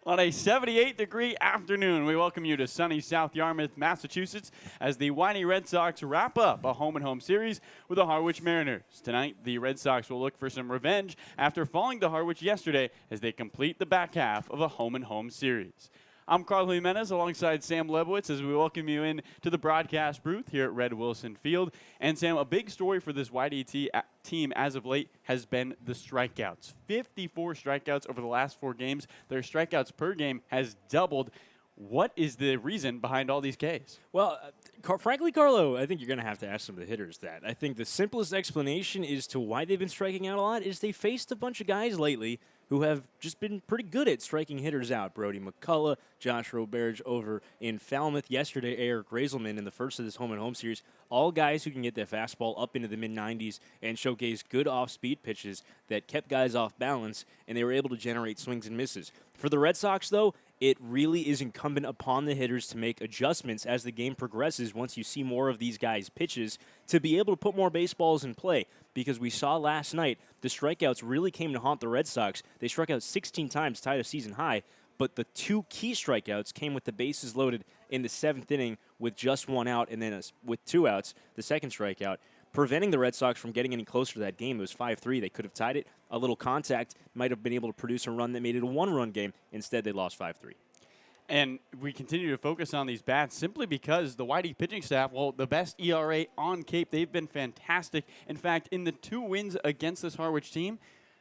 On a 78-degree afternoon, we welcome you to sunny South Yarmouth, Massachusetts, as the Whitey Red Sox wrap up a home-and-home series with the Harwich Mariners. Tonight, the Red Sox will look for some revenge after falling to Harwich yesterday as they complete the back half of a home-and-home series. I'm Carlo Jimenez alongside Sam Lebowitz as we welcome you in to the broadcast booth here at Red Wilson Field. And Sam, a big story for this YDT team as of late has been the strikeouts. 54 strikeouts over the last 4 games. Their strikeouts per game has doubled. What is the reason behind all these Ks? Well, frankly, Carlo, I think you're going to have to ask some of the hitters that. I think the simplest explanation as to why they've been striking out a lot is they faced a bunch of guys lately who have just been pretty good at striking hitters out. Brody McCullough, Josh Roberge over in Falmouth yesterday, Eric Grazelman in the first of this home-and-home series. All guys who can get their fastball up into the mid-90s and showcase good off-speed pitches that kept guys off balance, and they were able to generate swings and misses. For the Red Sox, though, it really is incumbent upon the hitters to make adjustments as the game progresses once you see more of these guys' pitches to be able to put more baseballs in play. Because we saw last night, the strikeouts really came to haunt the Red Sox. They struck out 16 times, tied a season high, but the 2 key strikeouts came with the bases loaded in the 7th inning with just 1 out, and then with 2 outs, the second strikeout, preventing the Red Sox from getting any closer to that game. It was 5-3. They could have tied it. A little contact might have been able to produce a run that made it a 1-run game. Instead, they lost 5-3. And we continue to focus on these bats simply because the Whitey pitching staff, well, the best ERA on Cape, they've been fantastic. In fact, in the 2 wins against this Harwich team,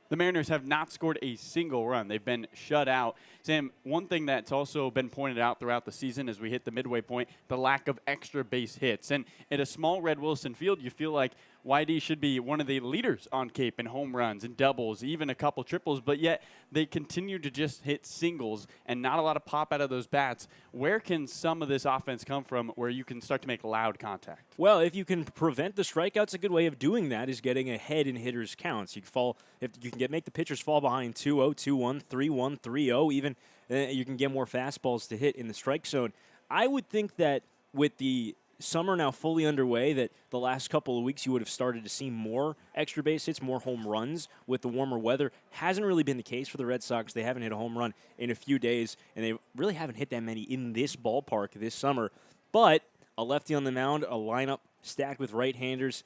the Mariners have not scored a single run. They've been shut out. Sam, one thing that's also been pointed out throughout the season as we hit the midway point, the lack of extra base hits. And at a small Red Wilson Field, you feel like YD should be one of the leaders on Cape in home runs and doubles, even a couple triples, but yet they continue to just hit singles and not a lot of pop out of those bats. Where can some of this offense come from where you can start to make loud contact? Well, if you can prevent the strikeouts, a good way of doing that is getting ahead in hitters' counts. If you can make the pitchers fall behind 2-0, 2-1, 3-1, 3-0, even you can get more fastballs to hit in the strike zone. I would think that with the summer now fully underway, that the last couple of weeks you would have started to see more extra base hits, more home runs with the warmer weather. Hasn't really been the case for the Red Sox. They haven't hit a home run in a few days, and they really haven't hit that many in this ballpark this summer. But a lefty on the mound, a lineup stacked with right-handers,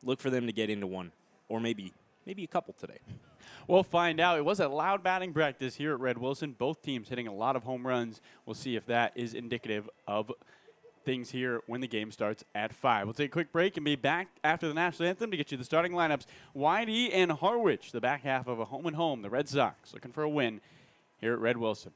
look for them to get into one, or maybe a couple today. We'll find out. It was a loud batting practice here at Red Wilson. Both teams hitting a lot of home runs. We'll see if that is indicative of things here when the game starts at 5. We'll take a quick break and be back after the national anthem to get you the starting lineups. YD and Harwich, the back half of a home-and-home. The Red Sox looking for a win here at Red Wilson.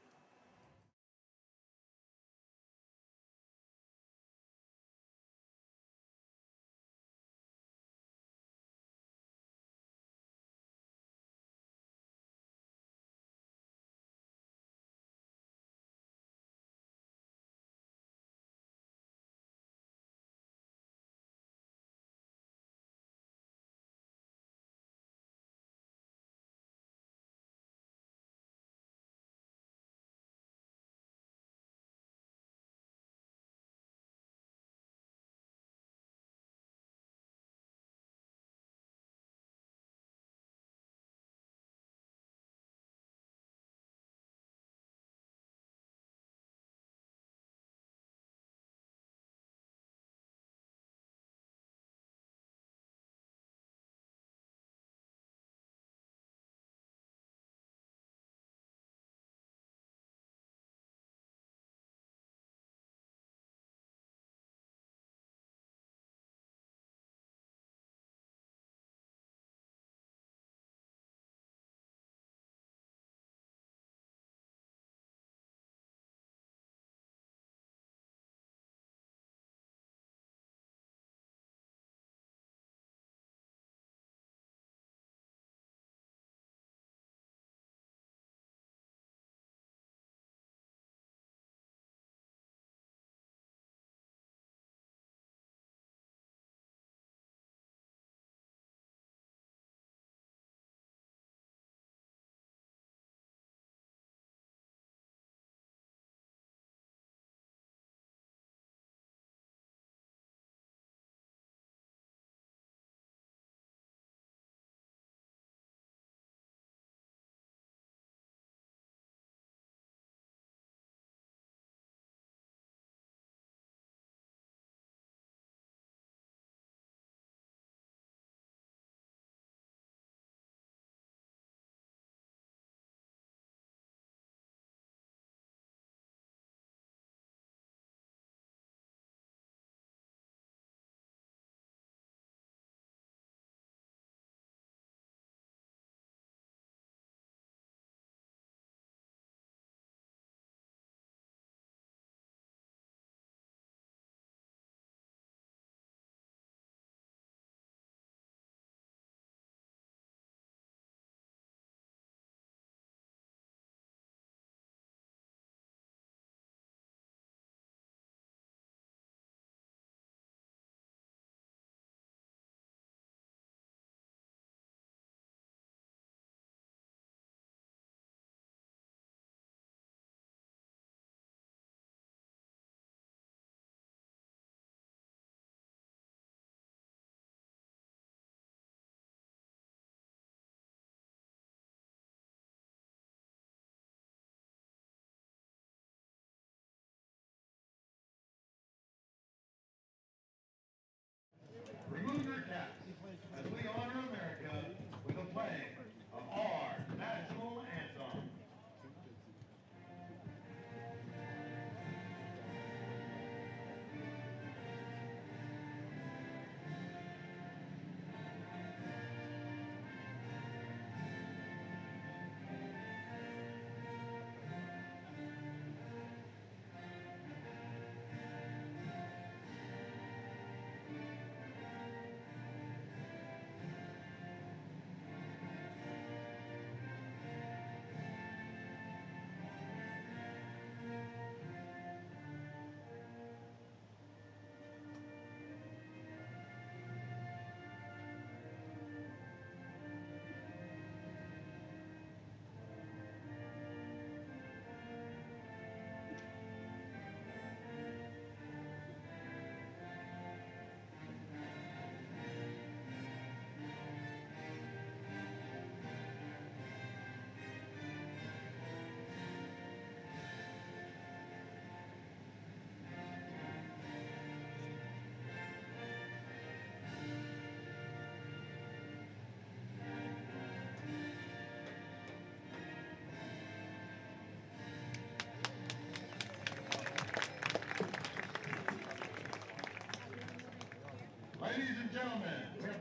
and gentlemen, we have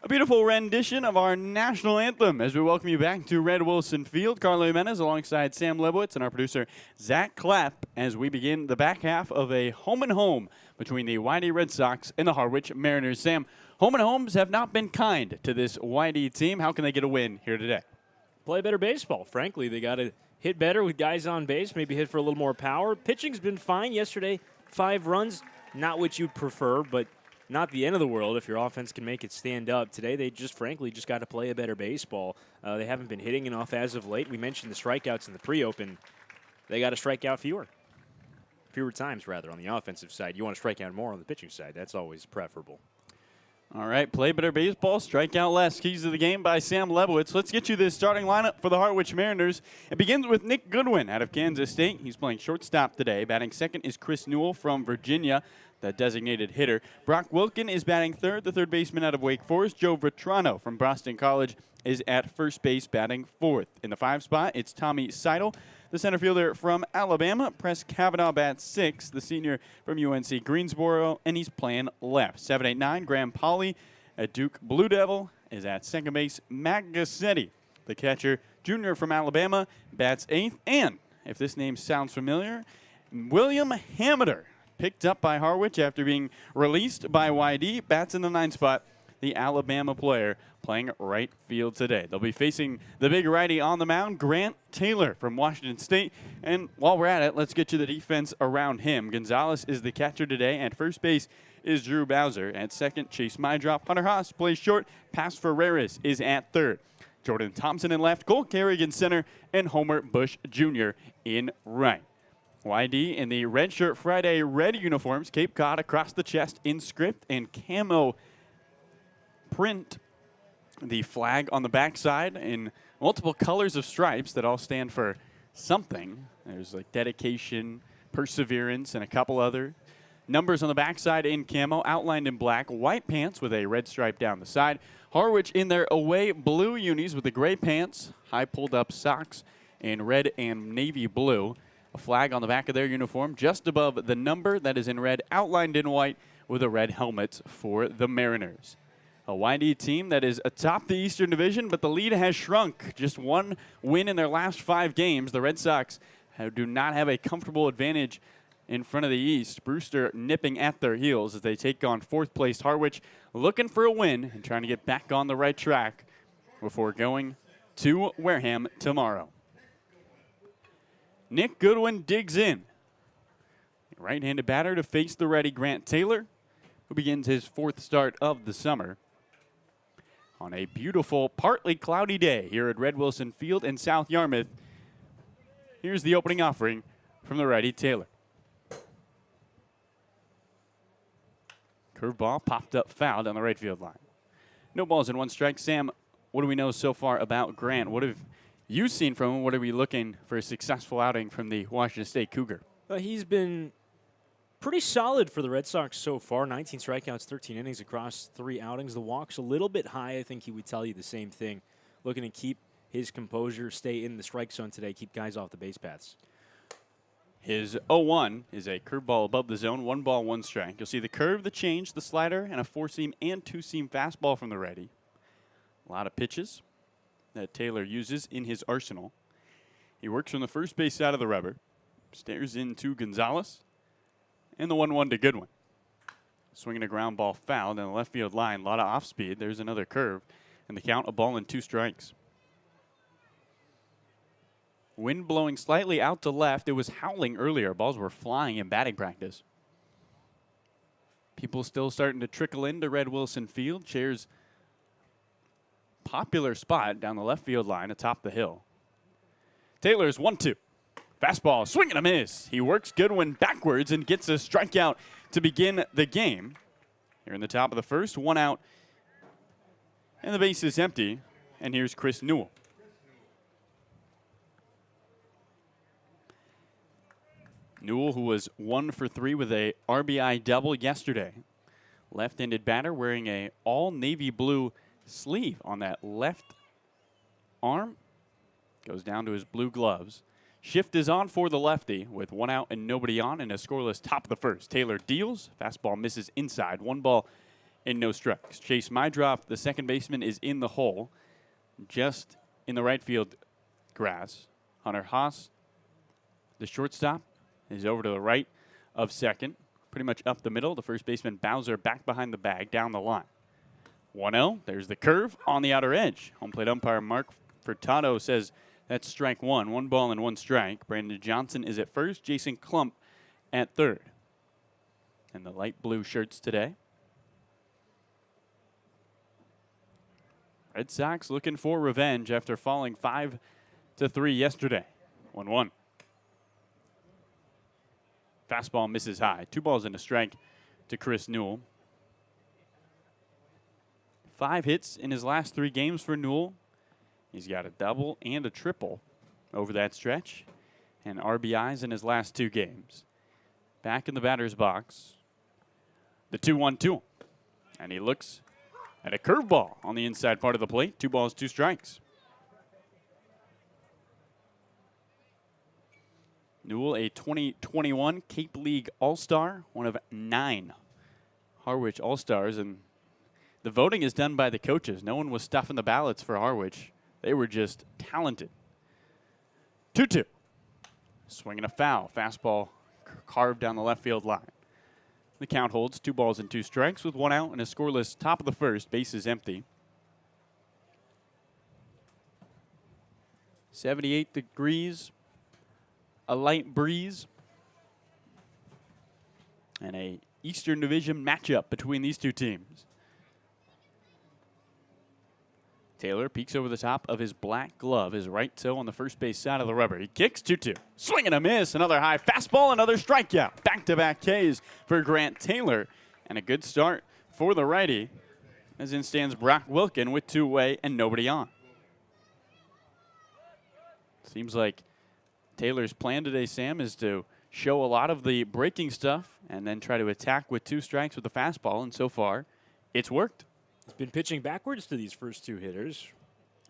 A beautiful rendition of our national anthem as we welcome you back to Red Wilson Field. Carlo Jimenez alongside Sam Lebowitz and our producer Zack Clapp as we begin the back half of a home and home between the YD Red Sox and the Harwich Mariners. Sam, home and homes have not been kind to this YD team. How can they get a win here today? Play better baseball. Frankly, they got to hit better with guys on base, maybe hit for a little more power. Pitching's been fine yesterday. 5 runs, not what you'd prefer, but not the end of the world if your offense can make it stand up. Today, they just got to play a better baseball. They haven't been hitting enough as of late. We mentioned the strikeouts in the pre-open. They got to strike out fewer times, rather, on the offensive side. You want to strike out more on the pitching side. That's always preferable. All right, play better baseball, strike out less. Keys to the game by Sam Lebowitz. Let's get you the starting lineup for the Harwich Mariners. It begins with Nick Goodwin out of Kansas State. He's playing shortstop today. Batting second is Chris Newell from Virginia, the designated hitter. Brock Wilkin is batting third, the third baseman out of Wake Forest. Joe Vetrano from Boston College is at first base batting fourth. In the 5 spot, it's Tommy Seidel, the center fielder from Alabama. Press Kavanaugh bats sixth, the senior from UNC Greensboro, and he's playing left. 7-8-9, Graham Pauley at Duke Blue Devil is at second base. Matt Gassetti, the catcher, junior from Alabama, bats eighth. And, if this name sounds familiar, William Hameter, picked up by Harwich after being released by YD, bats in the 9 spot. The Alabama player playing right field today. They'll be facing the big righty on the mound, Grant Taylor from Washington State. And while we're at it, let's get you the defense around him. Gonzalez is the catcher today. At first base is Drew Bowser. At second, Chase Mydrop. Hunter Haas plays short. Paz Ferreras is at third. Jordan Thompson in left. Cole Kerrigan center. And Homer Bush Jr. in right. YD in the Red Shirt Friday red uniforms. Cape Cod across the chest in script and camo print. The flag on the backside in multiple colors of stripes that all stand for something. There's like dedication, perseverance, and a couple other numbers on the backside in camo, outlined in black. White pants with a red stripe down the side. Harwich in their away blue unis with the gray pants, high pulled up socks, and red and navy blue. A flag on the back of their uniform just above the number that is in red, outlined in white with the red helmets for the Mariners. A YD team that is atop the Eastern Division, but the lead has shrunk. Just 1 win in their last 5 games. The Red Sox do not have a comfortable advantage in front of the East. Brewster nipping at their heels as they take on 4th-placed Harwich, looking for a win and trying to get back on the right track before going to Wareham tomorrow. Nick Goodwin digs in. Right-handed batter to face the ready Grant Taylor, who begins his 4th start of the summer. On a beautiful, partly cloudy day here at Red Wilson Field in South Yarmouth, here's the opening offering from the righty Taylor. Curveball popped up foul down the right field line. No balls and 1 strike. Sam, what do we know so far about Grant? What have you seen from him? What are we looking for a successful outing from the Washington State Cougar? He's been pretty solid for the Red Sox so far. 19 strikeouts, 13 innings across 3 outings. The walk's a little bit high. I think he would tell you the same thing. Looking to keep his composure, stay in the strike zone today, keep guys off the base paths. His 0-1 is a curveball above the zone, 1 ball, 1 strike. You'll see the curve, the change, the slider, and a 4-seam and 2-seam fastball from the righty. A lot of pitches that Taylor uses in his arsenal. He works from the first base side of the rubber, stares into Gonzalez, and the 1-1 to Goodwin. Swinging a ground ball foul down the left field line. A lot of off speed. There's another curve. And the count, a ball and 2 strikes. Wind blowing slightly out to left. It was howling earlier. Balls were flying in batting practice. People still starting to trickle into Red Wilson Field. Chairs popular spot down the left field line atop the hill. Taylor's 1-2. Fastball, swing and a miss. He works Goodwin backwards and gets a strikeout to begin the game. Here in the top of the first, 1 out. And the base is empty. And here's Chris Newell. Newell, who was 1 for 3 with a RBI double yesterday. Left-handed batter wearing a all navy blue sleeve on that left arm. Goes down to his blue gloves. Shift is on for the lefty with 1 out and nobody on and a scoreless top of the first. Taylor deals. Fastball misses inside. 1 ball and no strikes. Chase Mydrop, the second baseman, is in the hole. Just in the right field grass. Hunter Haas, the shortstop, is over to the right of second. Pretty much up the middle. The first baseman, Bowser, back behind the bag, down the line. 1-0. There's the curve on the outer edge. Home plate umpire Mark Furtado says that's strike 1. 1 ball and 1 strike. Brandon Johnson is at first. Jason Klump at third. And the light blue shirts today. Red Sox looking for revenge after falling 5-3 yesterday. 1-1. Fastball misses high. 2 balls and a strike to Chris Newell. 5 hits in his last 3 games for Newell. He's got a double and a triple over that stretch, and RBIs in his last 2 games. Back in the batter's box, the 2-1-2. And he looks at a curveball on the inside part of the plate. 2 balls, 2 strikes. Newell, a 2021 Cape League All-Star, one of 9 Harwich All-Stars, and the voting is done by the coaches. No one was stuffing the ballots for Harwich. They were just talented. 2-2. Swinging a foul. Fastball carved down the left field line. The count holds 2 balls and 2 strikes with 1 out and a scoreless top of the first. Base is empty. 78 degrees. A light breeze. And a Eastern Division matchup between these 2 teams. Taylor peeks over the top of his black glove, his right toe on the first base side of the rubber. He kicks 2-2. Swing and a miss. Another high fastball, another strikeout. Back-to-back Ks for Grant Taylor. And a good start for the righty. As in stands Brock Wilkin with 2 away and nobody on. Seems like Taylor's plan today, Sam, is to show a lot of the breaking stuff and then try to attack with 2 strikes with the fastball. And so far, it's worked. He's been pitching backwards to these first 2 hitters.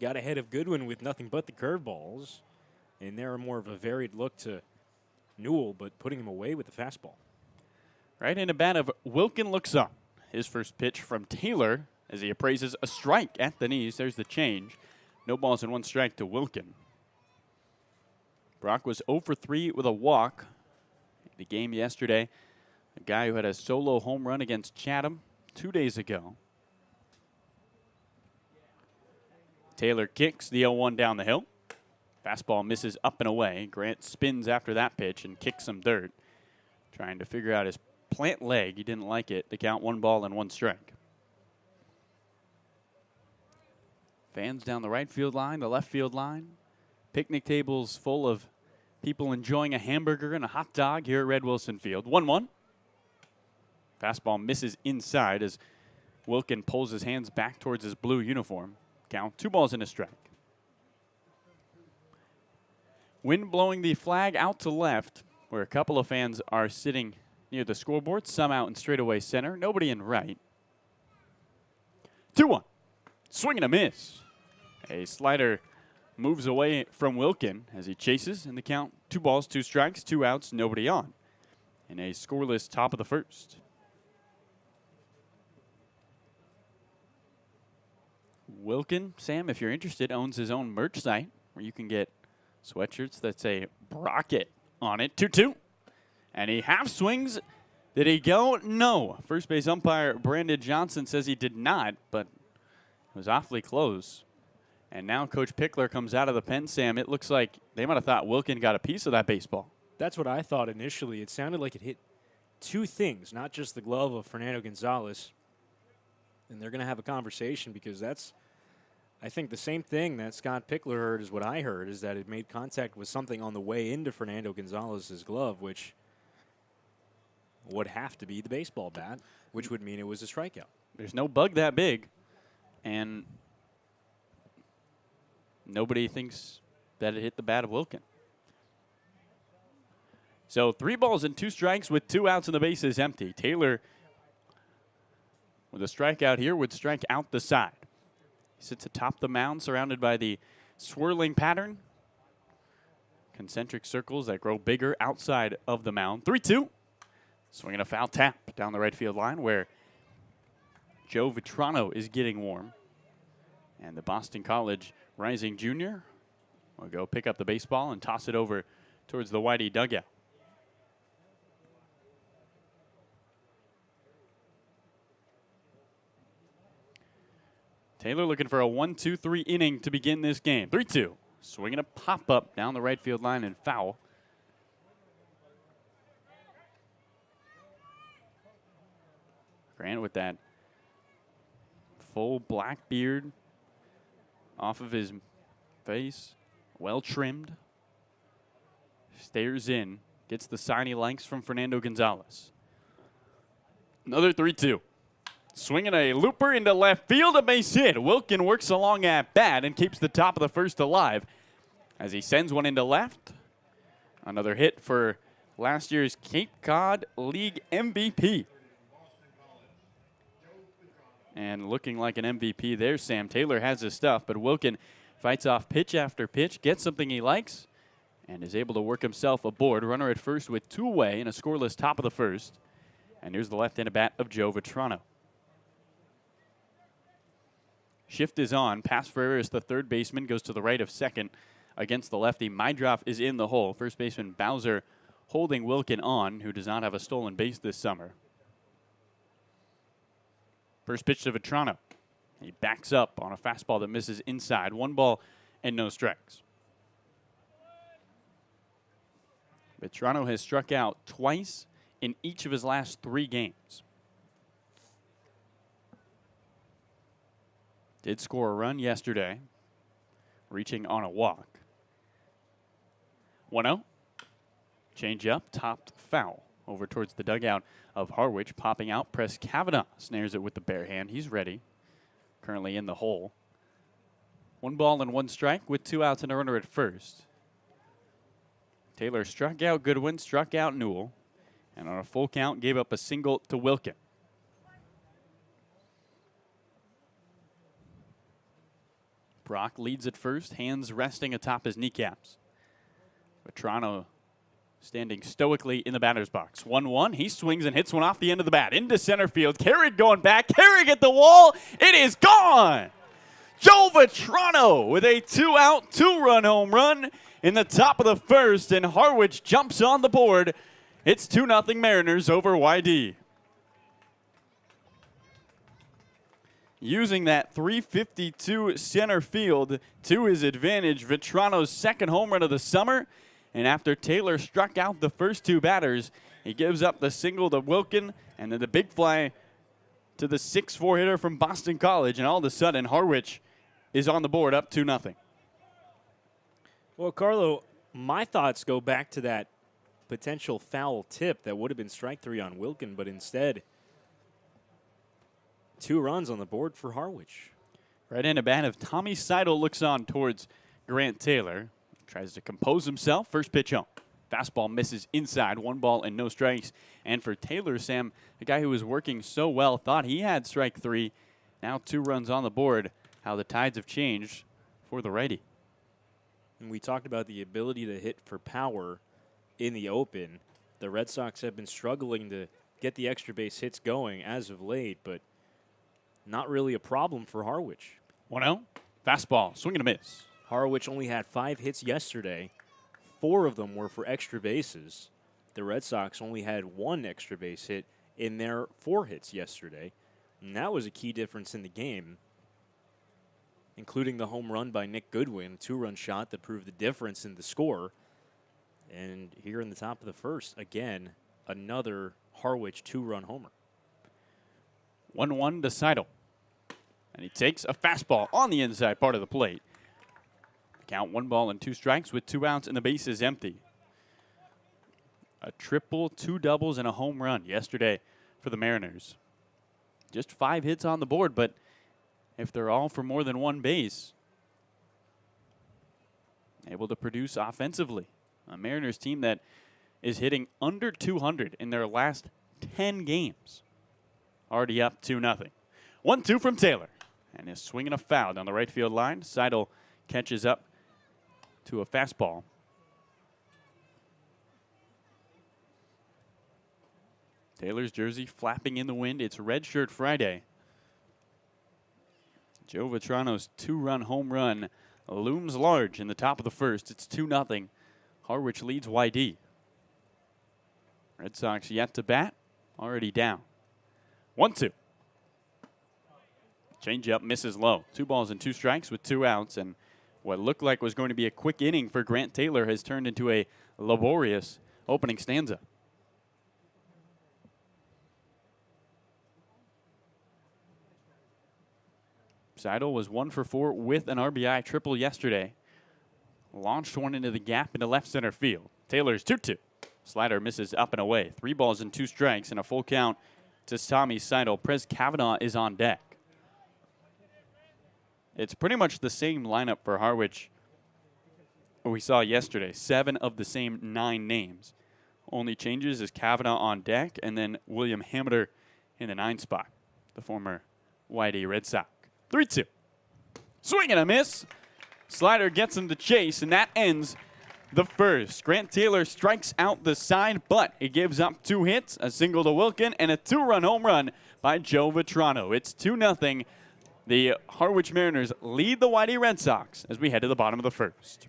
Got ahead of Goodwin with nothing but the curveballs. And they're more of a varied look to Newell, but putting him away with the fastball. Right-handed bat of Wilkin looks up. His first pitch from Taylor as he appraises a strike at the knees. There's the change. No balls and 1 strike to Wilkin. Brock was 0 for 3 with a walk. The game yesterday, a guy who had a solo home run against Chatham 2 days ago. Taylor kicks the 0-1 down the hill. Fastball misses up and away. Grant spins after that pitch and kicks some dirt. Trying to figure out his plant leg. He didn't like it. The count 1 ball and 1 strike. Fans down the right field line, the left field line. Picnic tables full of people enjoying a hamburger and a hot dog here at Red Wilson Field. 1-1. Fastball misses inside as Wilkin pulls his hands back towards his blue uniform. Count 2 balls and a strike. Wind blowing the flag out to left, where a couple of fans are sitting near the scoreboard. Some out in straightaway center. Nobody in right. 2-1. Swing and a miss. A slider moves away from Wilkin as he chases, and the count 2 balls, 2 strikes, 2 outs, nobody on. In a scoreless top of the first. Wilkin, Sam, if you're interested, owns his own merch site where you can get sweatshirts that say Brocket on it. 2-2. And he half swings. Did he go? No. First base umpire Brandon Johnson says he did not, but it was awfully close. And now Coach Pickler comes out of the pen, Sam. It looks like they might have thought Wilkin got a piece of that baseball. That's what I thought initially. It sounded like it hit 2 things, not just the glove of Fernando Gonzalez. And they're going to have a conversation because that's, I think, the same thing that Scott Pickler heard is what I heard, is that it made contact with something on the way into Fernando Gonzalez's glove, which would have to be the baseball bat, which would mean it was a strikeout. There's no bug that big, and nobody thinks that it hit the bat of Wilkin. So 3 balls and 2 strikes with 2 outs and the bases empty. Taylor, with a strikeout here, would strike out the side. He sits atop the mound surrounded by the swirling pattern. Concentric circles that grow bigger outside of the mound. 3-2. Swinging a foul tap down the right field line where Joe Vitrano is getting warm. And the Boston College rising junior will go pick up the baseball and toss it over towards the Whitey dugout. Taylor looking for a 1-2-3 inning to begin this game. 3-2. Swinging a pop-up down the right field line and foul. Grant with that full black beard off of his face, well trimmed. Stares in, gets the sign he likes from Fernando Gonzalez. Another 3-2. Swinging a looper into left field, a base hit. Wilkin works along at bat and keeps the top of the first alive as he sends one into left. Another hit for last year's Cape Cod League MVP. And looking like an MVP there, Sam. Taylor has his stuff, but Wilkin fights off pitch after pitch, gets something he likes, and is able to work himself aboard. Runner at first with 2 away in a scoreless top of the first. And here's the left-handed bat of Joe Vitrano. Shift is on. Pass for Ferreras, the third baseman, goes to the right of second against the lefty. Mydroff is in the hole. First baseman Bowser holding Wilkin on, who does not have a stolen base this summer. First pitch to Vitrano. He backs up on a fastball that misses inside. 1 ball and no strikes. Vitrano has struck out twice in each of his last 3 games. Did score a run yesterday, reaching on a walk. 1-0. Change up, topped foul over towards the dugout of Harwich. Popping out, Press Kavanaugh snares it with the bare hand. He's ready. Currently in the hole. 1 ball and 1 strike with 2 outs and a runner at first. Taylor struck out Goodwin, struck out Newell, and on a full count gave up a single to Wilkin. Brock leads at first, hands resting atop his kneecaps. Vitrano standing stoically in the batter's box. 1-1, he swings and hits one off the end of the bat into center field. Carried going back, carrying at the wall. It is gone! Joe Vitrano with a 2-out, 2-run home run in the top of the first, and Harwich jumps on the board. It's 2-0 Mariners over YD. Using that 352 center field to his advantage, Vitrano's second home run of the summer. And after Taylor struck out the first 2 batters, he gives up the single to Wilkin and then the big fly to the 6'4" hitter from Boston College. And all of a sudden, Harwich is on the board up 2-0. Well, Carlo, my thoughts go back to that potential foul tip that would have been strike 3 on Wilkin, but instead 2 runs on the board for Harwich. Right-handed bat of Tommy Seidel looks on towards Grant Taylor. Tries to compose himself. First pitch on. Fastball misses inside. 1 ball and no strikes. And for Taylor, Sam, the guy who was working so well, thought he had strike 3. Now 2 runs on the board. How the tides have changed for the righty. And we talked about the ability to hit for power in the open. The Red Sox have been struggling to get the extra base hits going as of late, but not really a problem for Harwich. 1-0. Fastball. Swing and a miss. Harwich only had 5 hits yesterday. 4 of them were for extra bases. The Red Sox only had 1 extra base hit in their 4 hits yesterday. And that was a key difference in the game, including the home run by Nick Goodwin, a 2-run shot that proved the difference in the score. And here in the top of the first, again, another Harwich 2-run homer. 1-1 to Seidel. And he takes a fastball on the inside part of the plate. Count 1 ball and 2 strikes with 2 outs and the base is empty. A triple, 2 doubles, and a home run yesterday for the Mariners. Just 5 hits on the board, but if they're all for more than 1 base, able to produce offensively. A Mariners team that is hitting under 200 in their last 10 games. Already up 2-0. 1-2 from Taylor. And is swinging a foul down the right field line. Seidel catches up to a fastball. Taylor's jersey flapping in the wind. It's Red Shirt Friday. Joe Vitrano's 2-run home run looms large in the top of the first. It's 2-0. Harwich leads YD. Red Sox yet to bat. Already down. 1-2. Changeup misses low. 2 balls and 2 strikes with 2 outs. And what looked like was going to be a quick inning for Grant Taylor has turned into a laborious opening stanza. Seidel was 1 for 4 with an RBI triple yesterday. Launched one into the gap into left center field. Taylor's 2-2. Slider misses up and away. 3 balls and 2 strikes and a full count to Tommy Seidel. Prez Kavanaugh is on deck. It's pretty much the same lineup for Harwich we saw yesterday. 7 of the same 9 names. Only changes is Kavanaugh on deck and then William Hamiter in the 9 spot. The former YD Red Sox. 3-2. Swing and a miss. Slider gets him to chase, and that ends the first. Grant Taylor strikes out the side, but he gives up 2 hits, a single to Wilkin, and a 2-run home run by Joe Vitrano. It's 2-0. The Harwich Mariners lead the YD Red Sox as we head to the bottom of the first.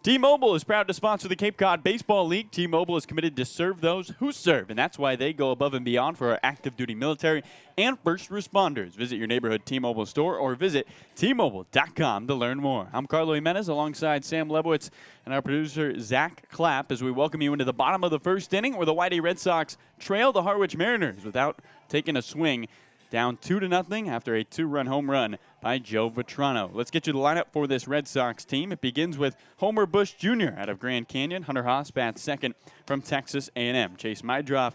T-Mobile is proud to sponsor the Cape Cod Baseball League. T-Mobile is committed to serve those who serve, and that's why they go above and beyond for our active duty military and first responders. Visit your neighborhood T-Mobile store or visit T-Mobile.com to learn more. I'm Carlo Jimenez alongside Sam Lebowitz and our producer Zack Clapp as we welcome you into the bottom of the first inning where the YD Red Sox trail the Harwich Mariners without taking a swing. Down 2-0 after a 2-run home run by Joe Vitrano. Let's get you the lineup for this Red Sox team. It begins with Homer Bush Jr. out of Grand Canyon. Hunter Haas bats second from Texas A&M. Chase Mydroff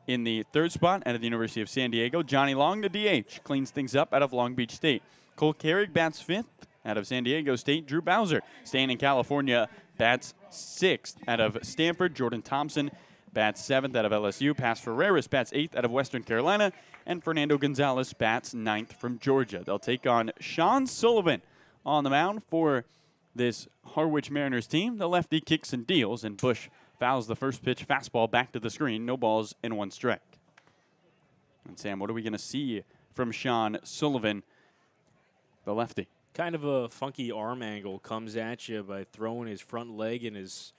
in the 3rd spot out of the University of San Diego. Johnny Long, the DH, cleans things up out of Long Beach State. Cole Carrick bats 5th out of San Diego State. Drew Bowser, staying in California, bats 6th out of Stanford. Jordan Thompson bats 7th out of LSU. Paz Ferreras bats 8th out of Western Carolina. And Fernando Gonzalez bats 9th from Georgia. They'll take on Sean Sullivan on the mound for this Harwich Mariners team. The lefty kicks and deals, and Bush fouls the first pitch fastball back to the screen. No balls and 1 strike. And Sam, what are we going to see from Sean Sullivan, the lefty? Kind of a funky arm angle. Comes at you by throwing his front leg and his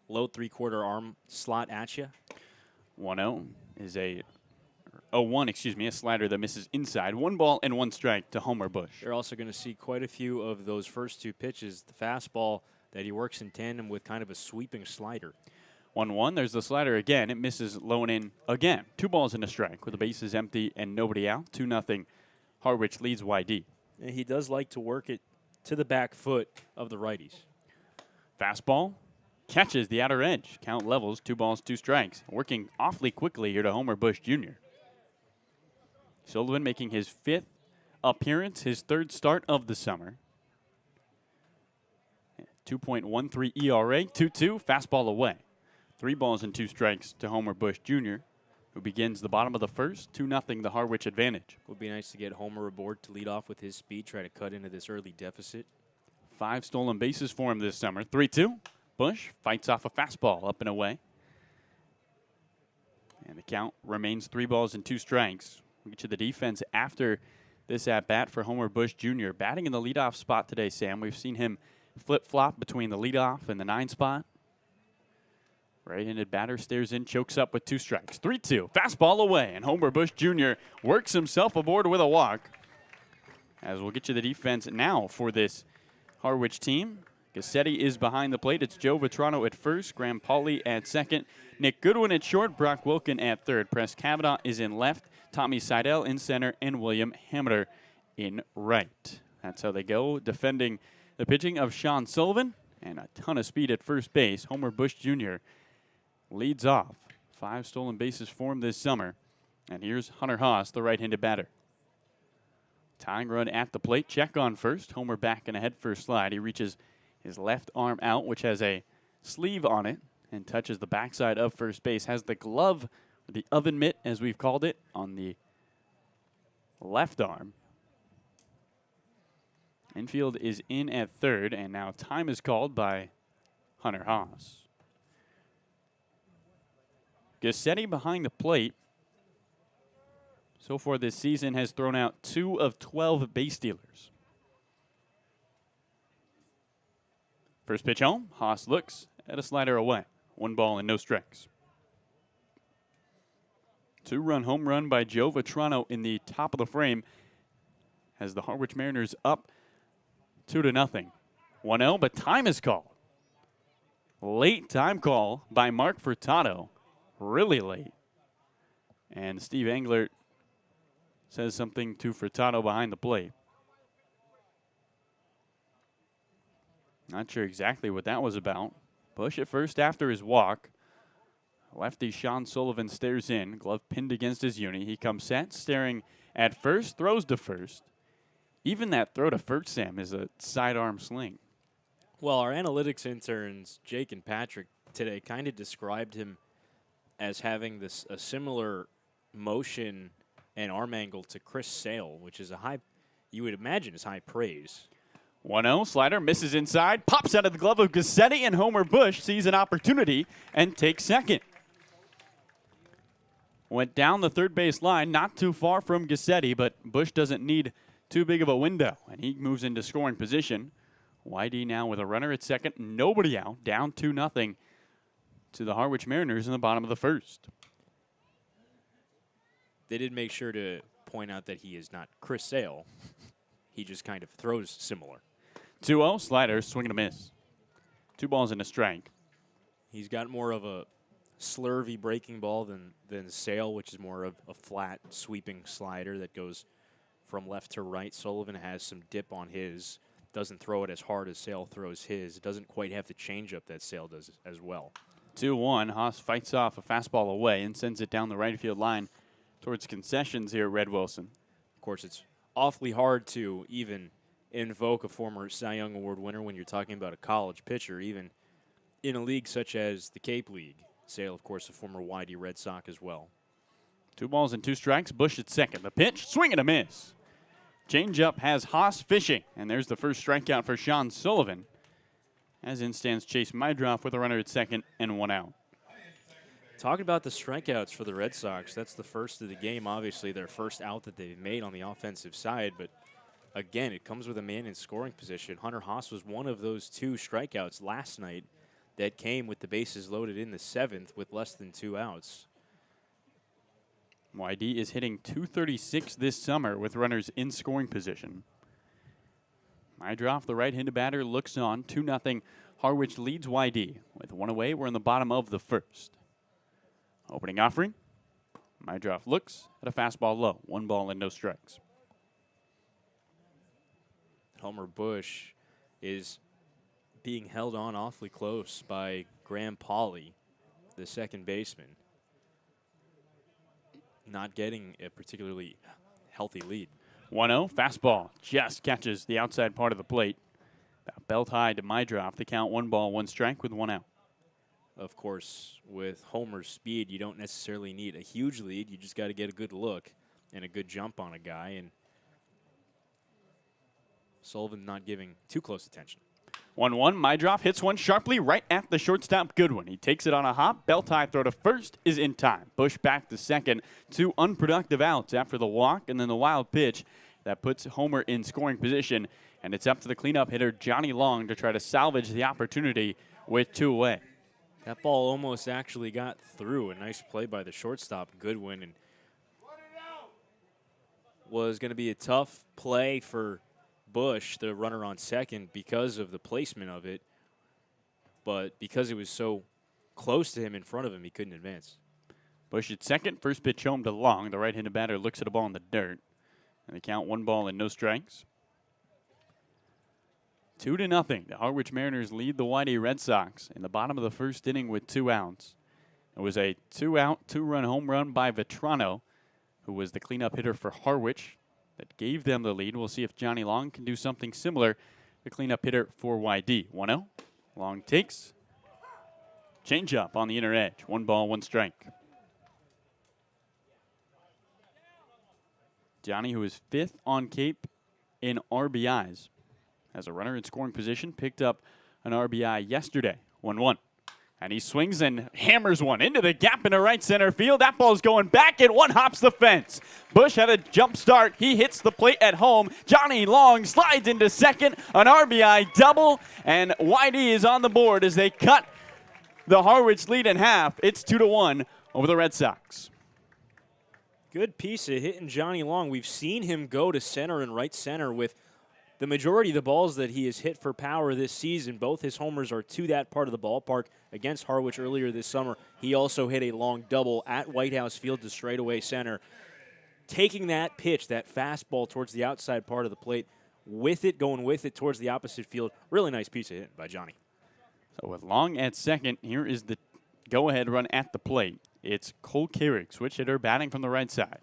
low 3/4 arm slot at you. 1-0 is a 0-1, a slider that misses inside. 1 ball and 1 strike to Homer Bush. You're also going to see quite a few of those first 2 pitches. The fastball that he works in tandem with kind of a sweeping slider. 1-1, there's the slider again. It misses low and in again. 2 balls and a strike with the bases empty and nobody out. 2-0. Harwich leads YD. And he does like to work it to the back foot of the righties. Fastball catches the outer edge. Count levels, 2 balls, 2 strikes. Working awfully quickly here to Homer Bush Jr. Sullivan making his 5th appearance, his 3rd start of the summer. 2.13 ERA, 2-2, fastball away. 3 balls and 2 strikes to Homer Bush Jr., who begins the bottom of the first, 2-0 the Harwich advantage. Would be nice to get Homer aboard to lead off with his speed, try to cut into this early deficit. 5 stolen bases for him this summer. 3-2, Bush fights off a fastball up and away. And the count remains 3 balls and 2 strikes. We'll get to the defense after this at-bat for Homer Bush Jr. Batting in the leadoff spot today, Sam. We've seen him flip-flop between the leadoff and the 9 spot. Right-handed batter stares in, chokes up with 2 strikes. 3-2, fastball away, and Homer Bush Jr. works himself aboard with a walk. As we'll get you the defense now for this Harwich team. Gassetti is behind the plate. It's Joe Vitrano at first, Graham Pauly at second, Nick Goodwin at short, Brock Wilkin at third. Press Cavanaugh is in left, Tommy Seidel in center, and William Hammer in right. That's how they go, defending the pitching of Sean Sullivan, and a ton of speed at first base. Homer Bush Jr. leads off. 5 stolen bases for him this summer. And here's Hunter Haas, the right-handed batter. Tying run at the plate, check on first. Homer back and ahead for a slide. He reaches his left arm out, which has a sleeve on it, and touches the backside of first base. Has the glove, the oven mitt, as we've called it, on the left arm. Infield is in at third, and now time is called by Hunter Haas. Gassetti behind the plate. So far this season has thrown out 2 of 12 base stealers. First pitch home. Haas looks at a slider away. 1 ball and no strikes. 2-run home run by Joe Vitrano in the top of the frame as the Harwich Mariners up 2-0. 1-0, but time is called. Late time call by Mark Furtado. Really late. And Steve Englert says something to Furtado behind the plate. Not sure exactly what that was about. Bush at first after his walk. Lefty Sean Sullivan stares in. Glove pinned against his uni. He comes set, staring at first, throws to first. Even that throw to first, Sam, is a sidearm sling. Well, our analytics interns, Jake and Patrick, today kind of described him as having a similar motion and arm angle to Chris Sale, which is you would imagine is high praise. 1-0, slider misses inside, pops out of the glove of Gassetti, and Homer Bush sees an opportunity and takes second. Went down the third base line, not too far from Gassetti, but Bush doesn't need too big of a window, and he moves into scoring position. YD now with a runner at second, nobody out, down 2-0 to the Harwich Mariners in the bottom of the first. They did make sure to point out that he is not Chris Sale. He just kind of throws similar. 2-0, slider, swing and a miss. 2 balls and a strike. He's got more of a slurvy breaking ball than Sale, which is more of a flat sweeping slider that goes from left to right. Sullivan has some dip on his. Doesn't throw it as hard as Sale throws his. It doesn't quite have the changeup that Sale does as well. 2-1, Haas fights off a fastball away and sends it down the right field line towards concessions here at Red Wilson. Of course, it's awfully hard to even invoke a former Cy Young Award winner when you're talking about a college pitcher, even in a league such as the Cape League. Sale, of course, a former YD Red Sox as well. 2 balls and 2 strikes. Bush at second. The pitch, swing and a miss. Changeup has Haas fishing, and there's the first strikeout for Sean Sullivan. As in stands Chase Mydroff with a runner at second and 1 out. Talking about the strikeouts for the Red Sox, that's the first of the game, obviously, their first out that they've made on the offensive side. But, again, it comes with a man in scoring position. Hunter Haas was one of those 2 strikeouts last night that came with the bases loaded in the 7th with less than 2 outs. YD is hitting .236 this summer with runners in scoring position. Mydroff, the right-handed batter, looks on. 2-0. Harwich leads YD. With 1 away, we're in the bottom of the first. Opening offering. Mydroff looks at a fastball low. 1 ball and no strikes. Homer Bush is being held on awfully close by Graham Pauly, the second baseman. Not getting a particularly healthy lead. 1-0, fastball just catches the outside part of the plate. Belt high to Mydroff. The count 1 ball, 1 strike with 1 out. Of course, with Homer's speed, you don't necessarily need a huge lead. You just got to get a good look and a good jump on a guy. And Sullivan not giving too close attention. 1-1, Mydroff hits one sharply right at the shortstop Goodwin. He takes it on a hop. Belt high throw to first is in time. Bush back to second. 2 unproductive outs after the walk and then the wild pitch. That puts Homer in scoring position, and it's up to the cleanup hitter, Johnny Long, to try to salvage the opportunity with 2 away. That ball almost actually got through. A nice play by the shortstop, Goodwin, and was going to be a tough play for Bush, the runner on second, because of the placement of it. But because it was so close to him, in front of him, he couldn't advance. Bush at second, first pitch home to Long. The right-handed batter looks at a ball in the dirt. And they count 1 ball and no strikes. 2-0. The Harwich Mariners lead the Whitey Red Sox in the bottom of the first inning with 2 outs. It was a 2-out, 2-run home run by Vetrano, who was the cleanup hitter for Harwich, that gave them the lead. We'll see if Johnny Long can do something similar, the cleanup hitter for YD. 1-0. Long takes. Changeup on the inner edge. 1 ball, 1 strike. Johnny, who is 5th on Cape in RBIs, has a runner in scoring position, picked up an RBI yesterday. 1-1. And he swings and hammers one into the gap in the right center field. That ball's going back, and one hops the fence. Bush had a jump start. He hits the plate at home. Johnny Long slides into second, an RBI double, and Whitey is on the board as they cut the Harwich lead in half. It's 2-1 over the Red Sox. Good piece of hitting Johnny Long. We've seen him go to center and right center with the majority of the balls that he has hit for power this season. Both his homers are to that part of the ballpark. Against Harwich earlier this summer, he also hit a long double at White House Field to straightaway center. Taking that pitch, that fastball towards the outside part of the plate, with it, going with it towards the opposite field. Really nice piece of hitting by Johnny. So with Long at second, here is the go-ahead run at the plate. It's Cole Carrick, switch hitter, batting from the right side.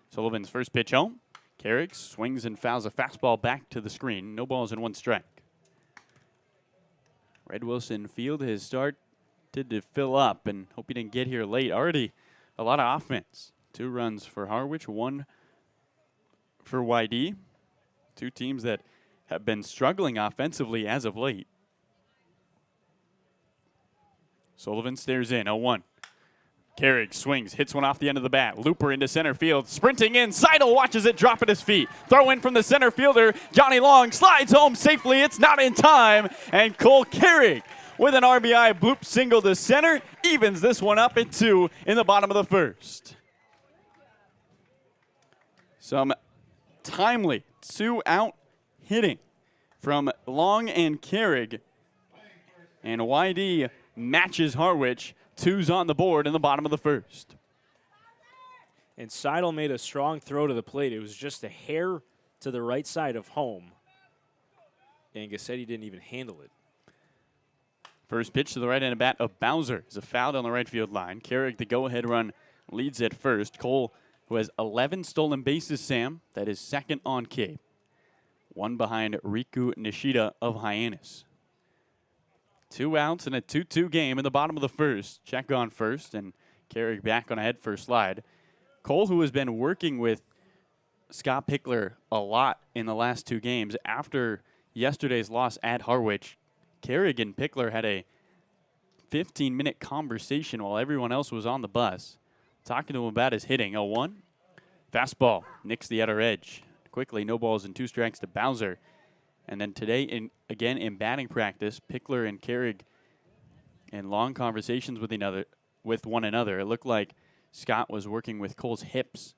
Sullivan's first pitch home. Carrick swings and fouls a fastball back to the screen. No balls and 1 strike. Red Wilson Field has started to fill up, and hope he didn't get here late. Already a lot of offense. 2 runs for Harwich, 1 for YD. 2 teams that have been struggling offensively as of late. Sullivan stares in, 0-1. Carrick swings, hits one off the end of the bat. Looper into center field, sprinting in. Seidel watches it drop at his feet. Throw in from the center fielder. Johnny Long slides home safely. It's not in time. And Cole Carrick with an RBI bloop single to center evens this one up at 2 in the bottom of the first. Some timely 2-out hitting from Long and Carrick. And YD matches Harwich. 2's on the board in the bottom of the first. And Seidel made a strong throw to the plate. It was just a hair to the right side of home. And Gassetti didn't even handle it. First pitch to the right-handed bat of Bowser is a foul down the right field line. Carrick, the go-ahead run, leads at first. Cole, who has 11 stolen bases, Sam, that is second on Cape. 1 behind Riku Nishida of Hyannis. 2 outs in a 2-2 game in the bottom of the first. Check on first, and Carrick back on a head-first slide. Cole, who has been working with Scott Pickler a lot in the last 2 games, after yesterday's loss at Harwich, Carrick and Pickler had a 15-minute conversation while everyone else was on the bus, talking to him about his hitting. 0-1. Fastball nicks the outer edge. Quickly, no balls and 2 strikes to Bowser. And then today, again in batting practice, Pickler and Carrick in long conversations with one another. It looked like Scott was working with Cole's hips.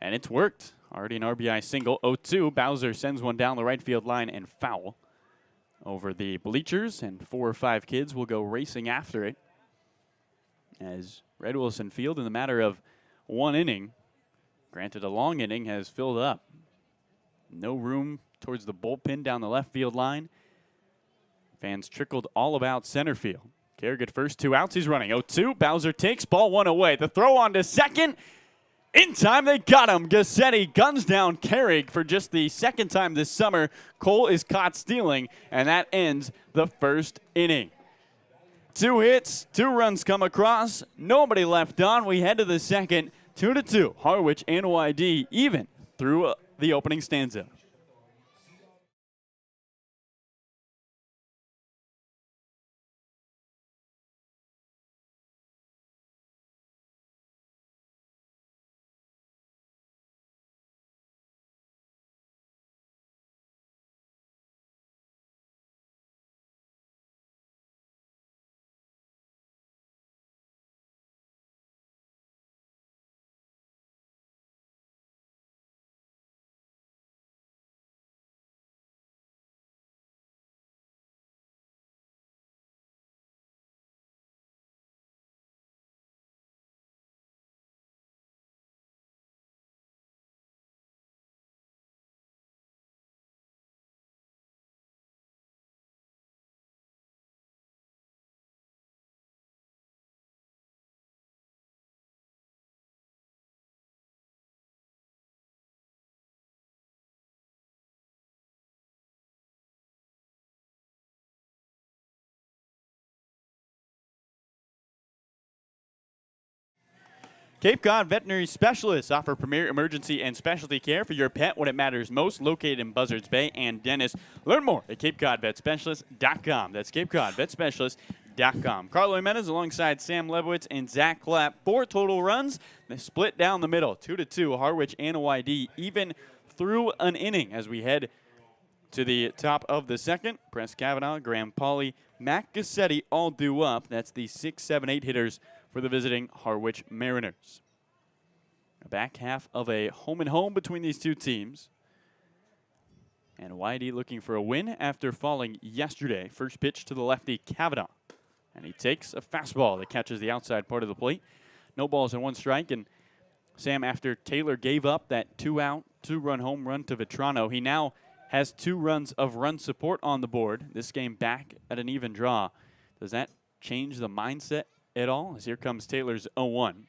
And it's worked. Already an RBI single. 0-2. Bowser sends one down the right field line and foul over the bleachers. And 4 or 5 kids will go racing after it. As Red Wilson Field, in the matter of 1 inning, granted a long inning, has filled up. No room towards the bullpen down the left field line. Fans trickled all about center field. Carrick at first, 2 outs. He's running 0-2. Bowser takes ball 1 away. The throw on to second. In time, they got him. Gassetti guns down Carrick for just the 2nd time this summer. Cole is caught stealing, and that ends the first inning. 2 hits, 2 runs come across. Nobody left on. We head to the second. 2-2. Harwich and YD even through the opening stanza. Cape Cod Veterinary Specialists offer premier emergency and specialty care for your pet when it matters most, located in Buzzards Bay and Dennis. Learn more at CapeCodVetSpecialists.com. That's CapeCodVetSpecialists.com. Carlo Jimenez alongside Sam Lebowitz and Zack Clapp. 4 total runs. They split down the middle, 2-2. Harwich and YD even through an inning as we head to the top of the second. Press Kavanaugh, Graham Pauly, Matt Gassetti all due up. That's the 6, 7, 8 hitters for the visiting Harwich Mariners. A back half of a home-and-home between these two teams. And YD looking for a win after falling yesterday. First pitch to the lefty, Kavanaugh. And he takes a fastball that catches the outside part of the plate. No balls and 1 strike. And Sam, after Taylor gave up that 2-out, 2-run home run to Vetrano, he now has 2 runs of run support on the board. This game back at an even draw. Does that change the mindset at all? As here comes Taylor's 0-1.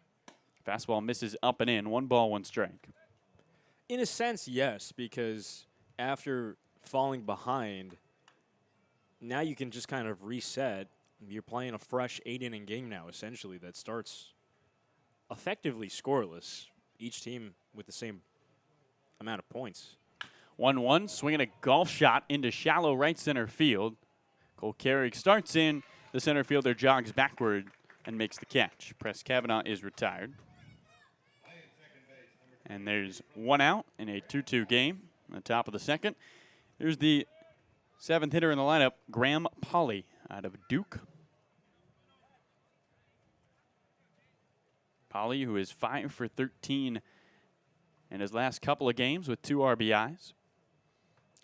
Fastball misses up and in. 1 ball, 1 strike. In a sense, yes, because after falling behind, now you can just kind of reset. You're playing a fresh 8-inning game now, essentially, that starts effectively scoreless. Each team with the same amount of points. 1-1, swinging a golf shot into shallow right center field. Cole Carrick starts in. The center fielder jogs backward and makes the catch. Press Kavanaugh is retired. And there's 1 out in a 2-2 game on the top of the second. There's the 7th hitter in the lineup, Graham Pauly out of Duke. Pauly, who is 5 for 13 in his last couple of games with 2 RBIs.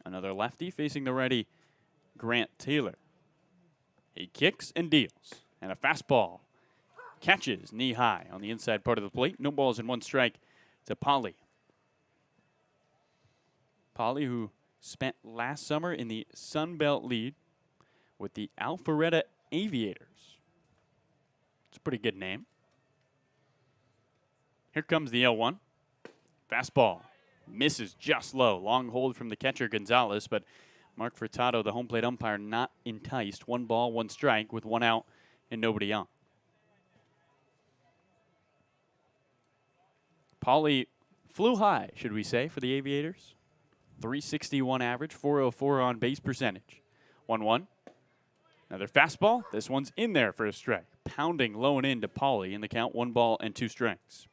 Another lefty facing the righty, Grant Taylor. He kicks and deals. And a fastball catches knee high on the inside part of the plate. No balls and 1 strike to Pauly. Pauly, who spent last summer in the Sun Belt League with the Alpharetta Aviators. It's a pretty good name. Here comes the 0-1. Fastball misses just low. Long hold from the catcher, Gonzalez, but Mark Furtado, the home plate umpire, not enticed. 1 ball, 1 strike with 1 out and nobody on. Pauly flew high, should we say, for the Aviators. 361 average, 404 on base percentage. 1-1. Another fastball. This one's in there for a strike. Pounding low and in to Pauly in the count, 1 ball and 2 strikes.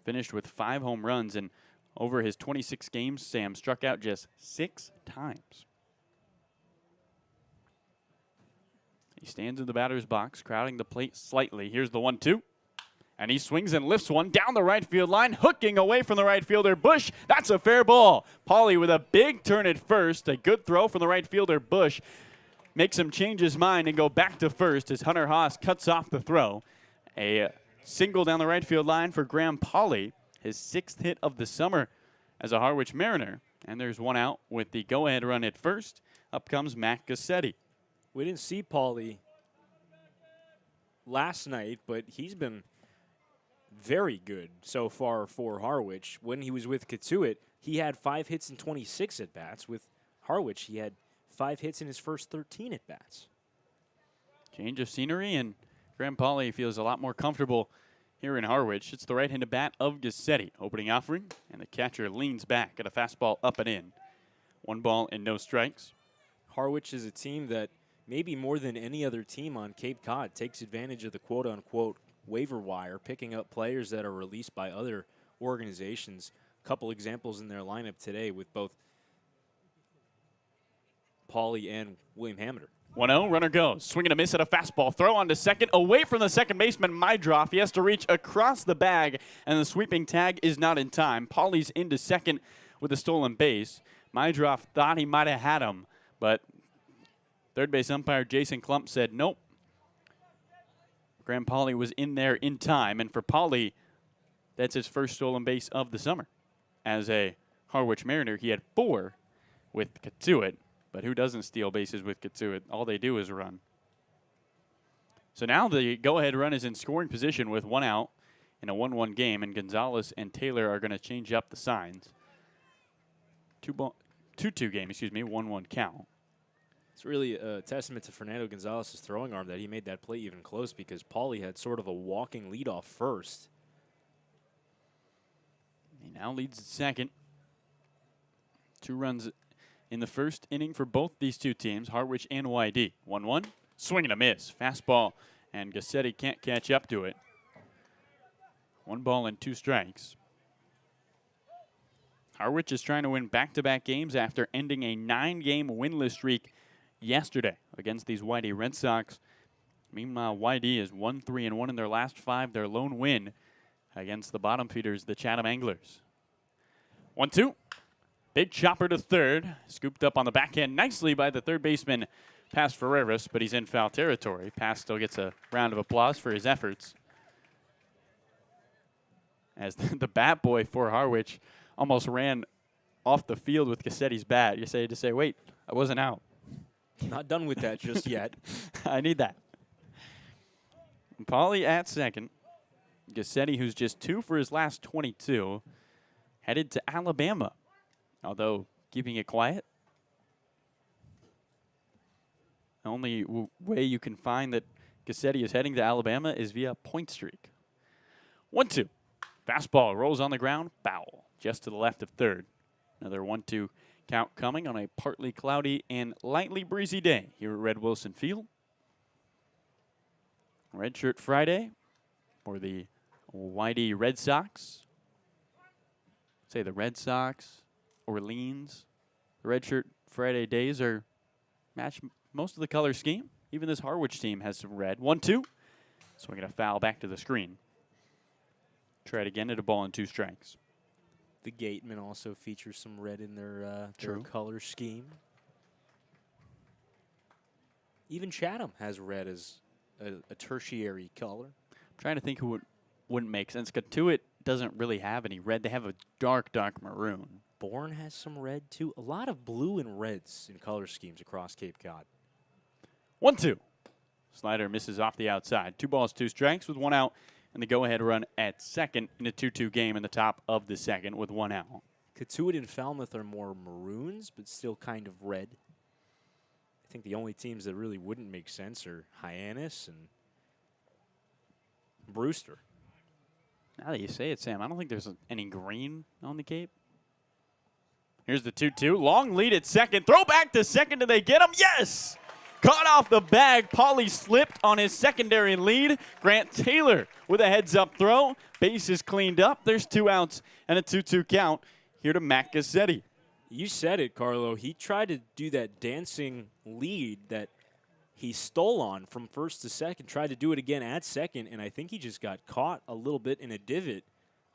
Finished with 5 home runs, and over his 26 games, Sam struck out just 6 times. He stands in the batter's box, crowding the plate slightly. Here's the 1-2. And he swings and lifts one down the right field line, hooking away from the right fielder, Bush. That's a fair ball. Pauly with a big turn at first. A good throw from the right fielder, Bush. Makes him change his mind and go back to first as Hunter Haas cuts off the throw. A single down the right field line for Graham Pauly, his 6th hit of the summer as a Harwich Mariner. And there's 1 out with the go-ahead run at first. Up comes Matt Gassetti. We didn't see Pauly last night, but he's been very good so far for Harwich. When he was with Katuitt, he had 5 hits and 26 at-bats. With Harwich, he had 5 hits in his first 13 at-bats. Change of scenery, and Graham Pauly feels a lot more comfortable here in Harwich. It's the right-handed bat of Gassetti. Opening offering, and the catcher leans back at a fastball up and in. 1 ball and no strikes. Harwich is a team that maybe more than any other team on Cape Cod takes advantage of the quote-unquote waiver wire, picking up players that are released by other organizations. A couple examples in their lineup today with both Pauly and William Hammeter. 1-0, runner goes. Swing and a miss at a fastball. Throw on to second. Away from the second baseman, Mydroff. He has to reach across the bag, and the sweeping tag is not in time. Pauly's into second with a stolen base. Mydroff thought he might have had him, but third base umpire Jason Klump said nope. Graham Pauly was in there in time, and for Pauly, that's his first stolen base of the summer. As a Harwich Mariner, he had 4 with Katuitt, but who doesn't steal bases with Katuitt? All they do is run. So now the go-ahead run is in scoring position with 1 out in a 1-1 game, and Gonzalez and Taylor are going to change up the signs. 2-2 game, 1-1 count. It's really a testament to Fernando Gonzalez's throwing arm that he made that play even close, because Paulie had sort of a walking leadoff first. He now leads at second. 2 runs in the first inning for both these two teams, Harwich and YD. 1-1, swing and a miss. Fastball, and Gassetti can't catch up to it. 1 ball and 2 strikes. Harwich is trying to win back-to-back games after ending a 9-game winless streak yesterday against these YD Red Sox. Meanwhile, YD is 1-3-1 in their last 5, their lone win against the bottom feeders, the Chatham Anglers. 1-2. Big chopper to third. Scooped up on the backhand nicely by the third baseman, past Ferreras, but he's in foul territory. Pass still gets a round of applause for his efforts. As the bat boy for Harwich almost ran off the field with Gassetti's bat. You say to say, wait, I wasn't out. Not done with that just yet. I need that. Paulie at second. Gassetti, who's just 2 for his last 22, headed to Alabama, although keeping it quiet. The only way you can find that Gassetti is heading to Alabama is via point streak. 1-2. Fastball rolls on the ground, foul, just to the left of third. Another 1-2 count coming on a partly cloudy and lightly breezy day here at Red Wilson Field. Red Shirt Friday for the YD Red Sox. Say the Red Sox, Orleans. The Red Shirt Friday days are match most of the color scheme. Even this Harwich team has some red. 1-2. Swinging a foul back to the screen. Try it again at a ball and 2 strikes. The Gatemen also feature some red in their color scheme. Even Chatham has red as a tertiary color. I'm trying to think who wouldn't make sense. Katuitt doesn't really have any red. They have a dark, dark maroon. Bourne has some red, too. A lot of blue and reds in color schemes across Cape Cod. 1-2. Slider misses off the outside. 2 balls, 2 strikes with 1 out. And the go-ahead run at second in a 2-2 game in the top of the second with 1 out. Katuitt and Falmouth are more maroons, but still kind of red. I think the only teams that really wouldn't make sense are Hyannis and Brewster. Now that you say it, Sam, I don't think there's any green on the Cape. Here's the 2-2. Long lead at second. Throw back to second. Do they get him? Yes! Caught off the bag. Paulie slipped on his secondary lead. Grant Taylor with a heads-up throw. Base is cleaned up. There's 2 outs and a 2-2 count here to Matt Gassetti. You said it, Carlo. He tried to do that dancing lead that he stole on from first to second, tried to do it again at second, and I think he just got caught a little bit in a divot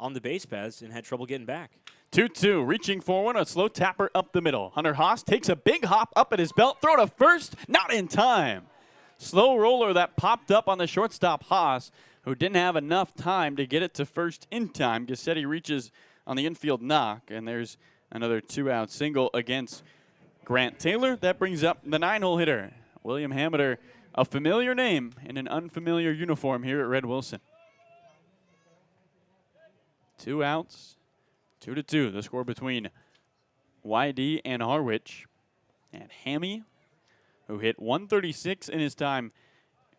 on the base paths and had trouble getting back. 2-2, reaching forward, a slow tapper up the middle. Hunter Haas takes a big hop up at his belt, throw to first, not in time. Slow roller that popped up on the shortstop Haas, who didn't have enough time to get it to first in time. Gassetti reaches on the infield knock, and there's another 2-out single against Grant Taylor. That brings up the 9-hole hitter, William Hameter, a familiar name in an unfamiliar uniform here at Red Wilson. 2 outs. 2-2, the score between YD and Harwich. And Hammy, who hit 136 in his time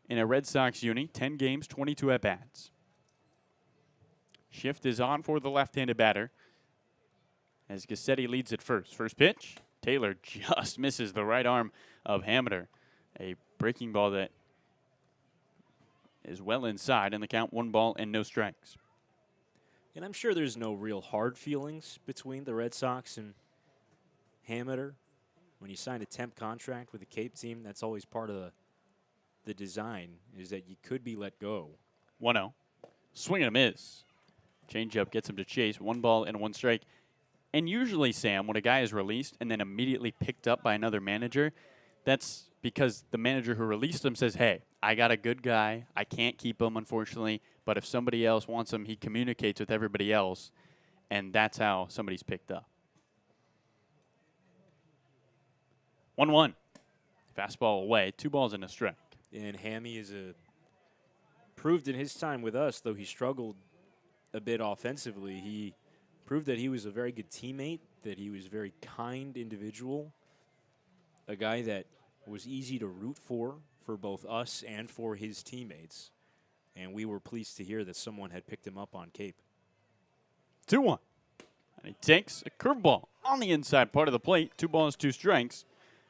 in a Red Sox uni, 10 games, 22 at-bats. Shift is on for the left-handed batter as Gassetti leads at first. First pitch, Taylor just misses the right arm of Hameter. A breaking ball that is well inside, and the count 1 ball and no strikes. And I'm sure there's no real hard feelings between the Red Sox and Hameter. When you sign a temp contract with the Cape team, that's always part of the design, is that you could be let go. 1-0. Swing and a miss. Changeup gets him to chase. 1 ball and 1 strike. And usually, Sam, when a guy is released and then immediately picked up by another manager, that's because the manager who released him says, hey, I got a good guy. I can't keep him, unfortunately. But if somebody else wants him, he communicates with everybody else. And that's how somebody's picked up. 1-1. Fastball away. 2 balls and a strike. And Hammy is proved in his time with us, though he struggled a bit offensively, he proved that he was a very good teammate, that he was a very kind individual, a guy that was easy to root for both us and for his teammates. And we were pleased to hear that someone had picked him up on Cape. 2-1. And he takes a curveball on the inside part of the plate. 2 balls, 2 strikes.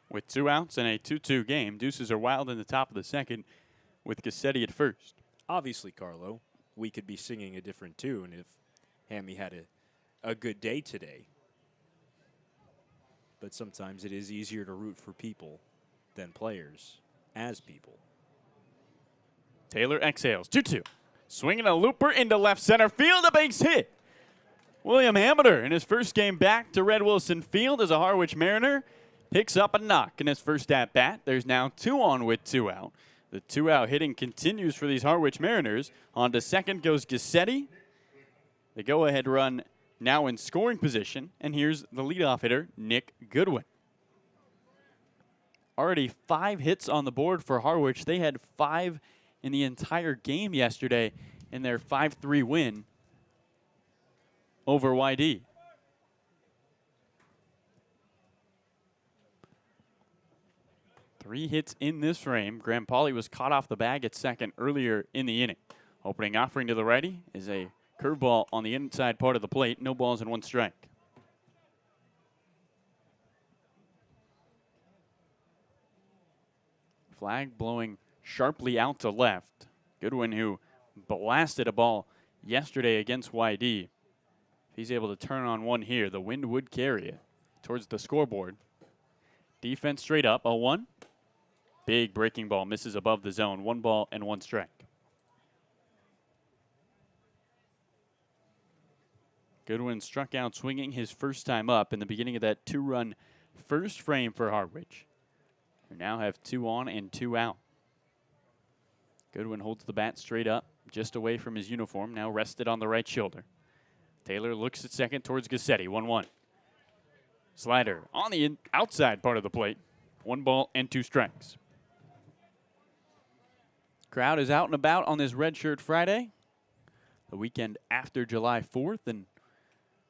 With 2 outs and a 2-2 game. Deuces are wild in the top of the second with Gassetti at first. Obviously, Carlo, we could be singing a different tune if Hammy had a good day today. But sometimes it is easier to root for people than players as people. Taylor exhales. 2-2. Swinging a looper into left center field. A base hit. William Hammer in his first game back to Red Wilson Field as a Harwich Mariner picks up a knock in his first at-bat. There's now 2 on with 2 out. The 2-out hitting continues for these Harwich Mariners. On to second goes Gassetti. The go-ahead run now in scoring position. And here's the leadoff hitter, Nick Goodwin. Already 5 hits on the board for Harwich. They had 5 in the entire game yesterday in their 5-3 win over YD. Three hits in this frame. Graham Pauley was caught off the bag at second earlier in the inning. Opening offering to the righty is a curveball on the inside part of the plate. No balls and 1 strike. Flag blowing sharply out to left. Goodwin, who blasted a ball yesterday against YD. If he's able to turn on one here, the wind would carry it towards the scoreboard. Defense straight up, 0-1. Big breaking ball misses above the zone. 1 ball and 1 strike. Goodwin struck out swinging his first time up in the beginning of that 2-run first frame for Harwich, who now have 2 on and 2 out. Goodwin holds the bat straight up, just away from his uniform, now rested on the right shoulder. Taylor looks at second towards Gassetti, 1-1. Slider on the outside part of the plate. 1 ball and 2 strikes. Crowd is out and about on this Red Shirt Friday, the weekend after July 4th, and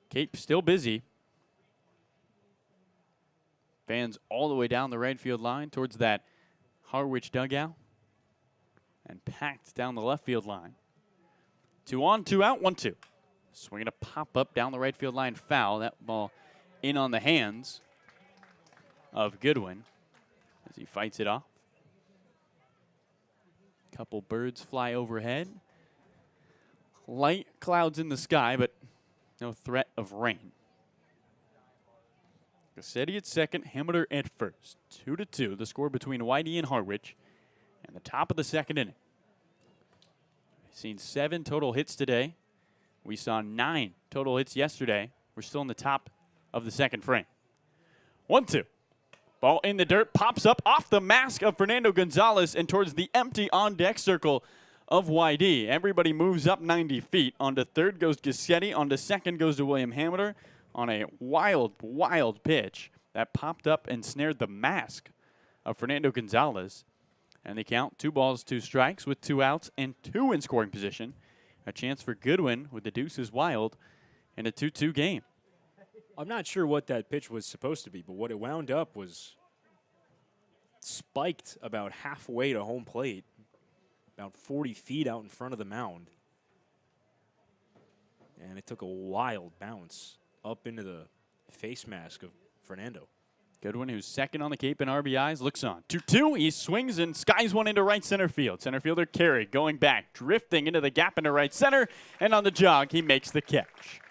Cape still busy. Fans all the way down the right field line towards that Harwich dugout and packed down the left field line. 2 on, 2 out, 1-2. Swinging a pop up down the right field line, foul. That ball in on the hands of Goodwin as he fights it off. Couple birds fly overhead. Light clouds in the sky, but no threat of rain. Gassetti at second, Hammer at first. 2-2, the score between YD and Harwich, and the top of the second inning. We've seen 7 total hits today. We saw 9 total hits yesterday. We're still in the top of the second frame. 1-2. Ball in the dirt, pops up off the mask of Fernando Gonzalez and towards the empty on-deck circle of YD. Everybody moves up 90 feet. On to third goes Gassetti. On to second goes to William Hammer on a wild, wild pitch that popped up and snared the mask of Fernando Gonzalez. And they count 2 balls, 2 strikes with 2 outs and 2 in scoring position. A chance for Goodwin with the deuces wild in a 2-2 game. I'm not sure what that pitch was supposed to be, but what it wound up was spiked about halfway to home plate, about 40 feet out in front of the mound. And it took a wild bounce up into the face mask of Fernando. Goodwin, who's second on the Cape in RBIs, looks on. 2-2, he swings and skies one into right center field. Center fielder Carey going back, drifting into the gap into right center, and on the jog, he makes the catch.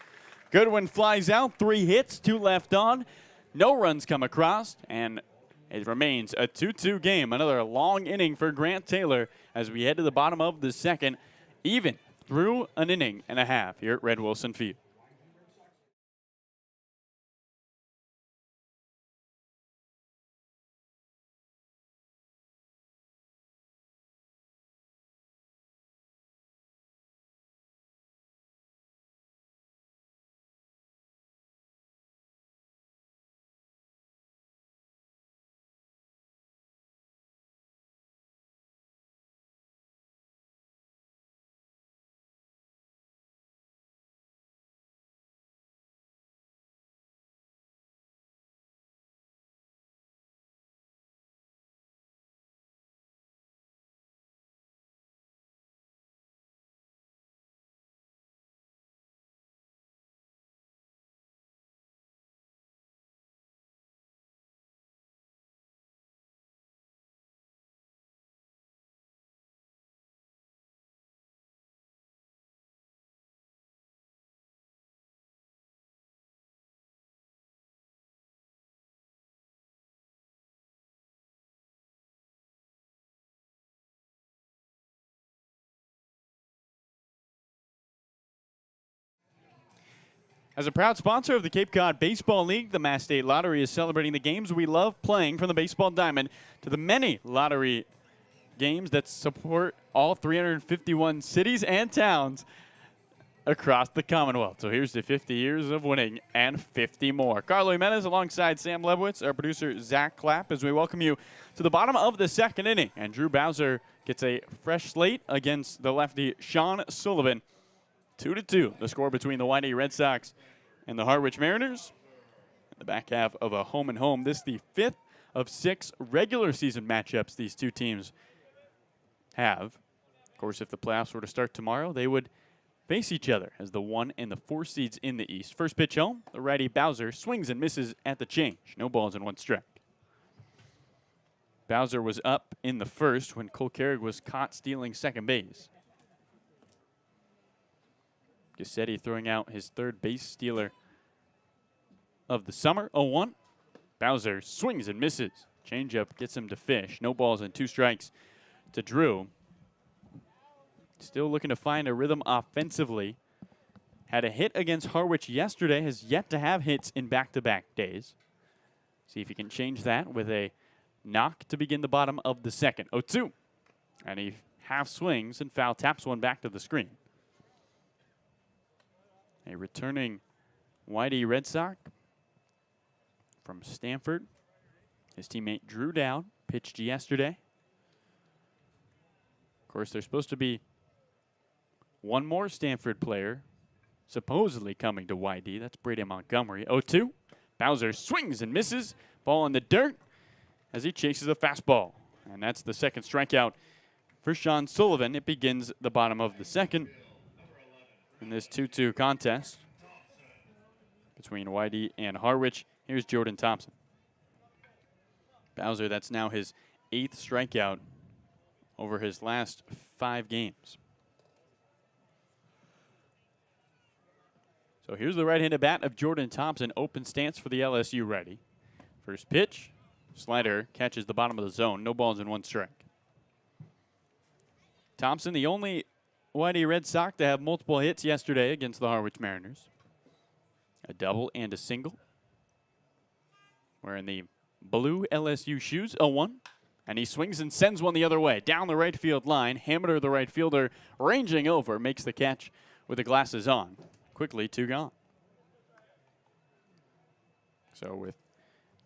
Goodwin flies out, 3 hits, 2 left on. No runs come across, and it remains a 2-2 game. Another long inning for Grant Taylor as we head to the bottom of the second, even through an inning and a half here at Red Wilson Field. As a proud sponsor of the Cape Cod Baseball League, the Mass State Lottery is celebrating the games we love playing, from the baseball diamond to the many lottery games that support all 351 cities and towns across the Commonwealth. So here's to 50 years of winning and 50 more. Carlo Jimenez alongside Sam Lebowitz, our producer Zack Clapp, as we welcome you to the bottom of the second inning. And Drew Bowser gets a fresh slate against the lefty Sean Sullivan. 2-2, the score between the Whitey Red Sox and the Harwich Mariners. In the back half of a home-and-home. This is the 5th of 6 regular season matchups these two teams have. Of course, if the playoffs were to start tomorrow, they would face each other as the 1 and the 4 seeds in the East. First pitch home, the righty Bowser swings and misses at the change. No balls and 1 strike. Bowser was up in the first when Cole Carrig was caught stealing second base. Gassetti throwing out his third base stealer of the summer, 0-1. Bowser swings and misses. Changeup gets him to fish. No balls and 2 strikes to Drew. Still looking to find a rhythm offensively. Had a hit against Harwich yesterday, has yet to have hits in back-to-back days. See if he can change that with a knock to begin the bottom of the second. 0-2. And he half swings and foul taps one back to the screen. A returning Whitey Red Sox from Stanford. His teammate Drew Dowd pitched yesterday. Of course, there's supposed to be one more Stanford player supposedly coming to YD. That's Brady Montgomery. 0-2. Bowser swings and misses. Ball in the dirt as he chases a fastball. And that's the second strikeout for Sean Sullivan. It begins the bottom of the second in this 2-2 contest between YD and Harwich. Here's Jordan Thompson. Bowser, that's now his 8th strikeout over his last 5 games. So here's the right-handed bat of Jordan Thompson. Open stance for the LSU righty. First pitch, slider, catches the bottom of the zone. No balls and 1 strike. Thompson, the only Whitey Red Sox to have multiple hits yesterday against the Harwich Mariners. A double and a single. Wearing the blue LSU shoes, 0-1. And he swings and sends one the other way. Down the right field line. Hammer, the right fielder, ranging over, makes the catch with the glasses on. Quickly, 2 gone. So with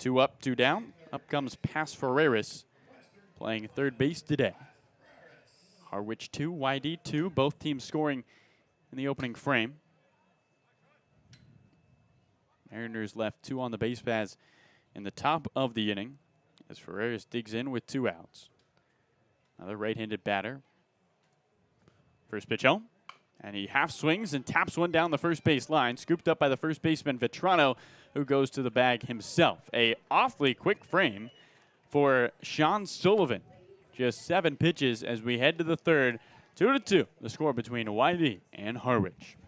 2 up, 2 down, up comes Paz Ferreras, playing third base today. Harwich 2, YD 2, both teams scoring in the opening frame. Mariners left 2 on the base paths in the top of the inning as Ferreras digs in with 2 outs. Another right-handed batter. First pitch home, and he half swings and taps one down the first base line, scooped up by the first baseman Vetrano, who goes to the bag himself. A awfully quick frame for Sean Sullivan. Just 7 pitches as we head to the third. 2-2, the score between YD and Harwich.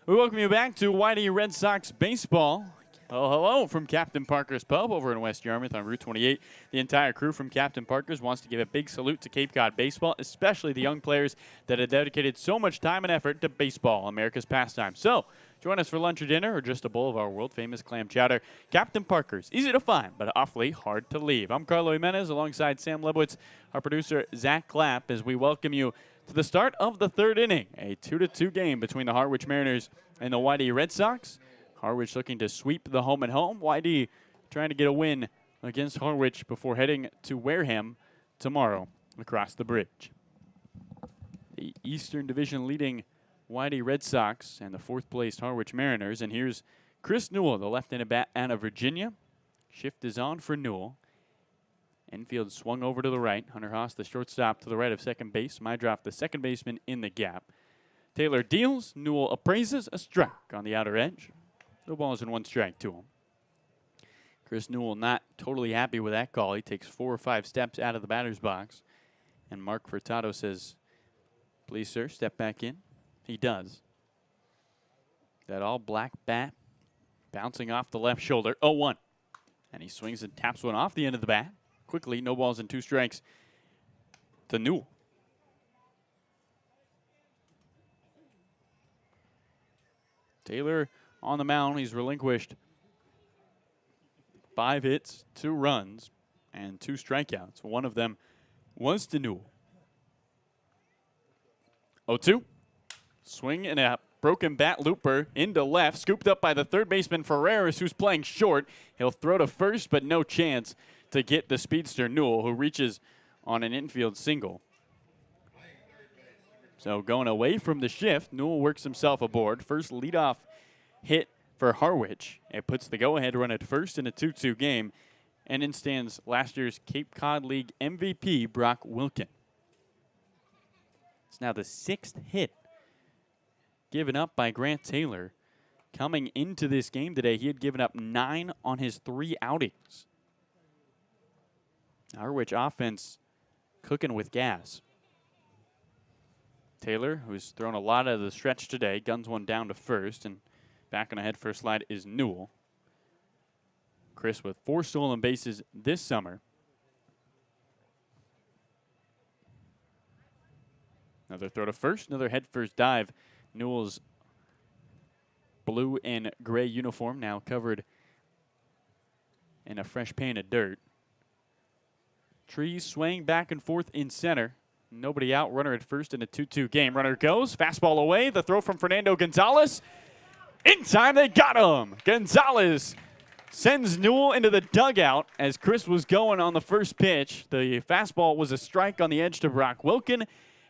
We welcome you back to YD Red Sox baseball. Well, hello from Captain Parker's Pub over in West Yarmouth on Route 28. The entire crew from Captain Parker's wants to give a big salute to Cape Cod baseball, especially the young players that have dedicated so much time and effort to baseball, America's pastime. So, join us for lunch or dinner or just a bowl of our world-famous clam chowder. Captain Parker's, easy to find, but awfully hard to leave. I'm Carlo Jimenez alongside Sam Lebowitz, our producer Zack Clapp, as we welcome you to the start of the third inning, a 2-2 game between the Harwich Mariners and the YD Red Sox. Harwich looking to sweep the home and home. YD trying to get a win against Harwich before heading to Wareham tomorrow across the bridge. The Eastern Division leading YD Red Sox and the fourth-placed Harwich Mariners. And here's Chris Newell, the left-handed bat out of Virginia. Shift is on for Newell. Infield swung over to the right. Hunter Haas, the shortstop, to the right of second base. Mydroff, the second baseman, in the gap. Taylor deals. Newell appraises a strike on the outer edge. No balls and one strike to him. Chris Newell not totally happy with that call. He takes 4 or 5 steps out of the batter's box. And Mark Furtado says, "Please, sir, step back in." He does. That all-black bat bouncing off the left shoulder. 0-1. And he swings and taps one off the end of the bat. Quickly, no balls and 2 strikes to Newell. Taylor on the mound, he's relinquished 5 hits, 2 runs, and 2 strikeouts. One of them was to Newell. 0-2. Swing and a broken bat looper into left, scooped up by the third baseman Ferreras, who's playing short. He'll throw to first, but no chance to get the speedster Newell, who reaches on an infield single. So going away from the shift, Newell works himself aboard. First leadoff hit for Harwich. It puts the go-ahead run at first in a 2-2 game. And in stands last year's Cape Cod League MVP, Brock Wilkin. It's now the 6th hit given up by Grant Taylor. Coming into this game today, he had given up 9 on his 3 outings. Harwich offense cooking with gas. Taylor, who's thrown a lot of the stretch today, guns one down to first, and back on a head first slide is Newell. Chris with 4 stolen bases this summer. Another throw to first, another head first dive. Newell's blue and gray uniform now covered in a fresh pan of dirt. Trees swaying back and forth in center. Nobody out, runner at first in a 2-2 game. Runner goes, fastball away, the throw from Fernando Gonzalez. In time, they got him. Gonzalez sends Newell into the dugout as Chris was going on the first pitch. The fastball was a strike on the edge to Brock Wilkin.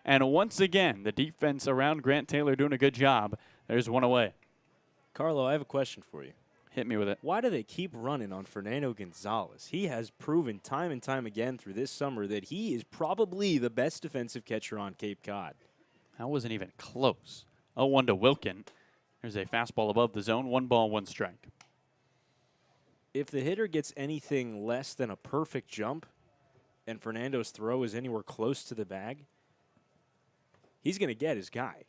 And once again, the defense around Grant Taylor doing a good job. There's one away. Carlo, I have a question for you. Hit me with it. Why do they keep running on Fernando Gonzalez? He has proven time and time again through this summer that he is probably the best defensive catcher on Cape Cod. That wasn't even close. 0-1 to Wilkin. There's a fastball above the zone. 1 ball, 1 strike. If the hitter gets anything less than a perfect jump and Fernando's throw is anywhere close to the bag, he's going to get his guy.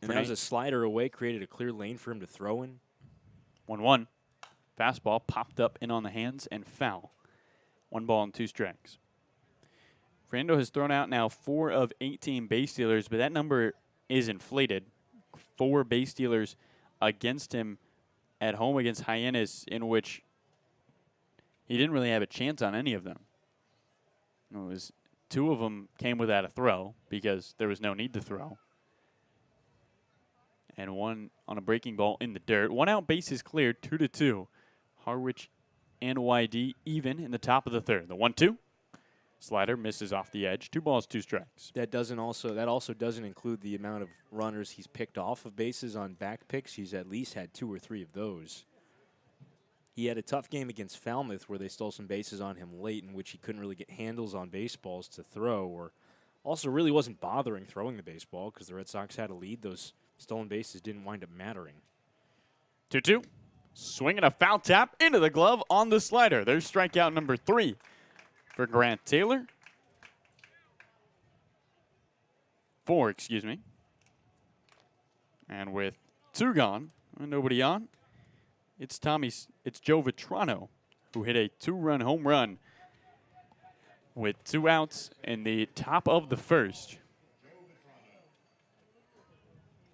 And that was a slider away, created a clear lane for him to throw in. 1-1. Fastball popped up in on the hands and foul. 1 ball and 2 strikes. Fernando has thrown out now 4 of 18 base stealers, but that number is inflated. 4 base stealers against him at home against Hyenas, in which he didn't really have a chance on any of them. It was 2 of them came without a throw because there was no need to throw. And 1 on a breaking ball in the dirt. 1 out, base is cleared, 2-2. Harwich and YD even in the top of the third. The 1-2. Slider misses off the edge. 2 balls, 2 strikes. That also doesn't include the amount of runners he's picked off of bases on back picks. He's at least had 2 or 3 of those. He had a tough game against Falmouth where they stole some bases on him late, in which he couldn't really get handles on baseballs to throw, or also really wasn't bothering throwing the baseball because the Red Sox had a lead. Those stolen bases didn't wind up mattering. 2-2. Swinging a foul tap into the glove on the slider. There's strikeout number 3 for Grant Taylor. 4, excuse me. And with 2 gone and nobody on, It's Joe Vitrano, who hit a 2-run home run with 2 outs in the top of the first.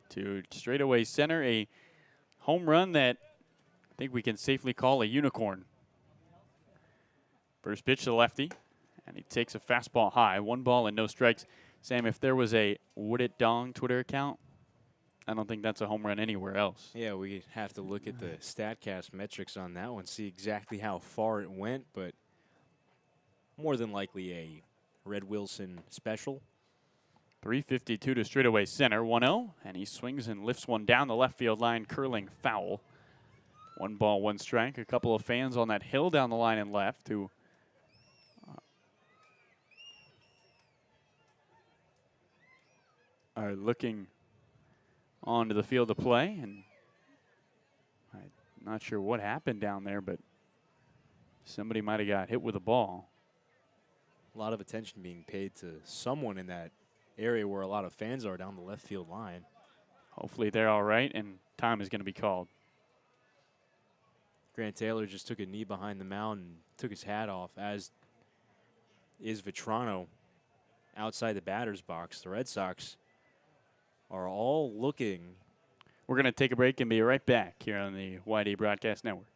To straightaway center, a home run that I think we can safely call a unicorn. First pitch to the lefty, and he takes a fastball high. 1 ball and no strikes. Sam, if there was a Would It Dong Twitter account, I don't think that's a home run anywhere else. Yeah, we have to look at the StatCast metrics on that one, see exactly how far it went, but more than likely a Red Wilson special. 352 to straightaway center, 1-0, and he swings and lifts one down the left field line, curling foul. 1 ball, 1 strike. A couple of fans on that hill down the line and left who are looking onto the field of play, and I'm not sure what happened down there, but somebody might have got hit with a ball. A lot of attention being paid to someone in that area where a lot of fans are down the left field line. Hopefully they're all right, and time is going to be called. Grant Taylor just took a knee behind the mound and took his hat off, as is Vitrano outside the batter's box. The Red Sox are all looking. We're going to take a break and be right back here on the YD Broadcast Network.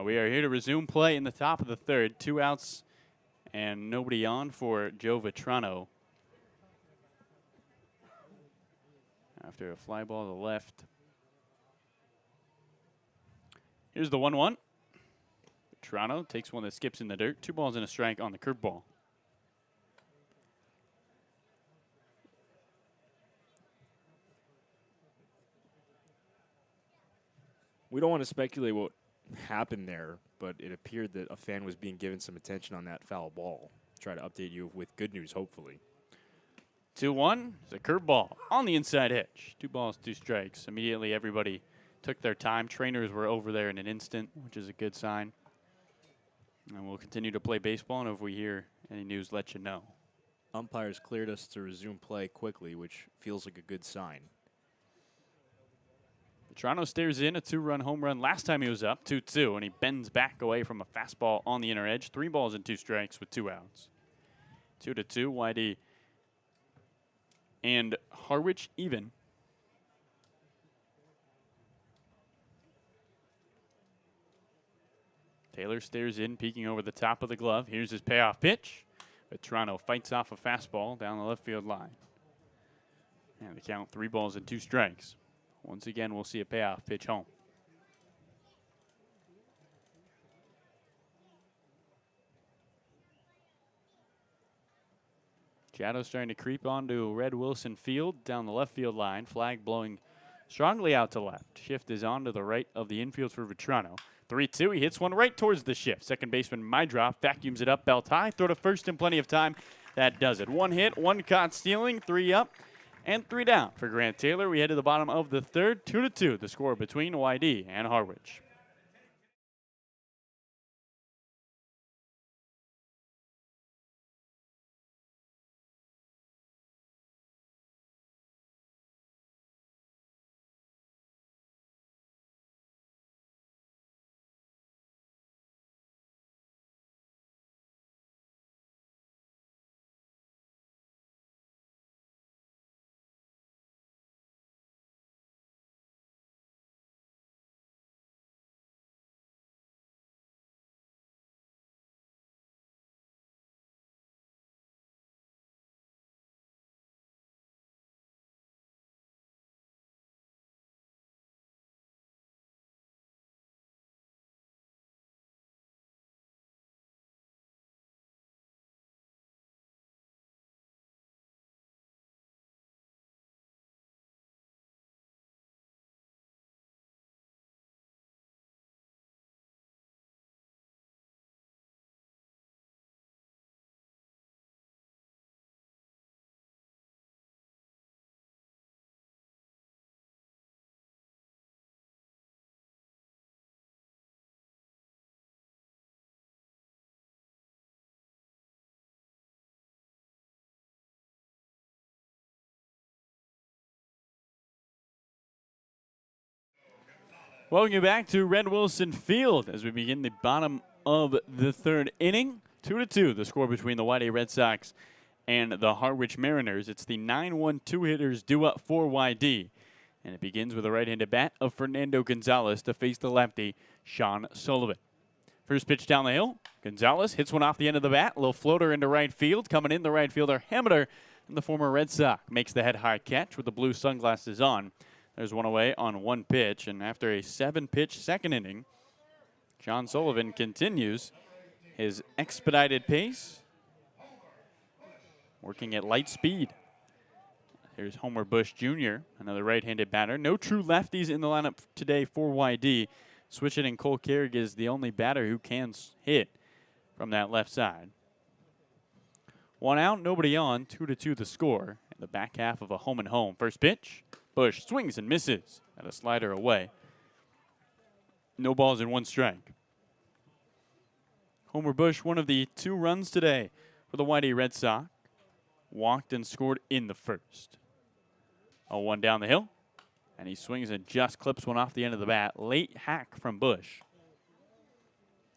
We are here to resume play in the top of the third. 2 outs and nobody on for Joe Vitrano. After a fly ball to the left. Here's the 1-1. Vitrano takes one that skips in the dirt. 2 balls and a strike on the curveball. We don't want to speculate what happened there, but it appeared that a fan was being given some attention on that foul ball. Try to update you with good news, hopefully. 2-1. It's a curveball on the inside edge. 2 balls, 2 strikes. Immediately everybody took their time. Trainers were over there in an instant, which is a good sign. And we'll continue to play baseball, and if we hear any news, let you know. Umpires cleared us to resume play quickly, which feels like a good sign. Toronto stares in a 2-run home run. Last time he was up, 2-2, and he bends back away from a fastball on the inner edge. 3 balls and 2 strikes with 2 outs. 2-2, YD and Harwich even. Taylor stares in, peeking over the top of the glove. Here's his payoff pitch. But Toronto fights off a fastball down the left field line. And the count 3 balls and 2 strikes. Once again, we'll see a payoff pitch home. Shadows starting to creep onto Red Wilson Field down the left field line. Flag blowing strongly out to left. Shift is on to the right of the infield for Vitrano. 3-2, he hits one right towards the shift. Second baseman Mydrop vacuums it up, belt high. Throw to first in plenty of time. That does it. 1 hit, 1 caught stealing, 3 up. And 3 down for Grant Taylor. We head to the bottom of the third, 2-2, the score between YD and Harwich. Welcome you back to Red Wilson Field as we begin the bottom of the third inning. 2-2, the score between the Whitey Red Sox and the Harwich Mariners. It's the 9-1-2 hitters due up for YD. And it begins with a right-handed bat of Fernando Gonzalez to face the lefty, Sean Sullivan. First pitch down the hill. Gonzalez hits one off the end of the bat. A little floater into right field. Coming in, the right fielder, Hammeter, and the former Red Sox makes the head-high catch with the blue sunglasses on. There's one away on one pitch, and after a 7-pitch second inning, Sean Sullivan continues his expedited pace, working at light speed. Here's Homer Bush Jr., another right-handed batter. No true lefties in the lineup today for YD. Switching in Cole Carrig is the only batter who can hit from that left side. One out, nobody on, 2-2 the score. In the back half of a home and home. First pitch, Bush swings and misses at a slider away. No balls and one strike. Homer Bush, one of the 2 runs today for the Whitey Red Sox. Walked and scored in the first. 0-1 down the hill. And he swings and just clips one off the end of the bat. Late hack from Bush.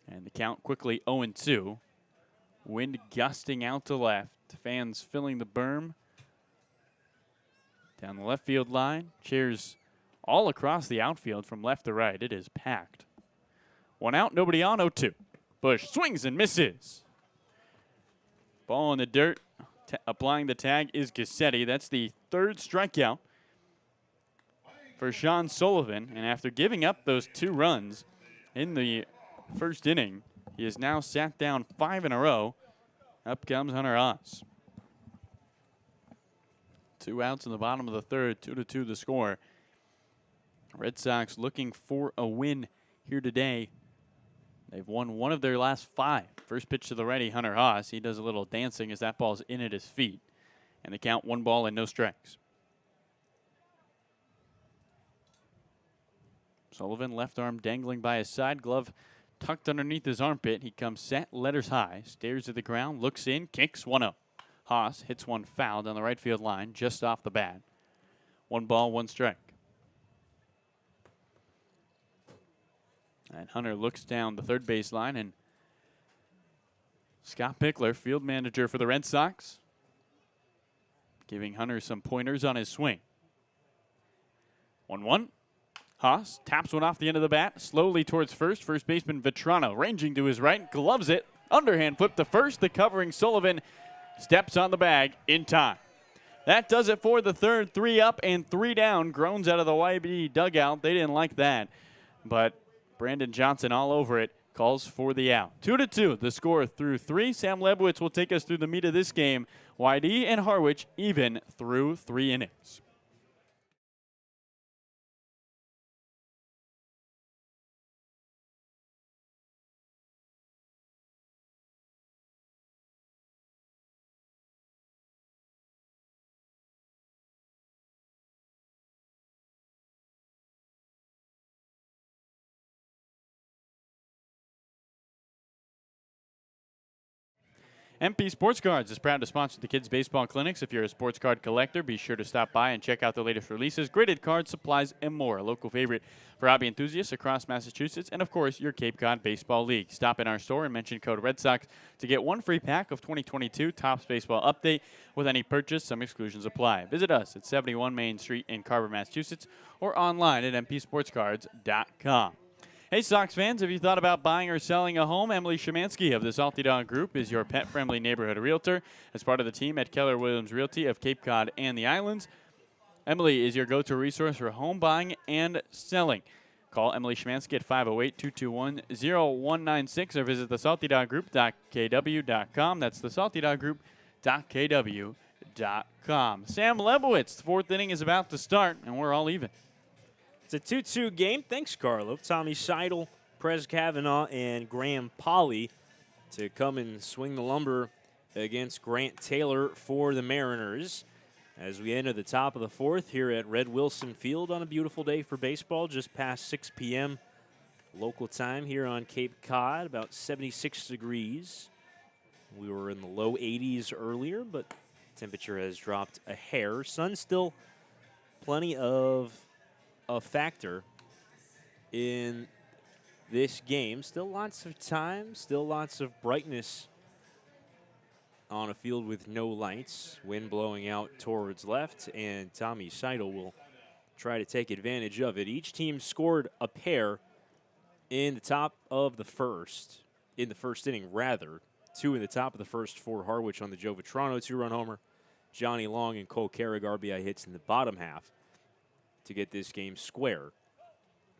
And the count quickly 0-2. Wind gusting out to left. Fans filling the berm. Down the left field line. Cheers all across the outfield from left to right. It is packed. One out, nobody on, 0-2. Bush swings and misses. Ball in the dirt. Applying the tag is Gassetti. That's the 3rd strikeout for Sean Sullivan. And after giving up those 2 runs in the first inning, he has now sat down 5 in a row. Up comes Hunter Haas. 2 outs in the bottom of the third, 2-2 the score. Red Sox looking for a win here today. They've won 1 of their last 5. First pitch to the righty, Hunter Haas. He does a little dancing as that ball's in at his feet. And the count 1 ball and no strikes. Sullivan, left arm dangling by his side, glove tucked underneath his armpit. He comes set, letters high, stares at the ground, looks in, kicks 1-0. Haas hits one foul down the right field line, just off the bat. 1 ball, 1 strike. And Hunter looks down the third baseline, and Scott Pickler, field manager for the Red Sox, giving Hunter some pointers on his swing. 1-1. Haas taps one off the end of the bat, slowly towards first. First baseman Vetrano ranging to his right, gloves it. Underhand flip to first. The covering Sullivan steps on the bag in time. That does it for the third. 3 up and 3 down. Groans out of the YB dugout. They didn't like that. But Brandon Johnson all over it. Calls for the out. 2-2, the score through 3. Sam Lebowitz will take us through the meat of this game. YD and Harwich even through 3 innings. MP Sports Cards is proud to sponsor the Kids Baseball Clinics. If you're a sports card collector, be sure to stop by and check out the latest releases, graded cards, supplies, and more. A local favorite for hobby enthusiasts across Massachusetts, and of course, your Cape Cod Baseball League. Stop in our store and mention code Red Sox to get 1 free pack of 2022 Topps Baseball Update with any purchase. Some exclusions apply. Visit us at 71 Main Street in Carver, Massachusetts, or online at mpsportscards.com. Hey, Sox fans, have you thought about buying or selling a home? Emily Szymanski of the Salty Dog Group is your pet-friendly neighborhood realtor. As part of the team at Keller Williams Realty of Cape Cod and the Islands, Emily is your go-to resource for home buying and selling. Call Emily Szymanski at 508-221-0196 or visit thesaltydoggroup.kw.com. That's thesaltydoggroup.kw.com. Sam Lebowitz, the 4th inning is about to start, and we're all even. It's a 2-2 game. Thanks, Carlo. Tommy Seidel, Prez Kavanaugh, and Graham Polly to come and swing the lumber against Grant Taylor for the Mariners. As we enter the top of the 4th here at Red Wilson Field on a beautiful day for baseball, just past 6 p.m. local time here on Cape Cod, about 76 degrees. We were in the low 80s earlier, but temperature has dropped a hair. Sun still plenty of a factor in this game. Still lots of time, still lots of brightness on a field with no lights. Wind blowing out towards left, and Tommy Seidel will try to take advantage of it. Each team scored a pair in the top of the first, in the first inning, rather. 2 in the top of the first for Harwich on the Joe Vitrano 2-run homer. Johnny Long and Cole Carrick RBI hits in the bottom half to get this game square.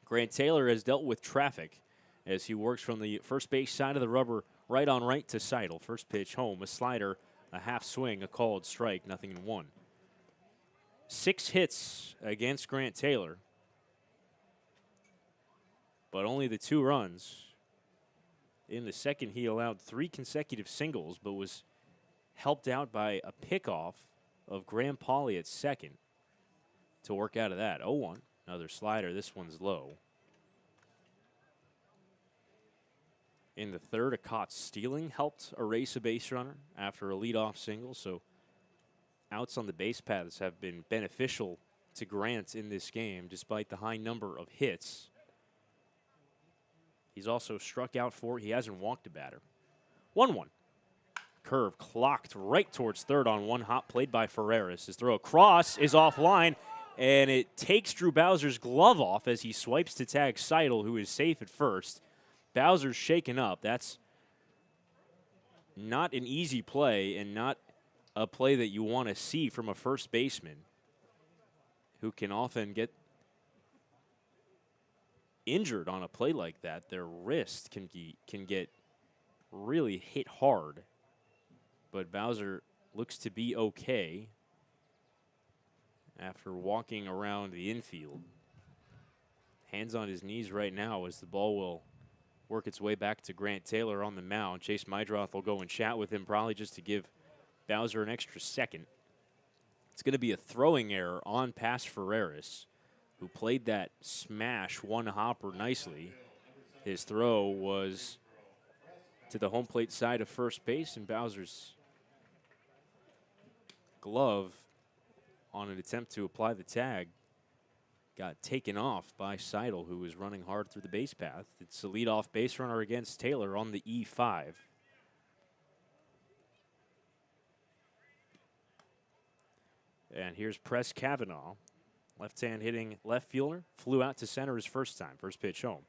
Grant Taylor has dealt with traffic as he works from the first base side of the rubber right on right to Seidel. First pitch home, a slider, a half swing, a called strike, 0-1. 6 hits against Grant Taylor, but only the 2 runs. In the second, he allowed 3 consecutive singles, but was helped out by a pickoff of Graham Pauley at second to work out of that. 0-1, another slider. This one's low. In the third, a caught stealing helped erase a base runner after a leadoff single. So outs on the base paths have been beneficial to Grant in this game, despite the high number of hits. He's also struck out 4. He hasn't walked a batter. 1-1. Curve clocked right towards third on one hop, played by Ferreras. His throw across is offline, and it takes Drew Bowser's glove off as he swipes to tag Seidel, who is safe at first. Bowser's shaken up. That's not an easy play and not a play that you want to see from a first baseman who can often get injured on a play like that. Their wrist can get really hit hard. But Bowser looks to be okay after walking around the infield. Hands on his knees right now as the ball will work its way back to Grant Taylor on the mound. Chase Mydroth will go and chat with him, probably just to give Bowser an extra second. It's going to be a throwing error on past Ferreras, who played that smash one hopper nicely. His throw was to the home plate side of first base, and Bowser's glove on an attempt to apply the tag got taken off by Seidel, who was running hard through the base path. It's a leadoff base runner against Taylor on the E5. And here's Press Kavanaugh. Left-hand hitting left fielder. Flew out to center his first time. First pitch home.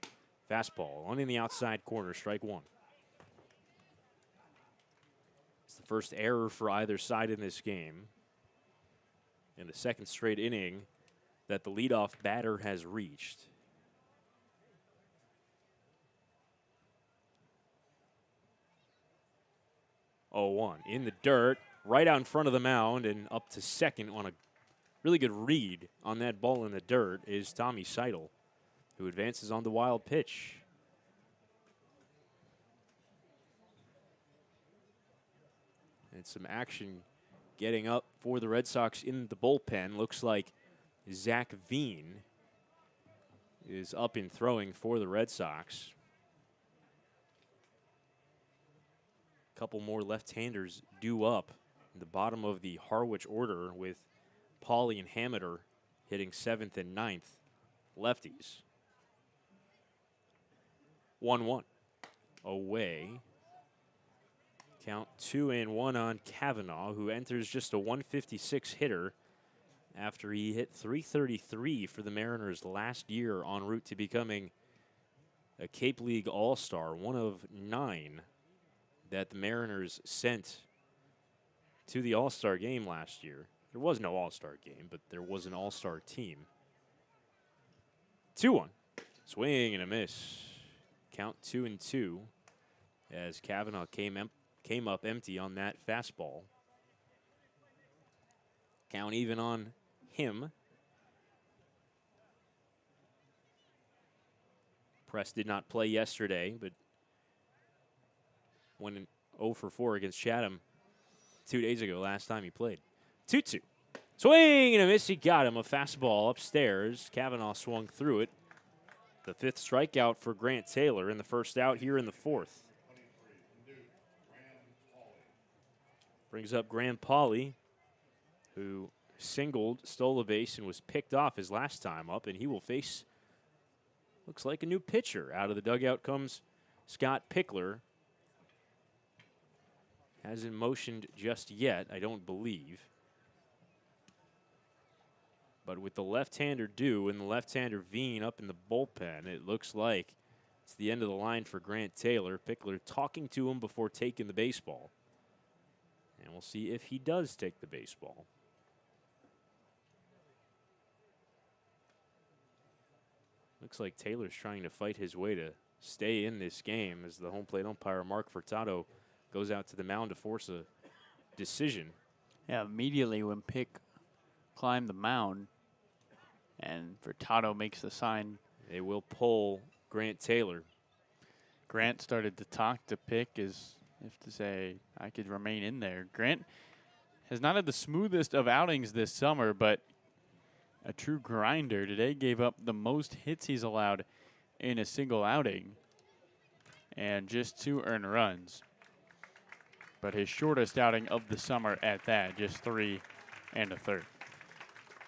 Fastball on in the outside corner. Strike 1. It's the first error for either side in this game. In the second straight inning that the leadoff batter has reached. 0-1 in the dirt, right out in front of the mound and up to second on a really good read on that ball in the dirt is Tommy Seidel, who advances on the wild pitch. And some action getting up for the Red Sox in the bullpen. Looks like Zack Veen is up and throwing for the Red Sox. A couple more left-handers due up in the bottom of the Harwich order, with Pauley and Hameter hitting 7th and 9th lefties. 1-1 away. Count 2-1 on Kavanaugh, who enters just a 156 hitter after he hit 333 for the Mariners last year, en route to becoming a Cape League All-Star, one of 9 that the Mariners sent to the All-Star game last year. There was no All-Star game, but there was an All-Star team. 2-1. Swing and a miss. Count 2-2 as Kavanaugh came up empty on that fastball. Count even on him. Press did not play yesterday, but went in 0 for 4 against Chatham 2 days ago, last time he played. 2-2. Swing and a miss. He got him. A fastball upstairs. Kavanaugh swung through it. The 5th strikeout for Grant Taylor in the first out here in the 4th. Brings up Graham Pauley, who singled, stole a base, and was picked off his last time up, and he will face Looks like a new pitcher. Out of the dugout comes Scott Pickler. Hasn't motioned just yet, I don't believe. But with the left-hander due and the left-hander Veen up in the bullpen, it looks like it's the end of the line for Grant Taylor. Pickler talking to him before taking the baseball. And we'll see if he does take the baseball. Looks like Taylor's trying to fight his way to stay in this game as the home plate umpire, Mark Furtado, goes out to the mound to force a decision. Yeah, immediately when Pick climbed the mound and Furtado makes the sign, they will pull Grant Taylor. Grant started to talk to Pick as if to say, I could remain in there. Grant has not had the smoothest of outings this summer, but a true grinder. Today gave up the most hits he's allowed in a single outing and just 2 earned runs. But his shortest outing of the summer at that, just 3 1/3.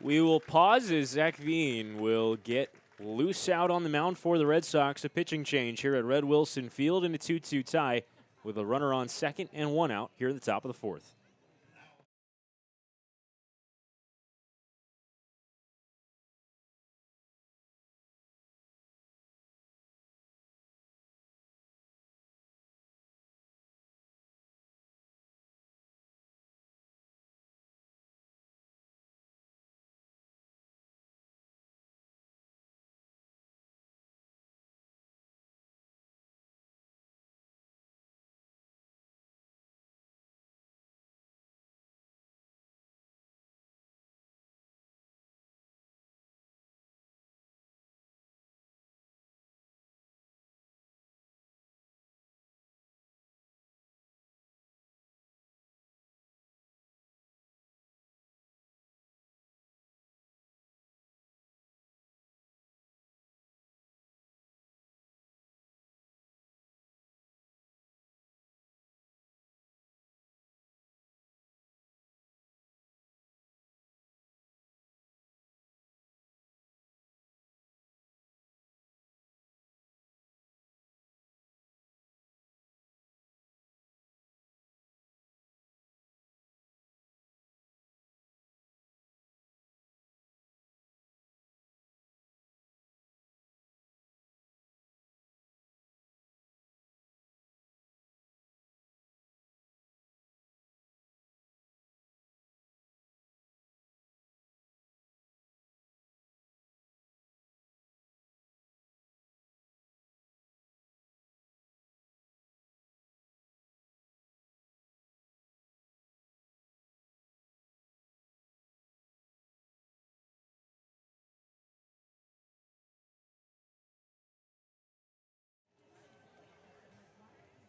We will pause as Zack Veen will get loose out on the mound for the Red Sox. A pitching change here at Red Wilson Field in a 2-2 tie with a runner on second and 1 out here at the top of the 4th.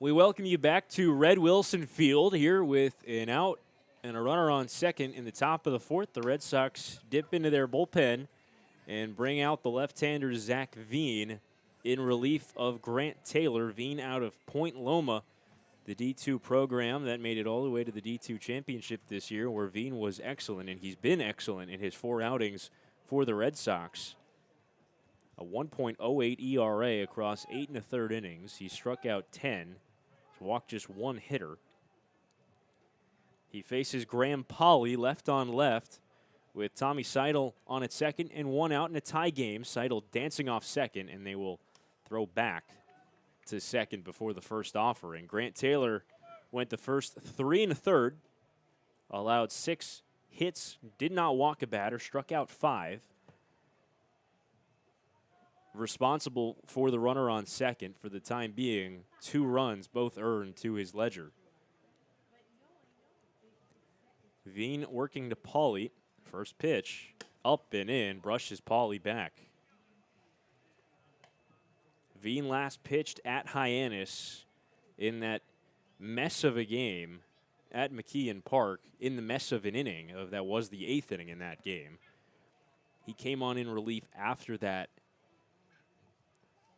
We welcome you back to Red Wilson Field here with an out and a runner on second in the top of the 4th. The Red Sox dip into their bullpen and bring out the left-hander Zack Veen in relief of Grant Taylor. Veen out of Point Loma, the D2 program that made it all the way to the D2 championship this year, where Veen was excellent, and he's been excellent in his 4 outings for the Red Sox. A 1.08 ERA across 8 1/3 innings. He struck out 10. Walked just 1 hitter. He faces Graham Polley left on left with Tommy Seidel on at second and 1 out in a tie game. Seidel dancing off second, and they will throw back to second before the first offering. Grant Taylor went the first 3 1/3, allowed 6 hits, did not walk a batter, struck out 5. Responsible for the runner on second for the time being. 2 runs, both earned to his ledger. Veen working to Polley. First pitch, up and in, brushes Polley back. Veen last pitched at Hyannis in that mess of a game at McKeon Park, in the mess of an inning of that was the 8th inning in that game. He came on in relief after that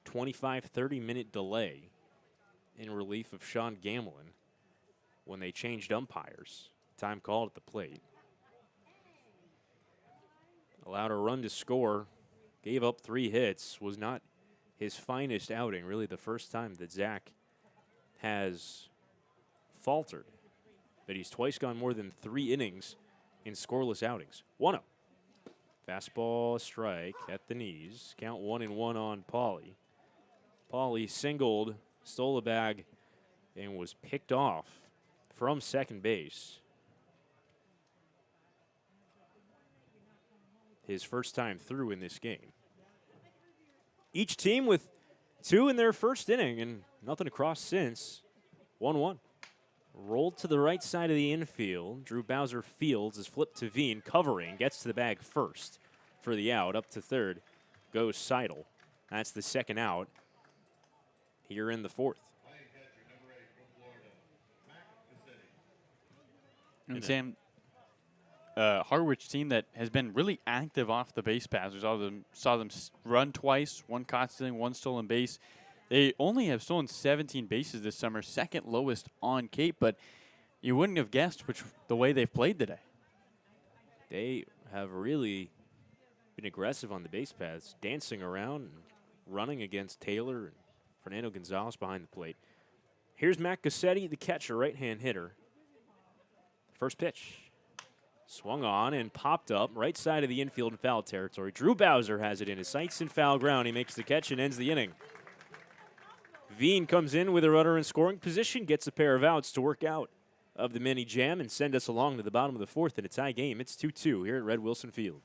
25-30 minute delay in relief of Sean Gamlin when they changed umpires. Time called at the plate. Allowed a run to score, gave up 3 hits, was not his finest outing, really the first time that Zack has faltered. But he's twice gone more than 3 innings in scoreless outings. 1-0. Fastball strike at the knees. Count 1-1 on Pauly. Pauly singled, stole a bag, and was picked off from second base. His first time through in this game. Each team with 2 in their first inning and nothing across since. 1-1. Rolled to the right side of the infield. Drew Bowser fields is flipped to Veen, covering, gets to the bag first for the out. Up to third goes Seidel. That's the second out here in the 4th. And Sam, Harwich team that has been really active off the base paths. We saw them run twice, 1 caught stealing, 1 stolen base. They only have stolen 17 bases this summer, second lowest on Cape, but you wouldn't have guessed the way they've played today. They have really been aggressive on the base paths, dancing around and running against Taylor and Fernando Gonzalez behind the plate. Here's Matt Cassetti, the catcher, right-hand hitter. First pitch. Swung on and popped up right side of the infield in foul territory. Drew Bowser has it in his sights and foul ground. He makes the catch and ends the inning. Veen comes in with a runner in scoring position, gets a pair of outs to work out of the mini jam and send us along to the bottom of the 4th in a tie game. It's 2-2 here at Red Wilson Field.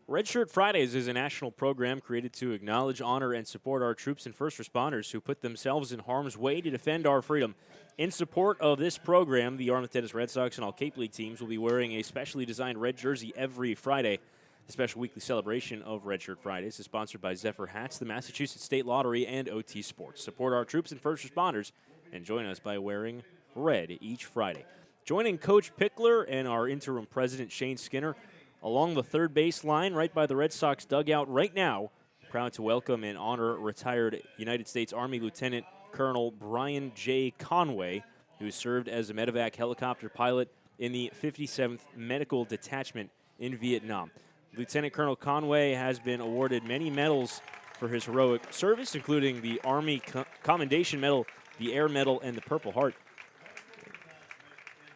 Red Shirt Fridays is a national program created to acknowledge, honor, and support our troops and first responders who put themselves in harm's way to defend our freedom. In support of this program, the Yarmouth Tennis Red Sox and all Cape League teams will be wearing a specially designed red jersey every Friday. The special weekly celebration of Red Shirt Fridays is sponsored by Zephyr Hats, the Massachusetts State Lottery, and OT Sports. Support our troops and first responders and join us by wearing red each Friday. Joining Coach Pickler and our interim president, Shane Skinner, along the third base line, right by the Red Sox dugout right now. Proud to welcome and honor retired United States Army Lieutenant Colonel Brian J. Conway, who served as a medevac helicopter pilot in the 57th Medical Detachment in Vietnam. Lieutenant Colonel Conway has been awarded many medals for his heroic service, including the Army Commendation Medal, the Air Medal, and the Purple Heart.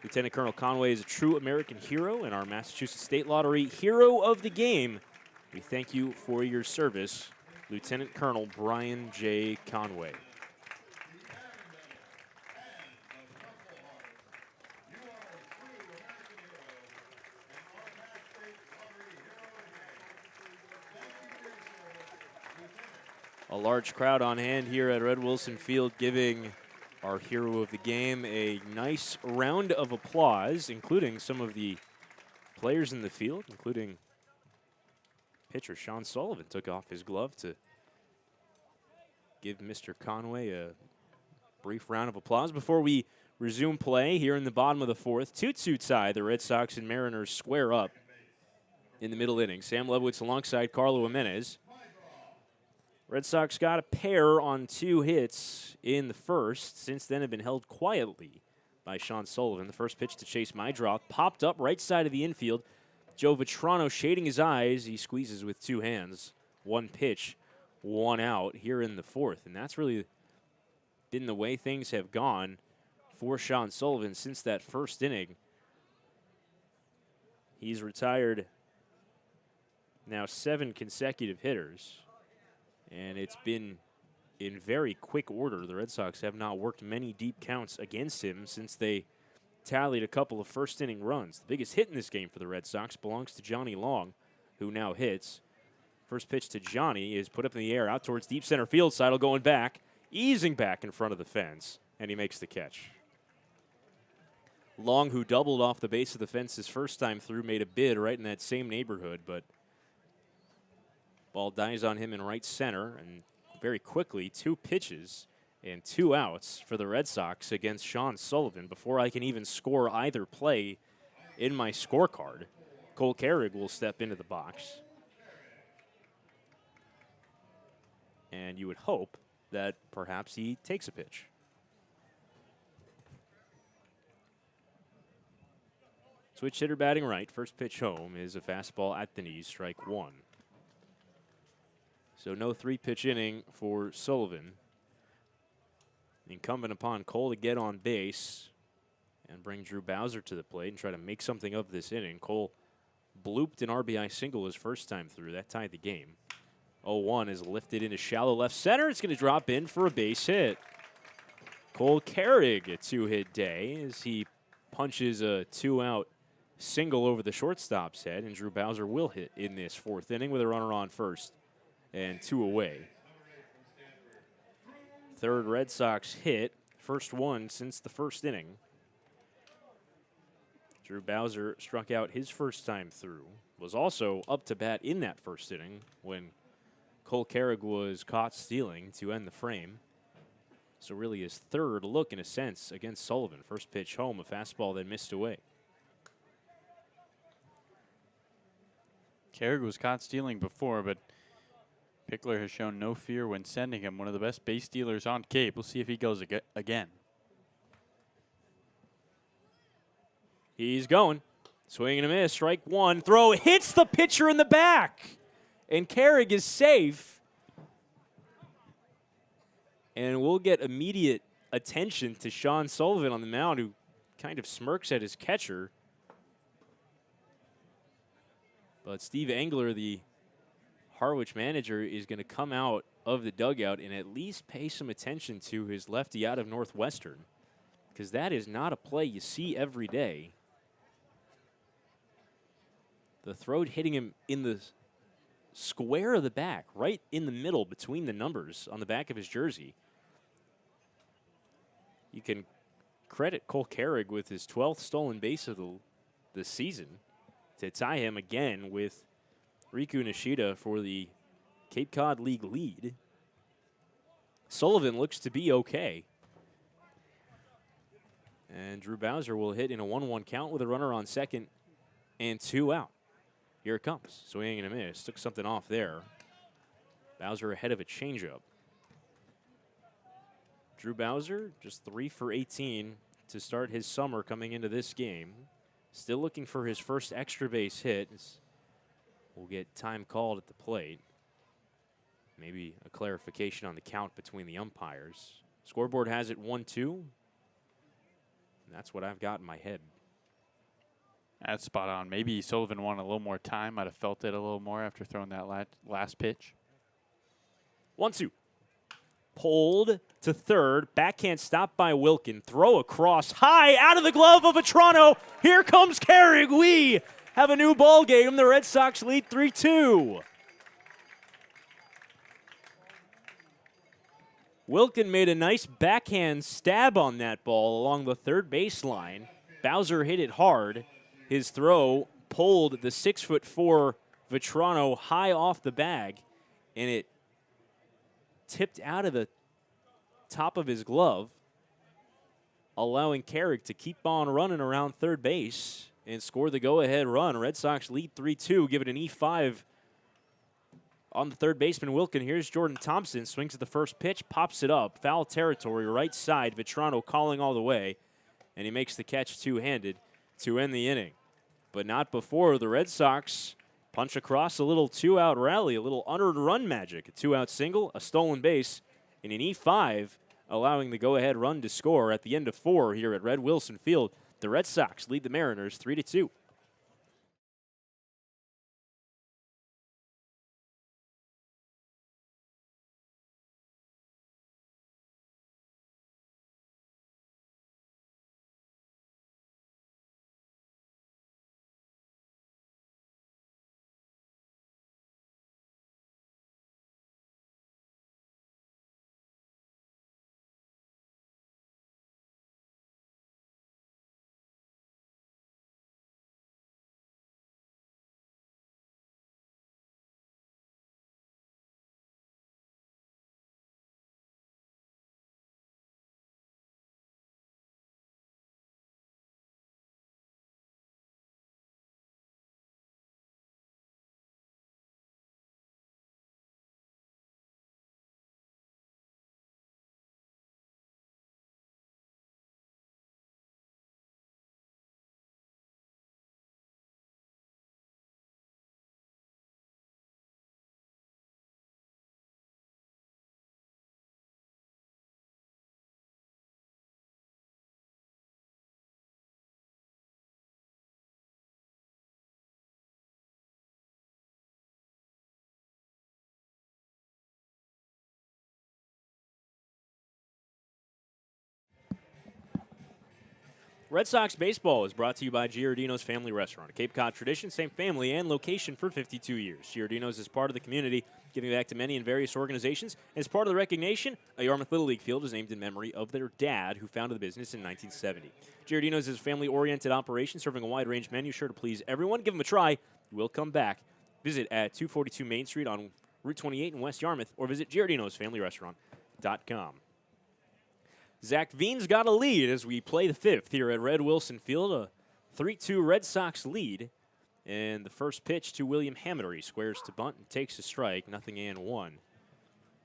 Lieutenant Colonel Conway is a true American hero and our Massachusetts State Lottery Hero of the Game. We thank you for your service, Lieutenant Colonel Brian J. Conway. A large crowd on hand here at Red Wilson Field giving our hero of the game a nice round of applause, including some of the players in the field, including pitcher Sean Sullivan took off his glove to give Mr. Conway a brief round of applause before we resume play here in the bottom of the 4th. 2-2 tie. The Red Sox and Mariners square up in the middle inning. Sam Lebowitz alongside Carlo Jimenez. Red Sox got a pair on 2 hits in the first. Since then have been held quietly by Sean Sullivan. The first pitch to Chase Mydroth popped up right side of the infield. Joe Vitrano shading his eyes. He squeezes with 2 hands. 1 pitch, 1 out here in the 4th. And that's really been the way things have gone for Sean Sullivan since that first inning. He's retired now 7 consecutive hitters. And it's been in very quick order. The Red Sox have not worked many deep counts against him since they tallied a couple of first-inning runs. The biggest hit in this game for the Red Sox belongs to Johnny Long, who now hits. First pitch to Johnny is put up in the air out towards deep center field. Seidel going back, easing back in front of the fence. and he makes the catch. Long, who doubled off the base of the fence his first time through, made a bid right in that same neighborhood, but ball dies on him in right center, and very quickly, 2 pitches and 2 outs for the Red Sox against Sean Sullivan before I can even score either play in my scorecard. Cole Carrig will step into the box. And you would hope that perhaps he takes a pitch. Switch hitter batting right. First pitch home is a fastball at the knees, strike 1. So no 3-pitch inning for Sullivan. Incumbent upon Cole to get on base and bring Drew Bowser to the plate and try to make something of this inning. Cole blooped an RBI single his first time through. That tied the game. 0-1 is lifted into shallow left center. It's going to drop in for a base hit. Cole Carrig, a 2-hit day as he punches a 2-out single over the shortstop's head, and Drew Bowser will hit in this 4th inning with a runner on first and 2 away. 3rd Red Sox hit, first one since the 1st inning. Drew Bowser struck out his first time through, was also up to bat in that 1st inning when Cole Carrig was caught stealing to end the frame. So really his 3rd look in a sense against Sullivan. First pitch home, a fastball that missed away. Carrig was caught stealing before, but Pickler has shown no fear when sending him, one of the best base stealers on Cape. We'll see if he goes again. He's going. Swing and a miss, strike 1. Throw hits the pitcher in the back. And Carrig is safe. And we'll get immediate attention to Sean Sullivan on the mound, who kind of smirks at his catcher. But Steve Engler, the Harwich manager, is going to come out of the dugout and at least pay some attention to his lefty out of Northwestern, because that is not a play you see every day. The throw hitting him in the square of the back, right in the middle between the numbers on the back of his jersey. You can credit Cole Carrig with his 12th stolen base of the season to tie him again with Riku Nishida for the Cape Cod League lead. Sullivan looks to be okay. And Drew Bowser will hit in a 1-1 count with a runner on second and 2 out. Here it comes. Swing and a miss. Took something off there. Bowser ahead of a changeup. Drew Bowser just 3 for 18 to start his summer coming into this game. Still looking for his first extra base hit. We'll get time called at the plate. Maybe a clarification on the count between the umpires. Scoreboard has it 1-2. That's what I've got in my head. That's spot on. Maybe Sullivan wanted a little more time. Might have felt it a little more after throwing that last pitch. 1-2. Pulled to third. Backhand stopped by Wilkin. Throw across high out of the glove of Vetrano. Here comes Carrig. We have a new ball game. The Red Sox lead 3-2. Wilkin made a nice backhand stab on that ball along the third baseline. Bowser hit it hard. His throw pulled the 6'4" Vetrano high off the bag, and it tipped out of the top of his glove, allowing Carrig to keep on running around third base and score the go-ahead run. Red Sox lead 3-2, give it an E5 on the third baseman, Wilkin. Here's Jordan Thompson, swings at the first pitch, pops it up, foul territory, right side. Vetrano calling all the way, and he makes the catch two-handed to end the inning. But not before the Red Sox punch across a little 2-out rally, a little unearned run magic. A 2-out single, a stolen base, and an E5, allowing the go-ahead run to score at the end of 4 here at Red Wilson Field. The Red Sox lead the Mariners 3-2. Red Sox baseball is brought to you by Giardino's Family Restaurant, a Cape Cod tradition, same family and location for 52 years. Giardino's is part of the community, giving back to many and various organizations. As part of the recognition, a Yarmouth Little League field is named in memory of their dad, who founded the business in 1970. Giardino's is a family-oriented operation, serving a wide-range menu sure to please everyone. Give them a try. You will come back. Visit at 242 Main Street on Route 28 in West Yarmouth, or visit Giardino'sFamilyRestaurant.com. Zack Veen's got a lead as we play the fifth here at Red Wilson Field. A 3-2 Red Sox lead. And the first pitch to William Hammiter. He squares to bunt and takes a strike. 0-1.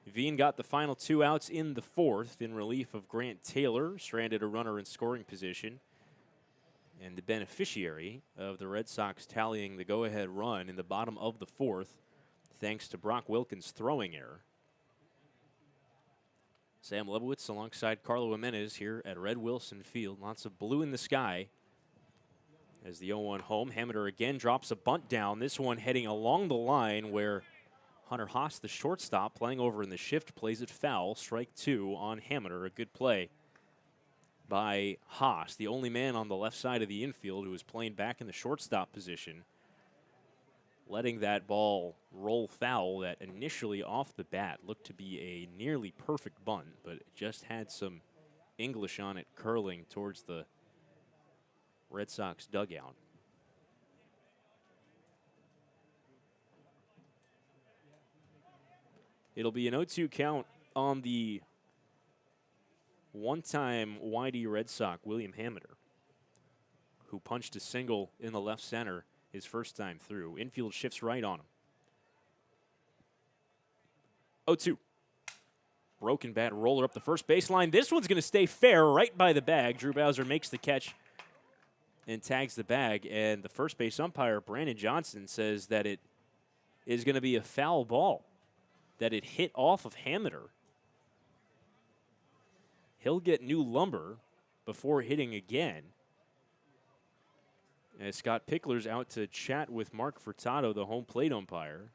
Veen got the final 2 outs in the fourth in relief of Grant Taylor. Stranded a runner in scoring position. And the beneficiary of the Red Sox tallying the go-ahead run in the bottom of the fourth, thanks to Brock Wilkins' throwing error. Sam Lebowitz alongside Carlo Jimenez here at Red Wilson Field. Lots of blue in the sky as the 0-1 home. Hammiter again drops a bunt down. This one heading along the line where Hunter Haas, the shortstop, playing over in the shift, plays it foul. Strike 2 on Hammiter. A good play by Haas, the only man on the left side of the infield who was playing back in the shortstop position, letting that ball roll foul that initially off the bat looked to be a nearly perfect bunt, but it just had some English on it curling towards the Red Sox dugout. It'll be an 0-2 count on the one-time YD Red Sox, William Hammiter, who punched a single in the left center his first time through. Infield shifts right on him. 0-2. Broken bat roller up the first baseline. This one's going to stay fair right by the bag. Drew Bowser makes the catch and tags the bag. And the first base umpire, Brandon Johnson, says that it is going to be a foul ball, that it hit off of Hammiter. He'll get new lumber before hitting again. As Scott Pickler's out to chat with Mark Furtado, the home plate umpire.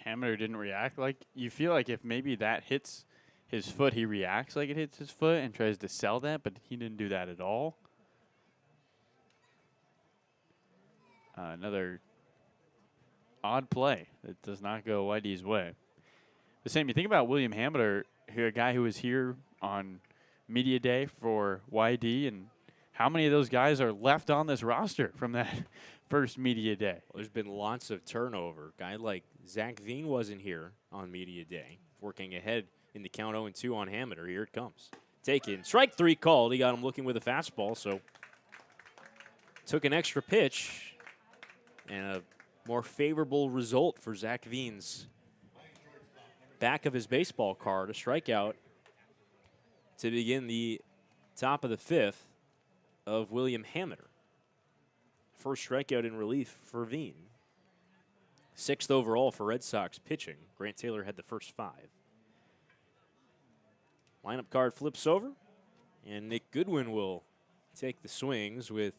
Hammiter didn't react. Like, you feel like if maybe that hits his foot, he reacts like it hits his foot and tries to sell that, but he didn't do that at all. Another odd play that does not go YD's way. The same, you think about William Hammiter, a guy who was here on media day for YD, and how many of those guys are left on this roster from that first media day? Well, there's been lots of turnover. Guy like Zack Veen wasn't here on media day, working ahead in the count 0-2 on Hammiter. Here it comes. Taken. Strike 3 called. He got him looking with a fastball, so took an extra pitch and a more favorable result for Zack Veen's back of his baseball card, a strikeout to begin the top of the fifth of William Hammiter. First strikeout in relief for Veen. 6th overall for Red Sox pitching. Grant Taylor had the first 5. Lineup card flips over, and Nick Goodwin will take the swings with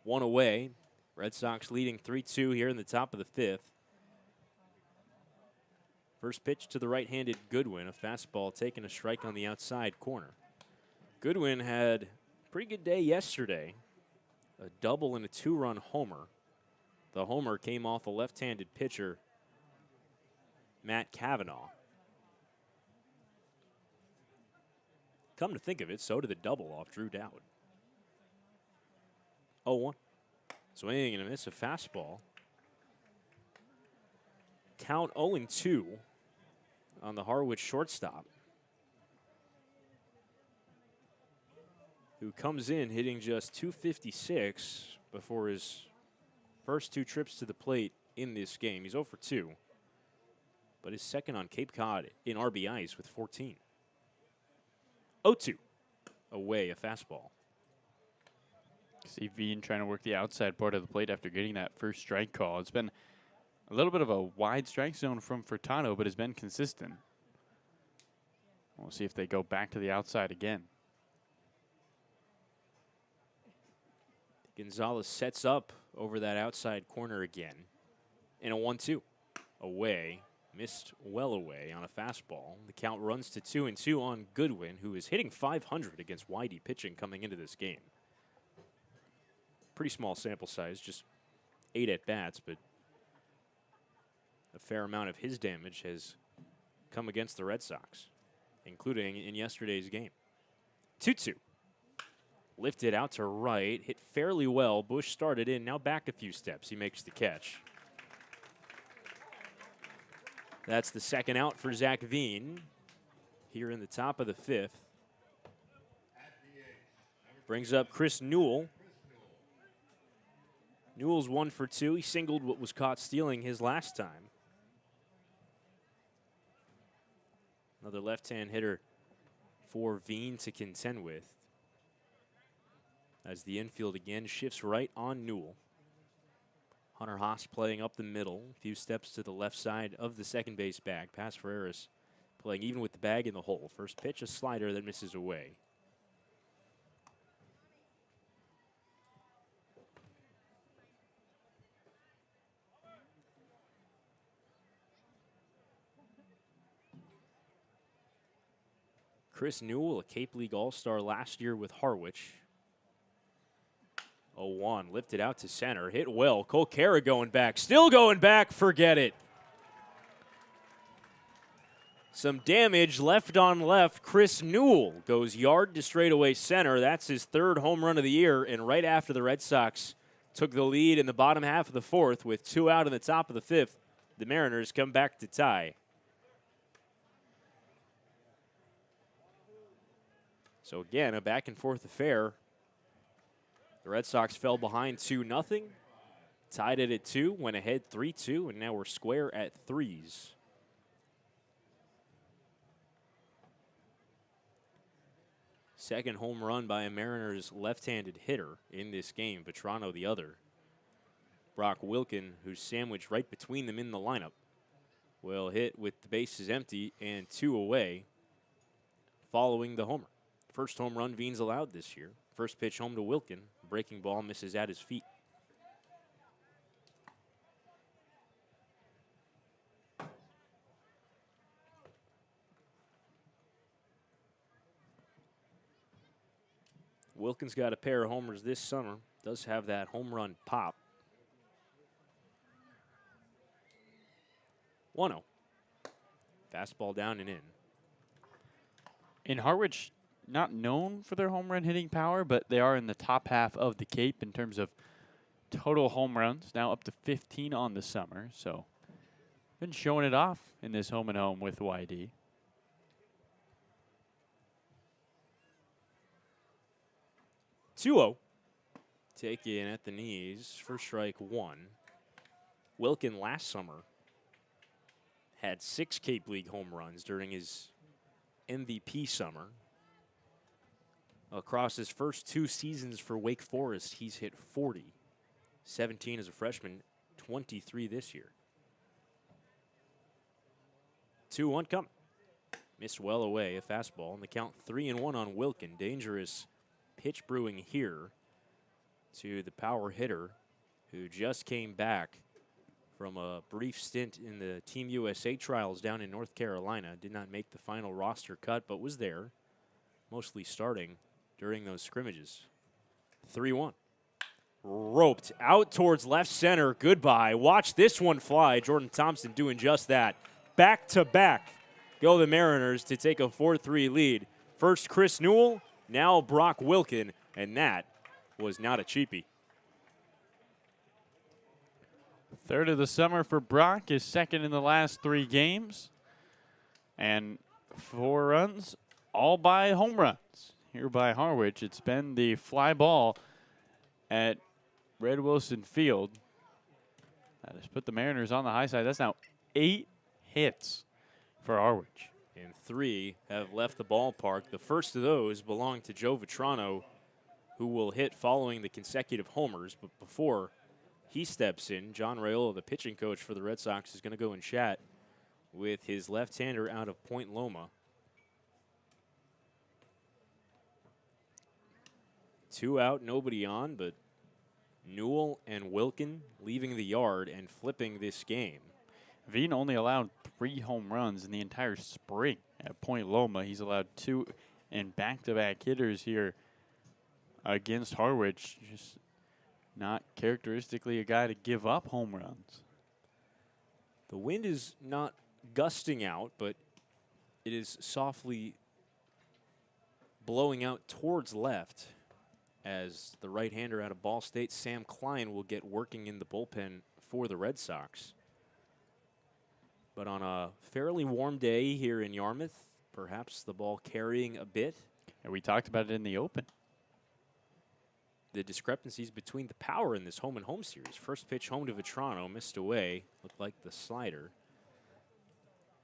1 away. Red Sox leading 3-2 here in the top of the fifth. First pitch to the right-handed Goodwin, a fastball taking a strike on the outside corner. Goodwin had a pretty good day yesterday, a double and a 2-run homer. The homer came off a left-handed pitcher, Matt Cavanaugh. Come to think of it, so did the double off Drew Dowd. 0-1. Swing and a miss, a fastball. Count 0-2 on the Harwich shortstop, who comes in hitting just .256 before his first 2 trips to the plate in this game. He's 0 for 2, but is second on Cape Cod in RBIs with 14. 0-2 away, a fastball. See Veen trying to work the outside part of the plate after getting that first strike call. It's been a little bit of a wide strike zone from Furtado, but has been consistent. We'll see if they go back to the outside again. Gonzalez sets up over that outside corner again. And a 1-2 away. missed well away on a fastball. The count runs to 2-2 on Goodwin, who is hitting .500 against Whitey pitching coming into this game. Pretty small sample size, just 8 at-bats, but a fair amount of his damage has come against the Red Sox, including in yesterday's game. 2-2. Lifted out to right, hit fairly well. Bush started in, now back a few steps. He makes the catch. That's the second out for Zack Veen here in the top of the 5th. Brings up Chris Newell. Newell's 1 for 2. He singled what was caught stealing his last time. Another left-hand hitter for Veen to contend with, as the infield again shifts right on Newell. Hunter Haas playing up the middle, a few steps to the left side of the second base bag. Pass Ferreras playing even with the bag in the hole. First pitch, a slider that misses away. Chris Newell, a Cape League All-Star last year with Harwich. 0-1, lifted out to center, hit well. Cole Cara going back, still going back, forget it. Some damage left on left. Chris Newell goes yard to straightaway center. That's his 3rd home run of the year, and right after the Red Sox took the lead in the bottom half of the 4th with 2 out in the top of the 5th, the Mariners come back to tie. So again, a back-and-forth affair. The Red Sox fell behind 2-0, tied it at 2, went ahead 3-2, and now we're square at 3s. Second home run by a Mariners left-handed hitter in this game, Vetrano the other. Brock Wilken, who's sandwiched right between them in the lineup, will hit with the bases empty and 2 away following the homer. First home run Veen's allowed this year. First pitch home to Wilken. Breaking ball misses at his feet. Wilken's got a pair of homers this summer. Does have that home run pop. 1-0. Fastball down and in. In Harwich, not known for their home run hitting power, but they are in the top half of the Cape in terms of total home runs, now up to 15 on the summer. So been showing it off in this home and home with YD. Taken at the knees for strike 1. Wilken last summer had 6 Cape League home runs during his MVP summer. Across his first 2 seasons for Wake Forest, he's hit 40. 17 as a freshman, 23 this year. 2-1 coming. Missed well away, a fastball, and the count 3-1 on Wilken. Dangerous pitch brewing here to the power hitter who just came back from a brief stint in the Team USA trials down in North Carolina. Did not make the final roster cut, but was there, mostly starting during those scrimmages. 3-1. Roped out towards left center. Goodbye. Watch this one fly. Jordan Thompson doing just that. Back to back go the Mariners to take a 4-3 lead. First Chris Newell, now Brock Wilken, and that was not a cheapie. 3rd of the summer for Brock, his 2nd in the last 3 games. And 4 runs, all by home runs. Here by Harwich, it's been the fly ball at Red Wilson Field that has put the Mariners on the high side. That's now 8 hits for Harwich. And 3 have left the ballpark. The first of those belong to Joe Vetrano, who will hit following the consecutive homers. But before he steps in, John Raiola, the pitching coach for the Red Sox, is going to go and chat with his left-hander out of Point Loma. 2 out, nobody on, but Newell and Wilken leaving the yard and flipping this game. Veen only allowed 3 home runs in the entire spring at Point Loma. He's allowed 2 in back-to-back hitters here against Harwich. Just not characteristically a guy to give up home runs. The wind is not gusting out, but it is softly blowing out towards left as the right-hander out of Ball State, Sam Klein, will get working in the bullpen for the Red Sox. But on a fairly warm day here in Yarmouth, perhaps the ball carrying a bit. And we talked about it in the open. The discrepancies between the power in this home-and-home series. First pitch home to Vetrano, missed away, looked like the slider.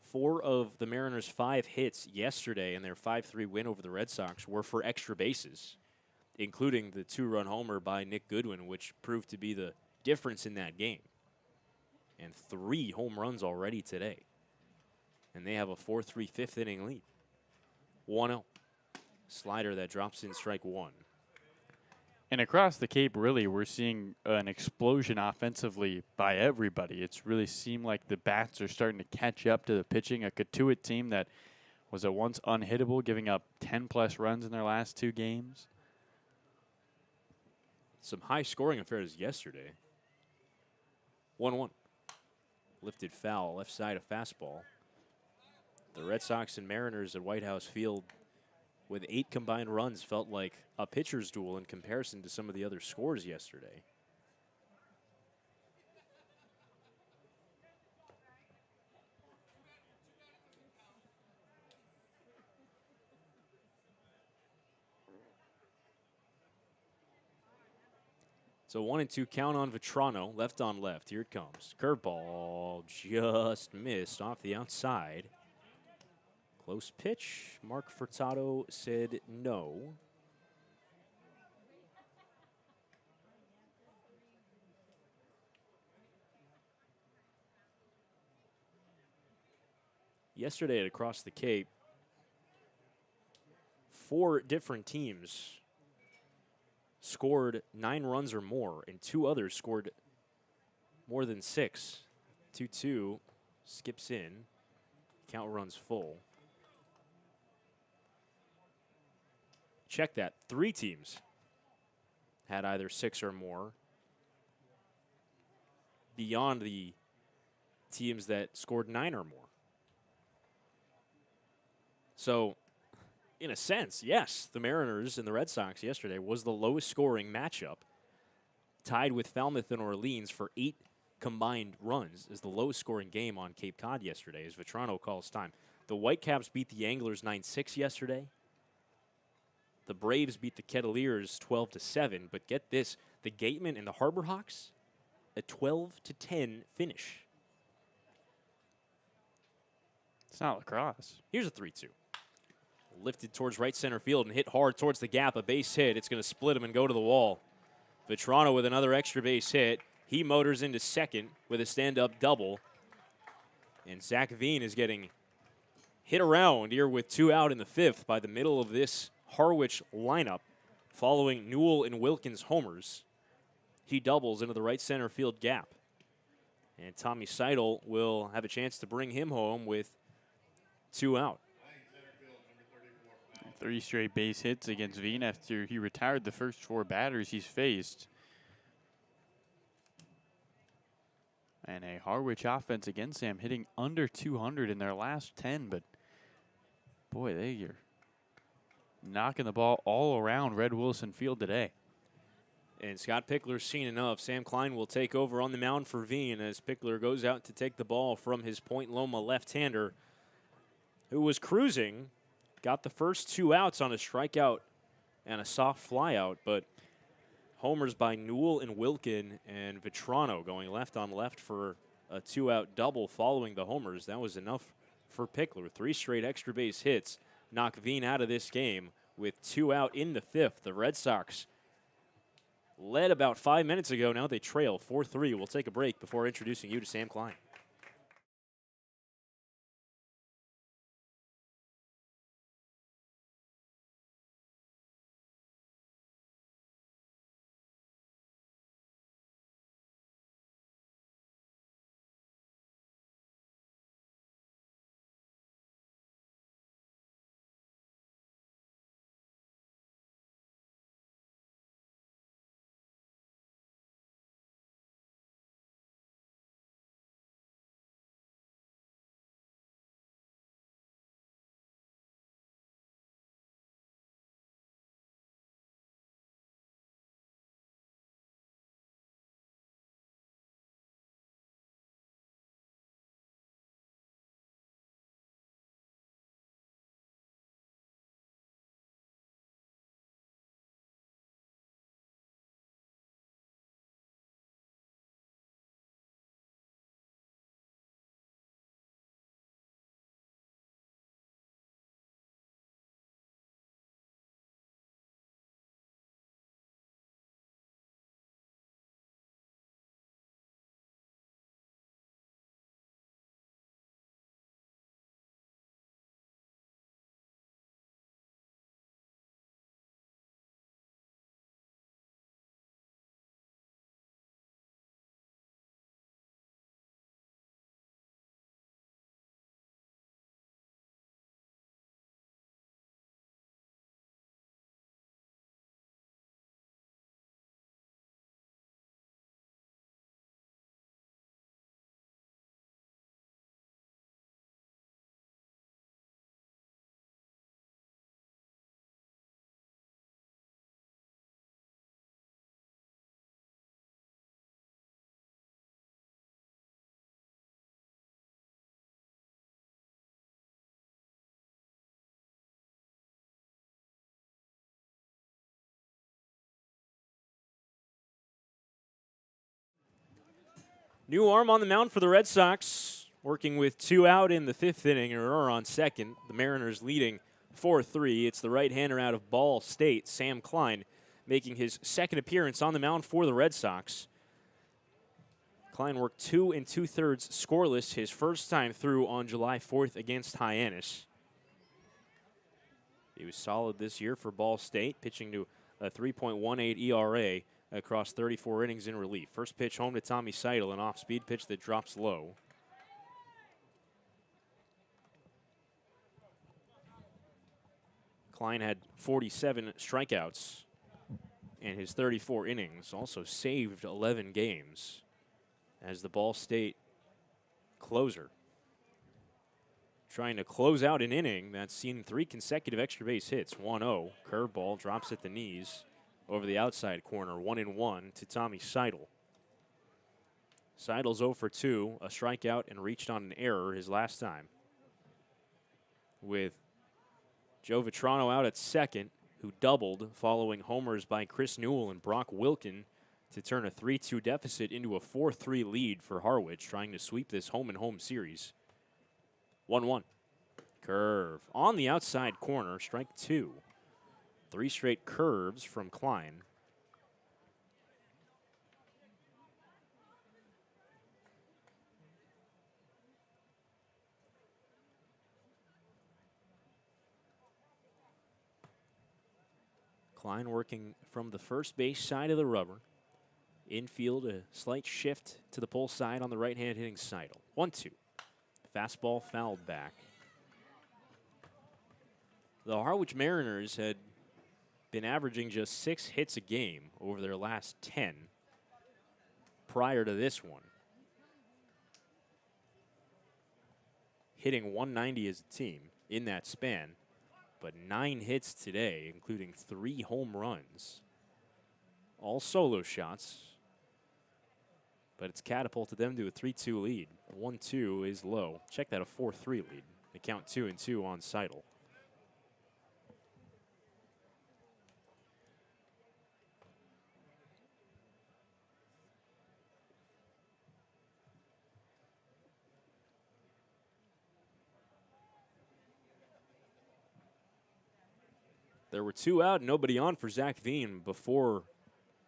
4 of the Mariners' 5 hits yesterday in their 5-3 win over the Red Sox were for extra bases, including the 2-run homer by Nick Goodwin, which proved to be the difference in that game. And 3 home runs already today. And they have a 4-3 fifth-inning lead. 1-0. Slider that drops in strike 1. And across the Cape, really, we're seeing an explosion offensively by everybody. It's really seemed like the bats are starting to catch up to the pitching. A Katuitt team that was at once unhittable, giving up 10-plus runs in their last 2 games. Some high-scoring affairs yesterday. 1-1. Lifted foul, left side of fastball. The Red Sox and Mariners at White House Field with 8 combined runs felt like a pitcher's duel in comparison to some of the other scores yesterday. So 1-2 count on Vetrano, left on left. Here it comes. Curveball just missed off the outside. Close pitch. Mark Furtado said no. Yesterday at Across the Cape, 4 different teams scored 9 runs or more, and 2 others scored more than 6. 2-2 skips in. Count runs full. Check that. 3 teams had either 6 or more, beyond the teams that scored 9 or more. So, in a sense, yes, the Mariners and the Red Sox yesterday was the lowest scoring matchup, tied with Falmouth and Orleans for 8 combined runs, is the lowest scoring game on Cape Cod yesterday as Vetrano calls time. The Whitecaps beat the Anglers 9-6 yesterday. The Braves beat the Kettleers 12-7, but get this, the Gatemen and the Harbor Hawks, a 12-10 finish. It's not lacrosse. Here's a 3-2. Lifted towards right center field and hit hard towards the gap, a base hit. It's going to split him and go to the wall. Vetrano with another extra base hit. He motors into second with a stand-up double. And Zack Veen is getting hit around here with 2 out in the 5th by the middle of this Harwich lineup, following Newell and Wilkins homers. He doubles into the right center field gap. And Tommy Seidel will have a chance to bring him home with 2 out. 3 straight base hits against Veen after he retired the first 4 batters he's faced. And a Harwich offense again, Sam, hitting under 200 in their last 10, but boy, they are knocking the ball all around Red Wilson Field today. And Scott Pickler's seen enough. Sam Klein will take over on the mound for Veen as Pickler goes out to take the ball from his Point Loma left-hander, who was cruising, got the first 2 outs on a strikeout and a soft flyout, but homers by Newell and Wilkin and Vetrano going left on left for a 2-out double following the homers. That was enough for Pickler. 3 straight extra base hits knock Veen out of this game with 2 out in the 5th. The Red Sox led about 5 minutes ago. Now they trail 4-3. We'll take a break before introducing you to Sam Klein. New arm on the mound for the Red Sox, working with 2 out in the 5th inning and a runner on second. The Mariners leading 4-3. It's the right-hander out of Ball State, Sam Klein, making his second appearance on the mound for the Red Sox. Klein worked 2 2/3 scoreless his first time through on July 4th against Hyannis. He was solid this year for Ball State, pitching to a 3.18 ERA across 34 innings in relief. First pitch home to Tommy Seidel, an off-speed pitch that drops low. Klein had 47 strikeouts in his 34 innings, also saved 11 games as the Ball State closer. Trying to close out an inning that's seen 3 consecutive extra base hits. 1-0, curveball drops at the knees over the outside corner. 1-1 to Tommy Seidel. Seidel's 0 for 2, a strikeout and reached on an error his last time. With Joe Vitrano out at second, who doubled following homers by Chris Newell and Brock Wilkin to turn a 3-2 deficit into a 4-3 lead for Harwich, trying to sweep this home-and-home series. 1-1. Curve on the outside corner, strike 2. 3 straight curves from Klein. Klein working from the first base side of the rubber. Infield, a slight shift to the pull side on the right-hand hitting Seidel. 1-2. Fastball fouled back. The Harwich Mariners had been averaging just 6 hits a game over their last 10 prior to this one. Hitting 190 as a team in that span, but 9 hits today, including 3 home runs. All solo shots, but it's catapulted them to a 3-2 lead. 1-2 is low. Check that, a 4-3 lead. They count 2-2 on Seidel. There were 2 out, nobody on for Zack before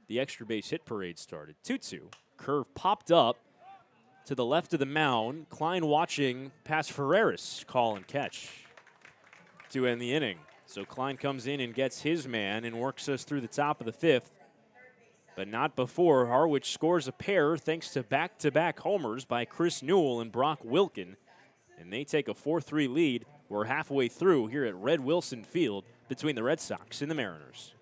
the extra base hit parade started. 2-2. Curve popped up to the left of the mound. Klein watching past Ferreras call and catch to end the inning. So Klein comes in and gets his man and works us through the top of the 5th. But not before Harwich scores a pair thanks to back-to-back homers by Chris Newell and Brock Wilkin. And they take a 4-3 lead. We're halfway through here at Red Wilson Field between the Red Sox and the Mariners.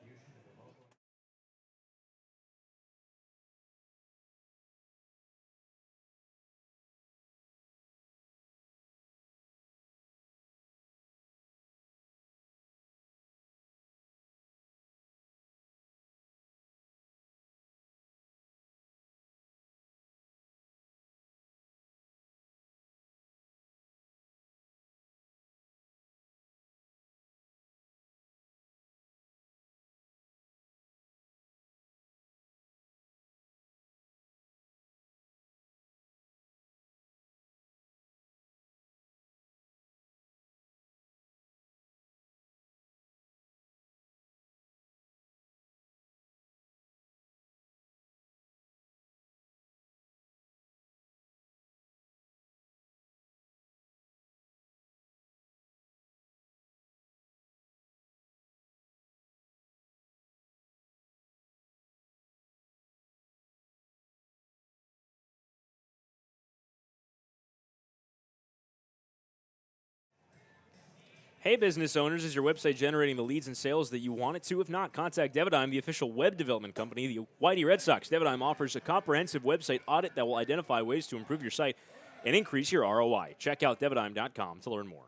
Hey, business owners, is your website generating the leads and sales that you want it to? If not, contact Devidime, the official web development company, the Whitey Red Sox. Devidime offers a comprehensive website audit that will identify ways to improve your site and increase your ROI. Check out Devidime.com to learn more.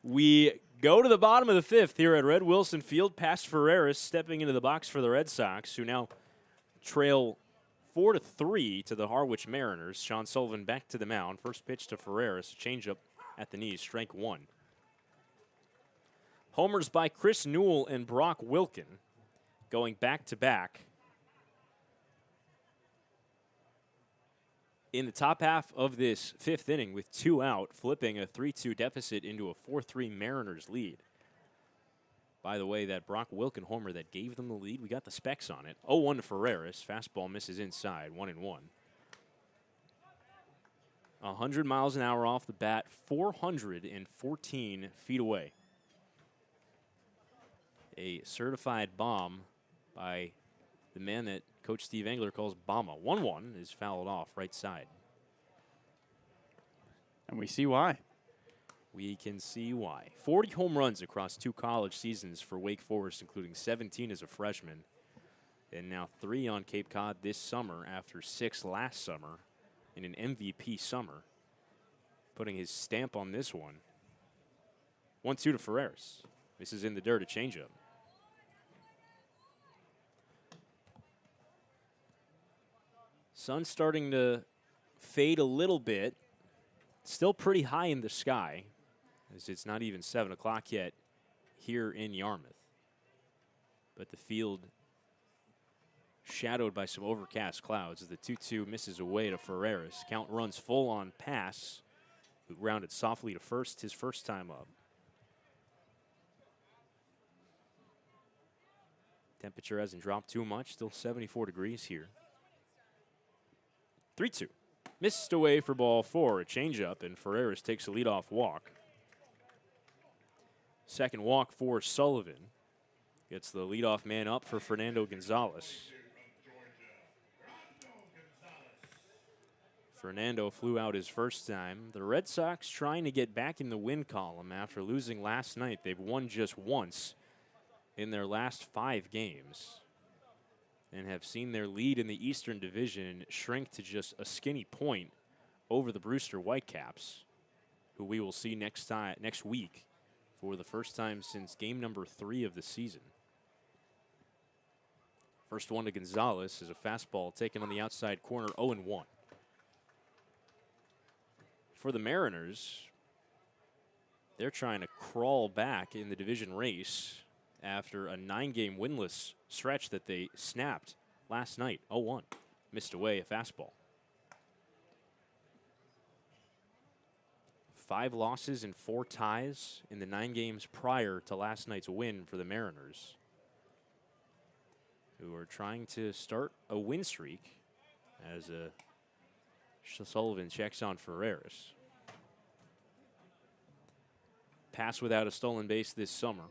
We go to the bottom of the 5th here at Red Wilson Field, past Ferreras stepping into the box for the Red Sox, who now trail 4-3 to the Harwich Mariners. Sean Sullivan back to the mound. First pitch to Ferreras, changeup at the knees, strike 1. Homers by Chris Newell and Brock Wilkin going back to back. in the top half of this 5th inning with 2 out, flipping a 3-2 deficit into a 4-3 Mariners lead. By the way, that Brock Wilken homer that gave them the lead, we got the specs on it. 0-1 to Ferreras. Fastball misses inside, 1-1. 100 miles an hour off the bat, 414 feet away. A certified bomb by the man that Coach Steve Engler calls Bomba. 1-1 is fouled off right side. And we see why. We can see why. 40 home runs across 2 college seasons for Wake Forest, including 17 as a freshman. And now 3 on Cape Cod this summer after 6 last summer in an MVP summer. Putting his stamp on this one. 1-2 to Ferreras. This is in the dirt, a changeup. Sun's starting to fade a little bit. Still pretty high in the sky, as it's not even 7 o'clock yet here in Yarmouth. But the field shadowed by some overcast clouds as the 2-2 misses away to Ferreras. Count runs full on pass, who grounded softly to first his first time up. Temperature hasn't dropped too much, still 74 degrees here. 3-2. Missed away for ball 4, a changeup, and Ferreras takes a leadoff walk. Second walk for Sullivan. Gets the leadoff man up for Fernando Gonzalez. Fernando flew out his first time. The Red Sox trying to get back in the win column after losing last night. They've won just once in their last 5 games and have seen their lead in the Eastern Division shrink to just a skinny point over the Brewster Whitecaps, who we will see next week for the first time since game number 3 of the season. First one to Gonzalez is a fastball taken on the outside corner, 0-1. For the Mariners, they're trying to crawl back in the division race after a 9-game winless stretch that they snapped last night. 0-1. Missed away a fastball. 5 losses and 4 ties in the 9 games prior to last night's win for the Mariners, who are trying to start a win streak as Sullivan checks on Ferreras. Pass without a stolen base this summer,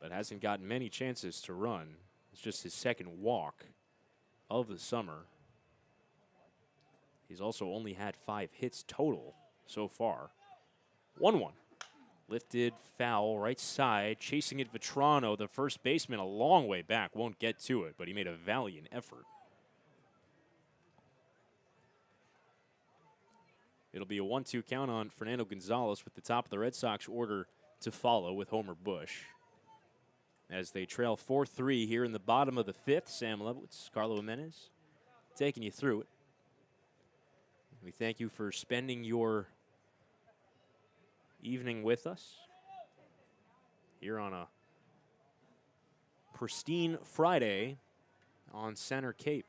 but hasn't gotten many chances to run. It's just his second walk of the summer. He's also only had 5 hits total so far. 1-1. Lifted foul right side, chasing it Vetrano, the first baseman, a long way back, won't get to it, but he made a valiant effort. It'll be a 1-2 count on Fernando Gonzalez with the top of the Red Sox order to follow with Homer Bush. As they trail 4-3 here in the bottom of the 5th, Sam Lebowitz, Carlo Jimenez, taking you through it. We thank you for spending your evening with us here on a pristine Friday on Center Cape.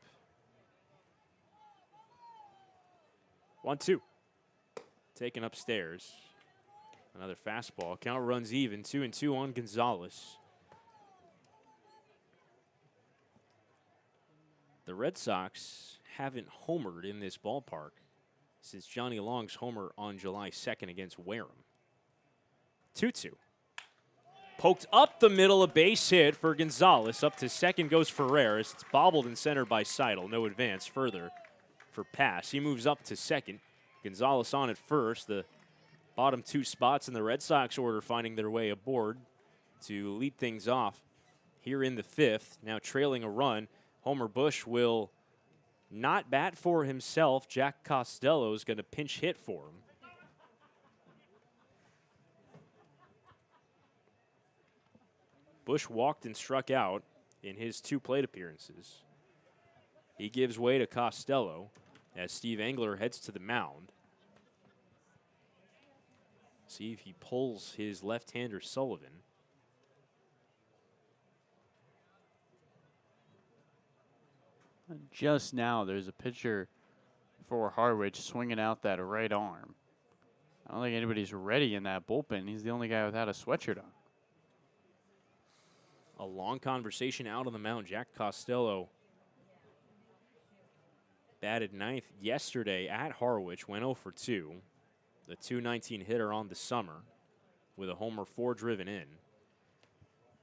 1-2. Taken upstairs. Another fastball. Count runs even. 2-2 on Gonzalez. The Red Sox haven't homered in this ballpark since Johnny Long's homer on July 2nd against Wareham. 2-2. Poked up the middle, a base hit for Gonzalez. Up to second goes Ferreras. It's bobbled and centered by Seidel. No advance further for pass. He moves up to second. Gonzalez on at first. The bottom 2 spots in the Red Sox order finding their way aboard to lead things off here in the 5th. Now trailing a run. Homer Bush will not bat for himself. Jack Costello is going to pinch hit for him. Bush walked and struck out in his 2 plate appearances. He gives way to Costello as Steve Engler heads to the mound. See if he pulls his left-hander Sullivan. Just now, there's a pitcher for Harwich, swinging out that right arm. I don't think anybody's ready in that bullpen. He's the only guy without a sweatshirt on. A long conversation out on the mound. Jack Costello batted ninth yesterday at Harwich, went 0 for 2. The .219 hitter on the summer with a homer 4 driven in.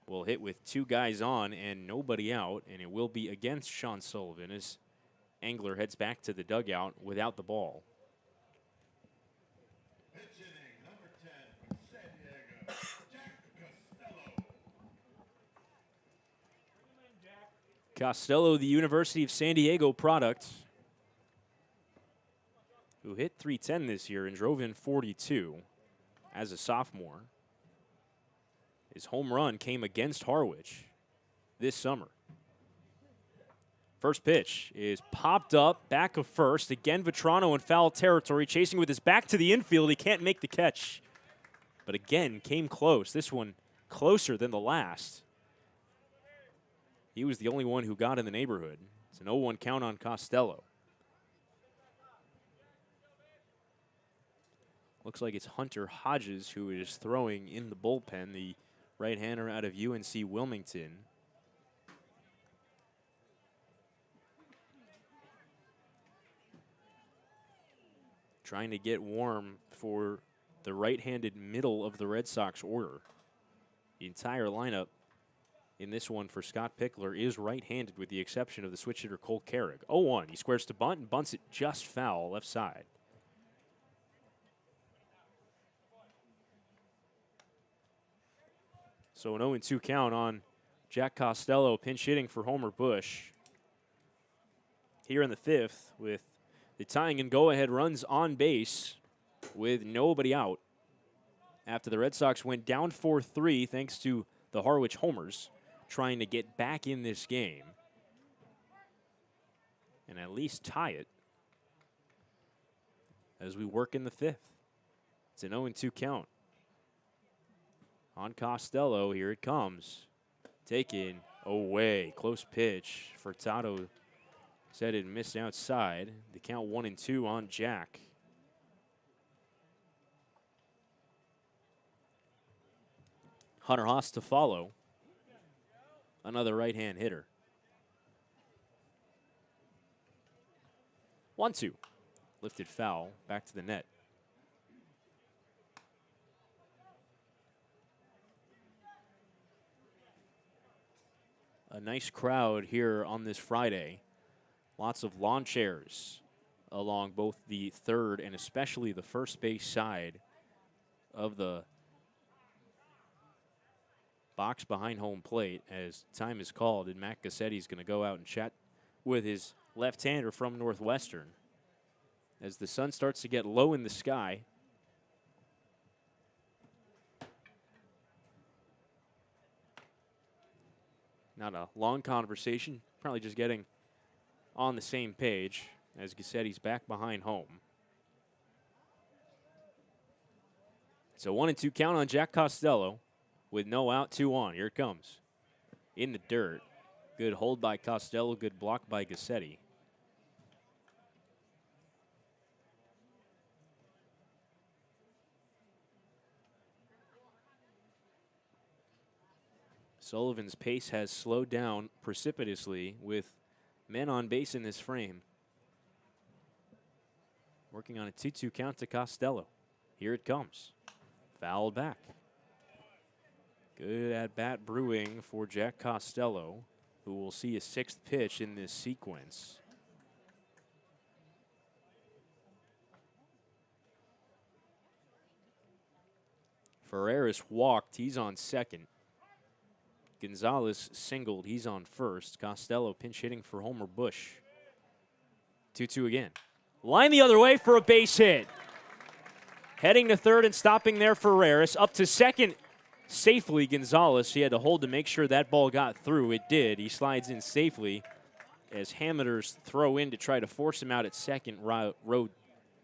Will hit with 2 guys on and nobody out, and it will be against Sean Sullivan as Angler heads back to the dugout without the ball. Costello, the University of San Diego product, who hit .310 this year and drove in 42 as a sophomore. His home run came against Harwich this summer. First pitch is popped up, back of first. Again, Vetrano in foul territory, chasing with his back to the infield. He can't make the catch, but again, came close. This one closer than the last. He was the only one who got in the neighborhood. It's an 0-1 count on Costello. Looks like it's Hunter Hodges who is throwing in the bullpen, the right-hander out of UNC Wilmington. Trying to get warm for the right-handed middle of the Red Sox order. The entire lineup in this one for Scott Pickler is right-handed with the exception of the switch hitter Cole Carrick. 0-1, he squares to bunt and bunts it just foul left side. So an 0-2 count on Jack Costello, pinch hitting for Homer Bush. Here in the 5th with the tying and go-ahead runs on base with nobody out. After the Red Sox went down 4-3 thanks to the Harwich homers, trying to get back in this game and at least tie it as we work in the 5th. It's an 0-2 count on Costello. Here it comes. Taken away. Close pitch. Furtado said it missed outside. The count 1-2 on Jack. Hunter Haas to follow. Another right-hand hitter. 1-2. Lifted foul. Back to the net. A nice crowd here on this Friday. Lots of lawn chairs along both the third and especially the first base side of the box behind home plate as time is called, and Matt Gassetti's going to go out and chat with his left-hander from Northwestern as the sun starts to get low in the sky. Not a long conversation, probably just getting on the same page as Gassetti's back behind home. So 1-2 count on Jack Costello with no out, 2 on. Here it comes. In the dirt. Good hold by Costello, good block by Gassetti. Sullivan's pace has slowed down precipitously with men on base in this frame. Working on a 2-2 count to Costello. Here it comes. Fouled back. Good at-bat brewing for Jack Costello, who will see a 6th pitch in this sequence. Ferreras walked. He's on second. Gonzalez singled. He's on first. Costello pinch hitting for Homer Bush. 2-2 again. Line the other way for a base hit. Heading to third and stopping there, Ferreras. Up to second safely, Gonzalez. He had to hold to make sure that ball got through. It did. He slides in safely as Hammonders throw in to try to force him out at second. Rode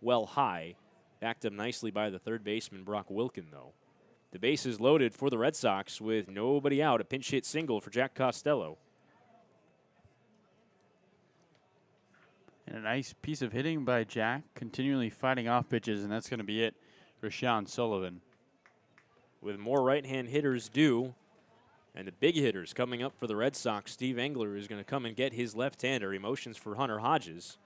well high. Backed up nicely by the third baseman, Brock Wilkin, though. The base is loaded for the Red Sox with nobody out. A pinch hit single for Jack Costello. And a nice piece of hitting by Jack, continually fighting off pitches, and that's going to be it for Sean Sullivan. With more right-hand hitters due, and the big hitters coming up for the Red Sox, Steve Engler is going to come and get his left-hander. Emotions for Hunter Hodges,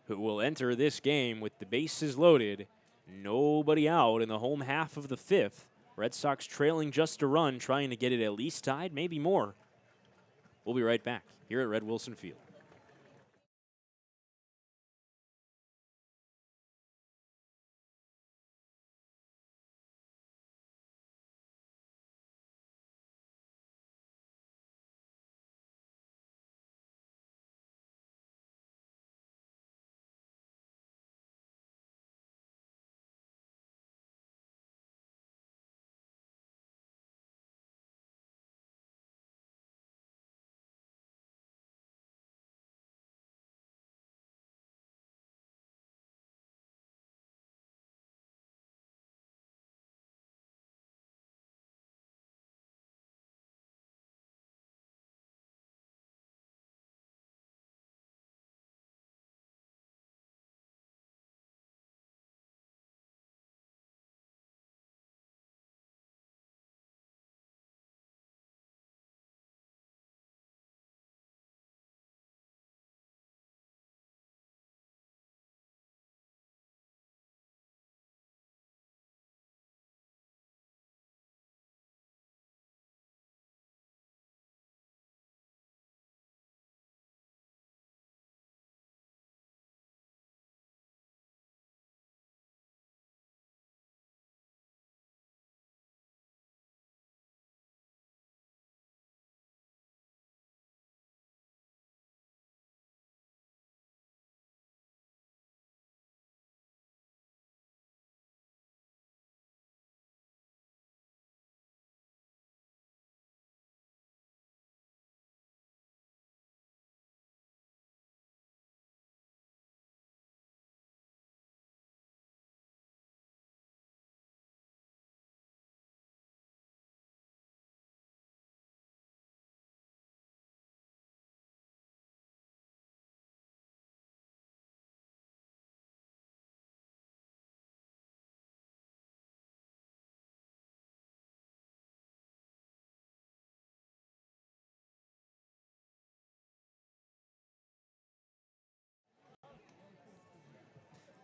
who will enter this game with the bases loaded, nobody out in the home half of the 5th. Red Sox trailing just a run, trying to get it at least tied, maybe more. We'll be right back here at Red Wilson Field.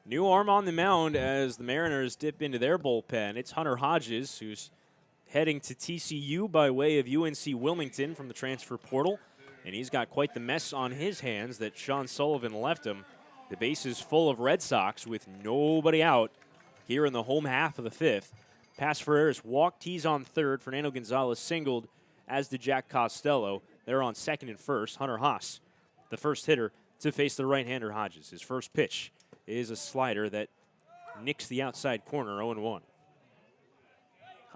New arm on the mound as the Mariners dip into their bullpen. It's Hunter Hodges, who's heading to TCU by way of UNC Wilmington from the transfer portal. And he's got quite the mess on his hands that Sean Sullivan left him. The bases full of Red Sox with nobody out here in the home half of the 5th. Pass for Ferreras walked. He's on third. Fernando Gonzalez singled, as did Jack Costello. They're on second and first. Hunter Haas, the first hitter to face the right-hander Hodges. His first pitch is a slider that nicks the outside corner, 0-1.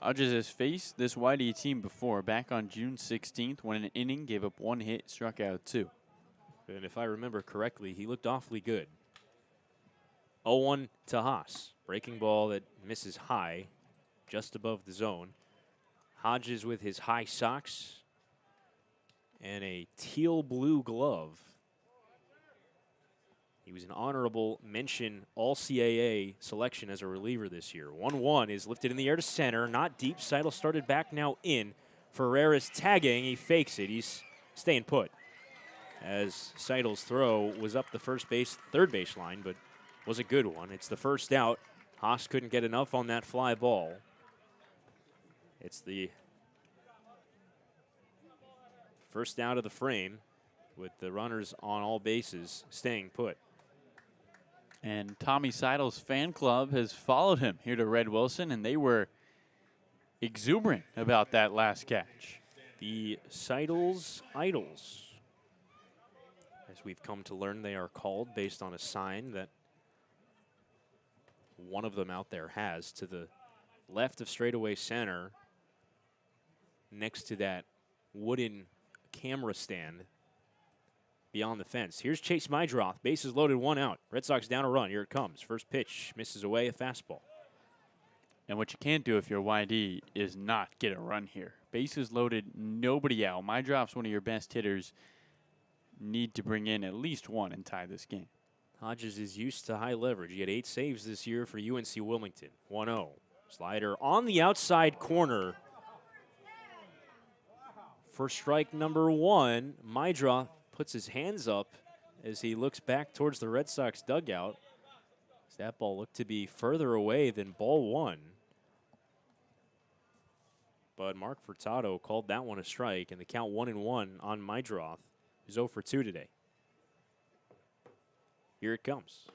Hodges has faced this Whitey team before, back on June 16th when an inning, gave up 1 hit, struck out 2. And if I remember correctly, he looked awfully good. 0-1 to Haas. Breaking ball that misses high, just above the zone. Hodges with his high socks and a teal blue glove. He was an honorable mention All-CAA selection as a reliever this year. 1-1 is lifted in the air to center, not deep. Seidel started back, now in. Ferreras tagging, he fakes it. He's staying put. As Seidel's throw was up the third base line, but was a good one. It's the first out. Haas couldn't get enough on that fly ball. It's the first out of the frame with the runners on all bases staying put. And Tommy Seidel's fan club has followed him here to Red Wilson, and they were exuberant about that last catch. The Seidel's Idols, as we've come to learn they are called based on a sign that one of them out there has to the left of straightaway center next to that wooden camera stand beyond the fence. Here's Chase Mydroth. Bases loaded, 1 out. Red Sox down a run. Here it comes. First pitch misses away, a fastball. And what you can't do if you're YD is not get a run here. Bases loaded, nobody out. Mydroth's one of your best hitters. need to bring in at least one and tie this game. Hodges is used to high leverage. He had 8 saves this year for UNC Wilmington. 1-0. Slider on the outside corner. For strike number 1, Mydra puts his hands up as he looks back towards the Red Sox dugout. That ball looked to be further away than ball 1. But Mark Furtado called that one a strike, and the count 1-1 on Mydroth, who's 0 for 2 today. Here it comes.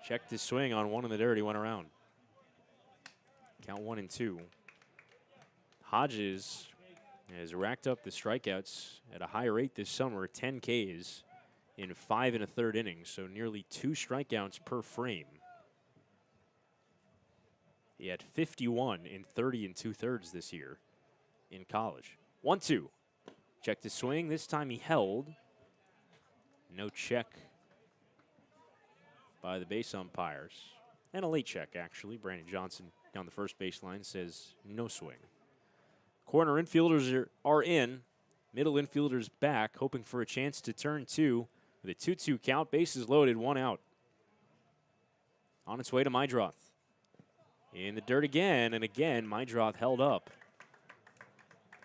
Checked his swing on 1 in the dirt. He went around. Count 1-2. Hodges has racked up the strikeouts at a high rate this summer, 10 Ks in 5 1/3 innings, so nearly 2 strikeouts per frame. He had 51 in 30 2/3 this year in college. 1-2. Checked his swing. This time he held. No check by the base umpires. And a late check, actually. Brandon Johnson down the first baseline says no swing. Corner infielders are in. Middle infielders back, hoping for a chance to turn 2 with a 2-2 count. Bases loaded, 1 out. On its way to Mydroth. In the dirt again, and again, Mydroth held up.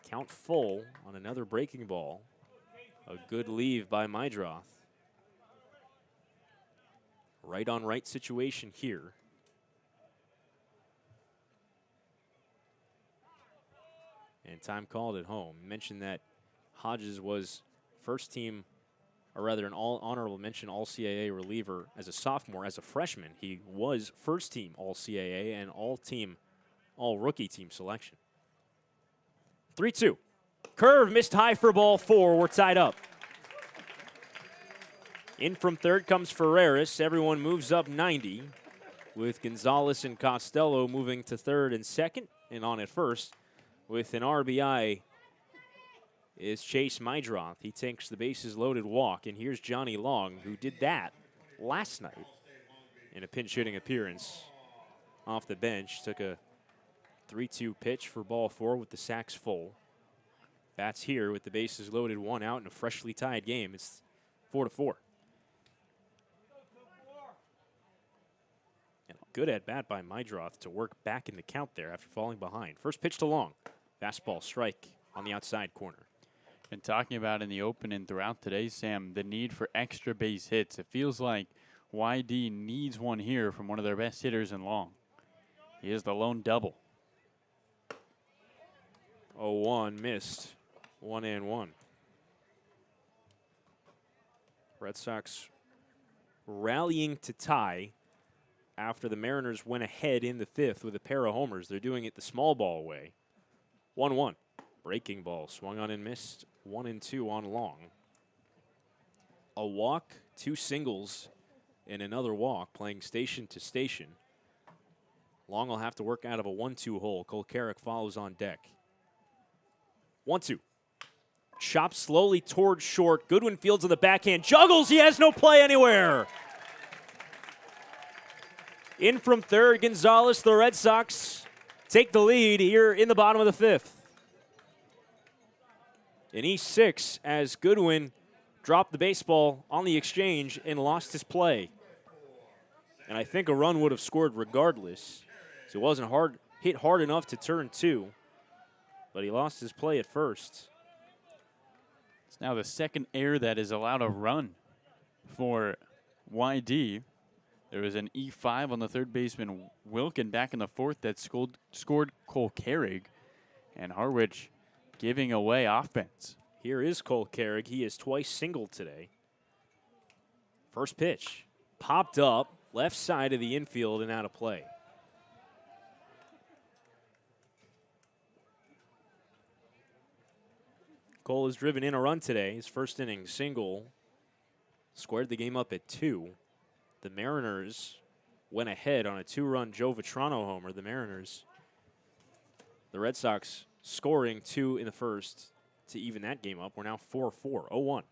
Count full on another breaking ball. A good leave by Mydroth. Right on right situation here. And time called at home. Mentioned that Hodges was first team, or rather an honorable mention All-CAA reliever as a sophomore. As a freshman, he was first team All-CAA and all-rookie team selection. 3-2. Curve missed high for ball 4. We're tied up. In from third comes Ferreras. Everyone moves up 90, with Gonzalez and Costello moving to third and second, and on at first with an RBI is Chase Mydroth. He takes the bases loaded walk, and here's Johnny Long, who did that last night in a pinch hitting appearance off the bench. Took a 3-2 pitch for ball 4 with the sacks full. Bats here with the bases loaded, 1 out in a freshly tied game. It's 4-4. And a good at bat by Mydroth to work back in the count there after falling behind. First pitch to Long. Fastball strike on the outside corner. Been talking about in the open and throughout today, Sam, the need for extra base hits. It feels like YD needs one here from one of their best hitters in Long. He is the lone double. 0-1 missed. 1-1. Red Sox rallying to tie after the Mariners went ahead in the 5th with a pair of homers. They're doing it the small ball way. 1-1. Breaking ball swung on and missed. 1-2 on Long. A walk, 2 singles, and another walk, playing station to station. Long will have to work out of a 1-2 hole. Cole Carrick follows on deck. 1-2. Chops slowly towards short. Goodwin fields on the backhand. Juggles. He has no play anywhere. In from third, Gonzalez. The Red Sox take the lead here in the bottom of the 5th. An E6 as Goodwin dropped the baseball on the exchange and lost his play. And I think a run would have scored regardless. So it wasn't hit hard enough to turn 2. But he lost his play at first. It's now the second error that is allowed a run for YD. There was an E5 on the third baseman Wilkin back in the 4th that scored Cole Carrick. And Harwich giving away offense. Here is Cole Carrick. He is twice singled today. First pitch. Popped up, left side of the infield and out of play. Cole has driven in a run today. His first inning single squared the game up at 2. The Mariners went ahead on a 2-run Joe Vitrano homer. The Red Sox scoring 2 in the first to even that game up. We're now 4-4, 0-1.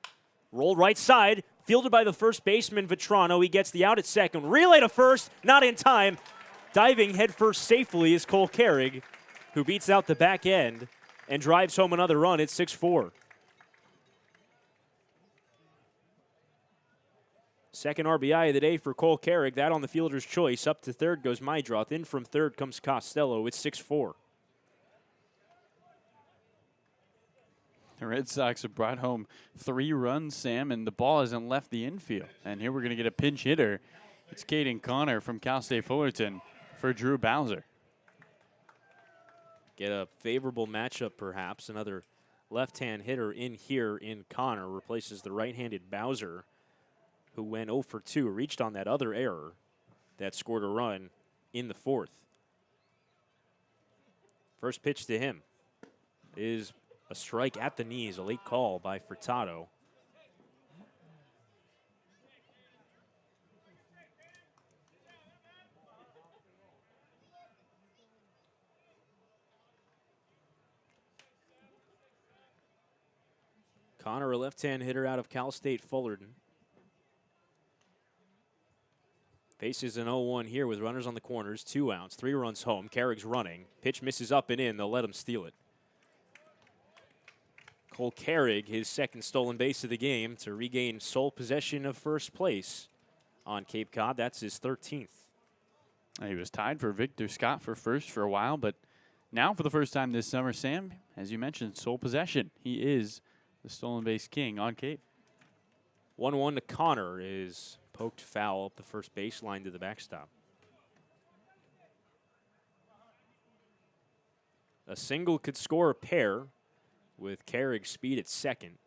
Rolled right side, fielded by the first baseman Vitrano. He gets the out at second. Relay to first, not in time. Diving headfirst safely is Cole Carrick, who beats out the back end and drives home another run. It's 6-4. Second RBI of the day for Cole Carrick. That on the fielder's choice. Up to third goes Mydroth. In from third comes Costello. It's 6-4. The Red Sox have brought home 3 runs, Sam, and the ball hasn't left the infield. And here we're going to get a pinch hitter. It's Caden Connor from Cal State Fullerton for Drew Bowser. Get a favorable matchup, perhaps. Another left-hand hitter in here in Connor. Replaces the right-handed Bowser, who went 0 for 2, reached on that other error that scored a run in the 4th. First pitch to him is a strike at the knees, a late call by Furtado. Connor, a left-hand hitter out of Cal State Fullerton. Faces an 0-1 here with runners on the corners, 2 outs, 3 runs home. Carrick's running. Pitch misses up and in. They'll let him steal it. Cole Carrick, his second stolen base of the game to regain sole possession of first place on Cape Cod. That's his 13th. He was tied for Victor Scott for first for a while, but now for the first time this summer, Sam, as you mentioned, sole possession. He is the stolen base king on Cape. 1-1 to Connor is poked foul up the first baseline to the backstop. A single could score a pair with Carrick's speed at second.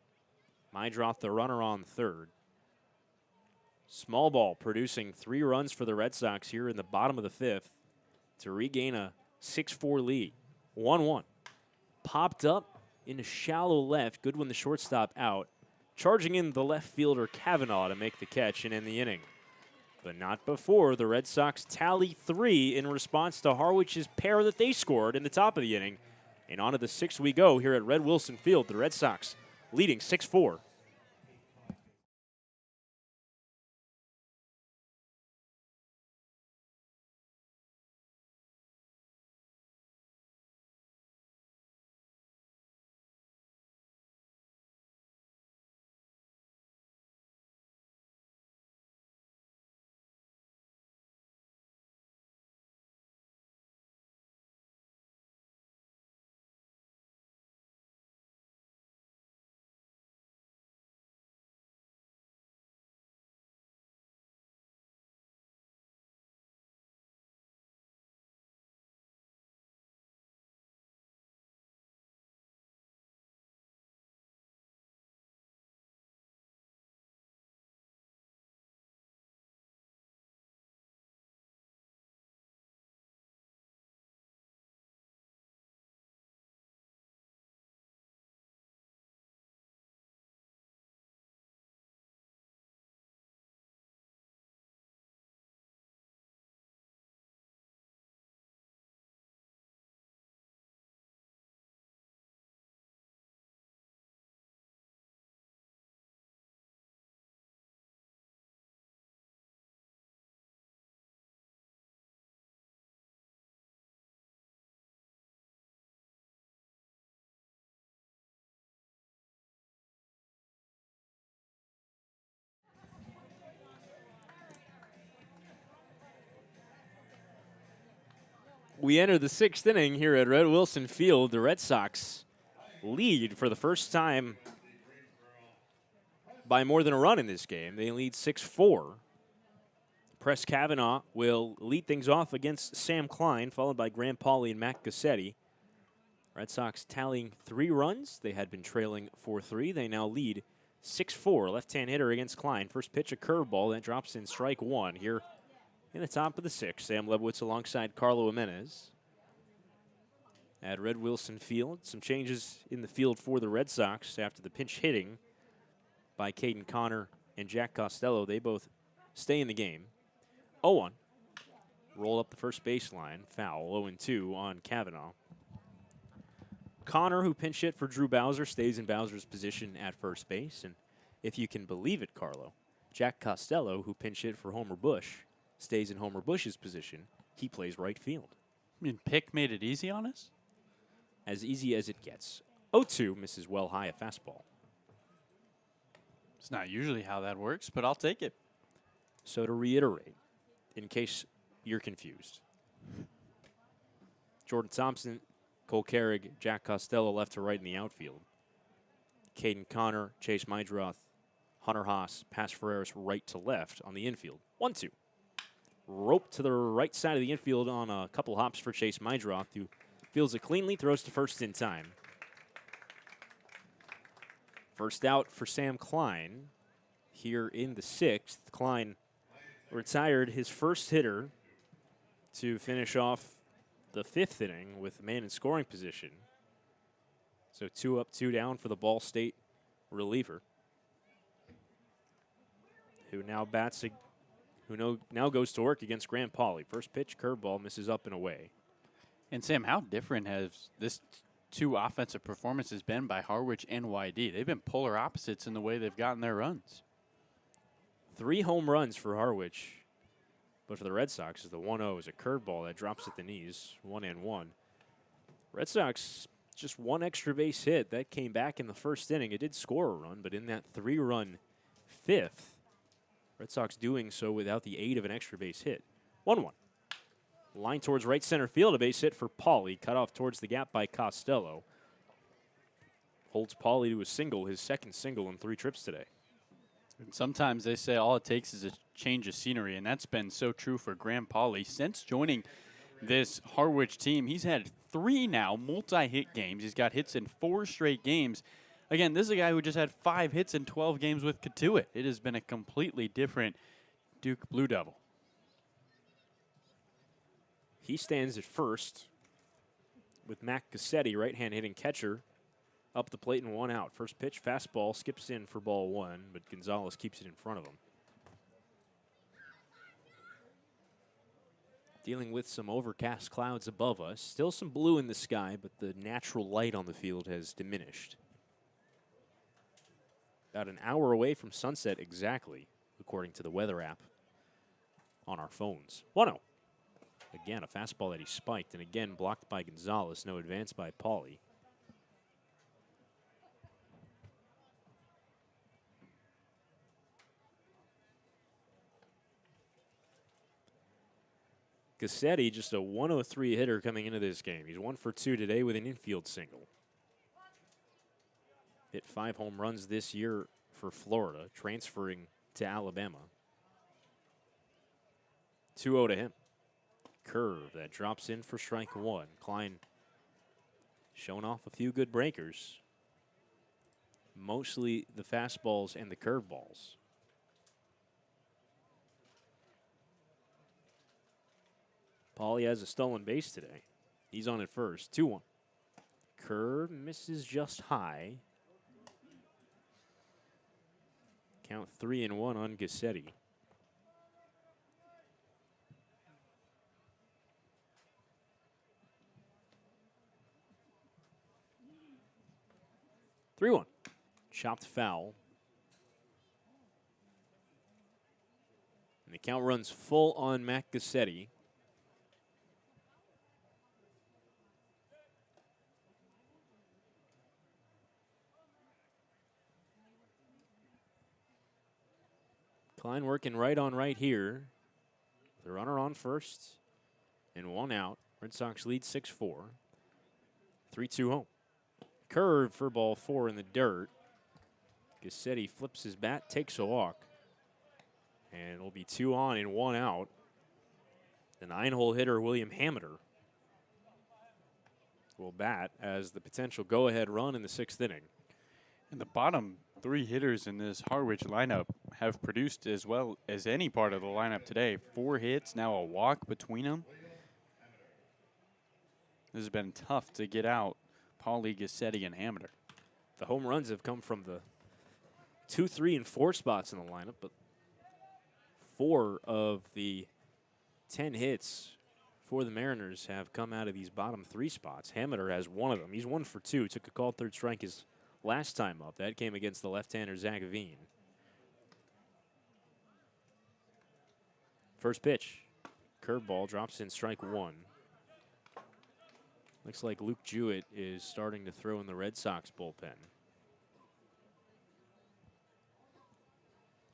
Mydroth the runner on third. Small ball producing 3 runs for the Red Sox here in the bottom of the 5th to regain a 6-4 lead. 1-1. Popped up into shallow left. Good when the shortstop out. Charging in the left fielder Kavanaugh to make the catch and end the inning. But not before the Red Sox tally 3 in response to Harwich's pair that they scored in the top of the inning. And on to the 6th we go here at Red Wilson Field. The Red Sox leading 6-4. We enter the 6th inning here at Red Wilson Field. The Red Sox lead for the first time by more than a run in this game. They lead 6-4. Press Kavanaugh will lead things off against Sam Klein, followed by Graham Pauley and Matt Cassetti. Red Sox tallying 3 runs. They had been trailing 4-3. They now lead 6-4. Left-hand hitter against Klein. First pitch, a curveball that drops in strike 1 here in the top of the 6th. Sam Lebowitz alongside Carlo Jimenez at Red Wilson Field. Some changes in the field for the Red Sox after the pinch hitting by Caden Connor and Jack Costello. They both stay in the game. 0-1. Roll up the first baseline. Foul. 0-2 on Kavanaugh. Connor, who pinch hit for Drew Bowser, stays in Bowser's position at first base. And if you can believe it, Carlo, Jack Costello, who pinch hit for Homer Bush, stays in Homer Bush's position. He plays right field. I mean, Pick made it easy on us? As easy as it gets. 0-2 misses well high a fastball. It's not usually how that works, but I'll take it. So to reiterate, in case you're confused, Jordan Thompson, Cole Carrig, Jack Costello left to right in the outfield. Caden Connor, Chase Mydroth, Hunter Haas, Pass Ferreras right to left on the infield. 1-2. Rope to the right side of the infield on a couple hops for Chase Mydroth, who fields it cleanly, throws to first in time. First out for Sam Klein here in the 6th. Klein retired his first hitter to finish off the 5th inning with a man in scoring position. So 2 up, 2 down for the Ball State reliever, who now now goes to work against Grand Poly. First pitch, curveball, misses up and away. And Sam, how different has this two offensive performances been by Harwich and YD? They've been polar opposites in the way they've gotten their runs. 3 home runs for Harwich, but for the Red Sox, the 1-0 is a curveball that drops at the knees, 1-1. Red Sox just 1 extra base hit that came back in the first inning. It did score a run, but in that 3-run 5th, Red Sox doing so without the aid of an extra base hit. 1-1. Line towards right center field, a base hit for Pauly, cut off towards the gap by Costello. Holds Pauly to a single, his second single in 3 trips today. And sometimes they say all it takes is a change of scenery, and that's been so true for Graham Pauly. Since joining this Harwich team, he's had 3 now multi-hit games. He's got hits in 4 straight games. Again, this is a guy who just had 5 hits in 12 games with Katuitt. It has been a completely different Duke Blue Devil. He stands at first with Mac Cassetti, right-hand hitting catcher, up the plate and 1 out. First pitch, fastball, skips in for ball 1, but Gonzalez keeps it in front of him. Dealing with some overcast clouds above us. Still some blue in the sky, but the natural light on the field has diminished. About an hour away from sunset exactly, according to the weather app on our phones. 1-0. Again, a fastball that he spiked, and again blocked by Gonzalez. No advance by Pauly. Cassetti, just a 103 hitter coming into this game. He's 1 for 2 today with an infield single. Hit 5 home runs this year for Florida, transferring to Alabama. 2-0 to him. Curve that drops in for strike 1. Klein showing off a few good breakers. Mostly the fastballs and the curveballs. Pauly has a stolen base today. He's on at first. 2-1. Curve misses just high. Count 3-1 on Cassetti. Chopped foul. And the count runs full on Mac Cassetti. Klein working right on right here. The runner on first and 1 out. Red Sox lead 6-4. 3-2 home. Curve for ball 4 in the dirt. Cassetti flips his bat, takes a walk. And it'll be 2 on and 1 out. The 9-hole hitter, William Hameter, will bat as the potential go-ahead run in the 6th inning. And the bottom 3 hitters in this Harwich lineup have produced as well as any part of the lineup today. 4 hits, now a walk between them. This has been tough to get out Pauly, Cassetti, and Hameter. The home runs have come from the 2, 3, and 4 spots in the lineup, but 4 of the 10 hits for the Mariners have come out of these bottom 3 spots. Hameter has 1 of them. He's 1 for 2. Took a called third strike his last time up. That came against the left-hander Zack. First pitch. Curveball drops in strike 1. Looks like Luke Jewett is starting to throw in the Red Sox bullpen.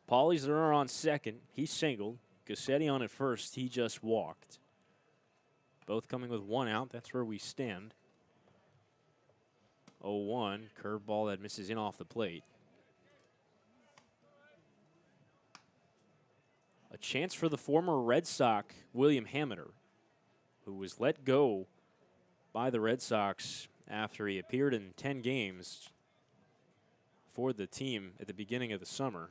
Pauly's the runner on second. He singled. Cassetti on at first. He just walked. Both coming with one out. That's where we stand. 0-1. Curveball that misses in off the plate. A chance for the former Red Sox, William Hameter, who was let go by the Red Sox after he appeared in 10 games for the team at the beginning of the summer.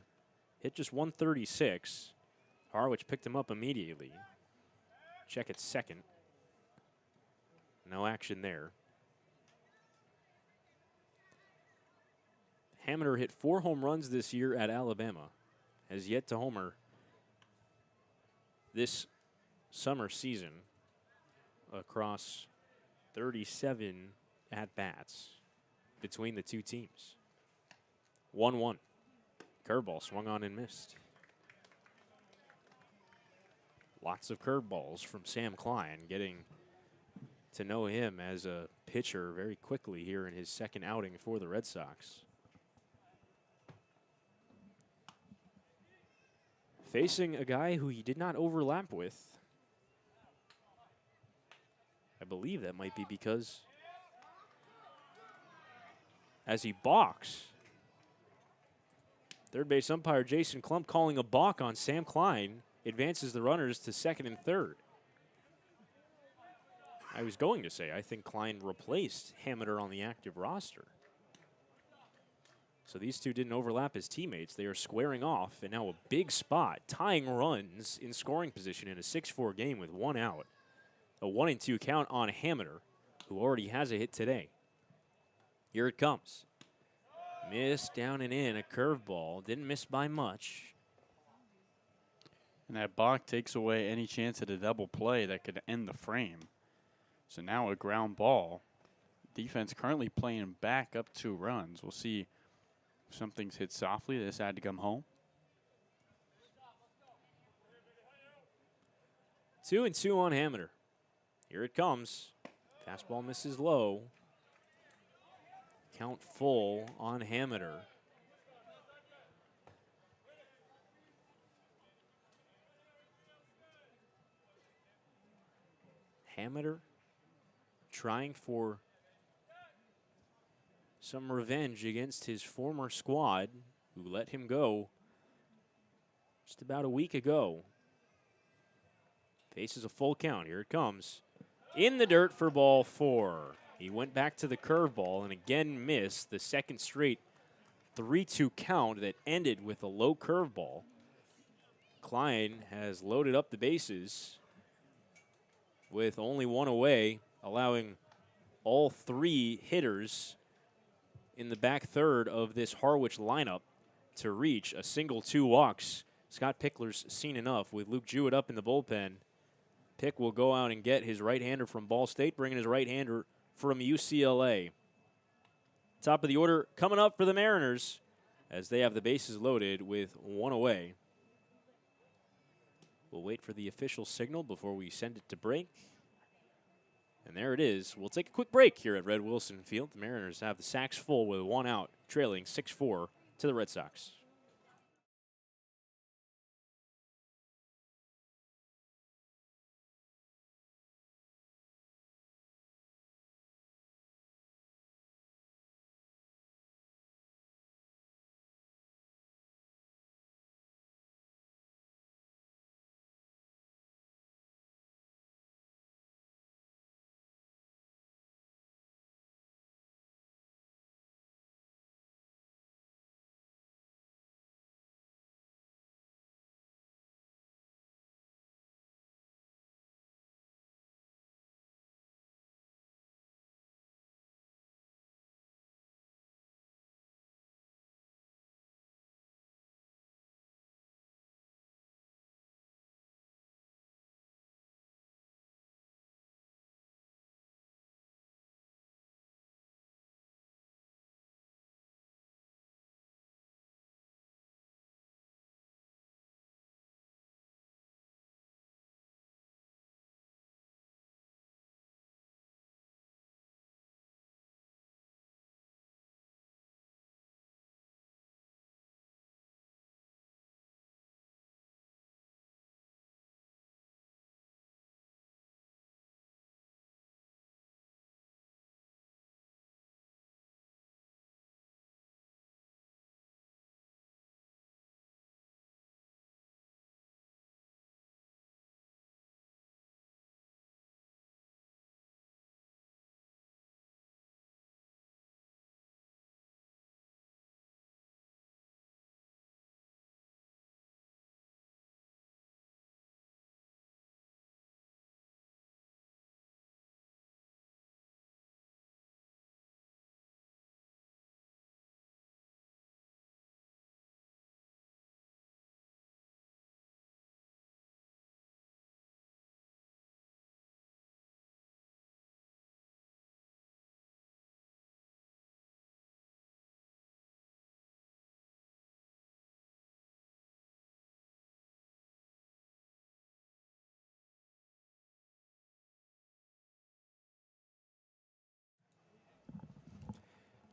Hit just 136. Harwich picked him up immediately. Check at second. No action there. Hameter hit 4 home runs this year at Alabama. Has yet to homer this summer season across 37 at-bats between the two teams. 1-1. Curveball swung on and missed. Lots of curveballs from Sam Klein, getting to know him as a pitcher very quickly here in his second outing for the Red Sox. Facing a guy who he did not overlap with. I believe that might be because as he balks, third base umpire Jason Klump calling a balk on Sam Klein, advances the runners to second and third. I was going to say, I think Klein replaced Hameter on the active roster. So these two didn't overlap as teammates. They are squaring off, and now a big spot, tying runs in scoring position in a 6-4 game with one out. A 1-2 count on Hameter, who already has a hit today. Here it comes. Missed down and in, a curveball. Didn't miss by much. And that balk takes away any chance at a double play that could end the frame. So now a ground ball. Defense currently playing back up 2 runs. We'll see if something's hit softly. They decide to come home. 2-2 on Hameter. Here it comes. Fastball misses low. Count full on Hameter. Hameter trying for some revenge against his former squad, who let him go just about a week ago. Faces a full count. Here it comes. In the dirt for ball 4. He went back to the curveball and again missed the second straight 3-2 count that ended with a low curveball. Klein has loaded up the bases with only one away, allowing all 3 hitters in the back third of this Harwich lineup to reach a single 2 walks. Scott Pickler's seen enough with Luke Jewett up in the bullpen. Pick will go out and get his right-hander from Ball State, bringing his right-hander from UCLA. Top of the order coming up for the Mariners as they have the bases loaded with one away. We'll wait for the official signal before we send it to break. And there it is. We'll take a quick break here at Red Wilson Field. The Mariners have the sacks full with one out, trailing 6-4 to the Red Sox.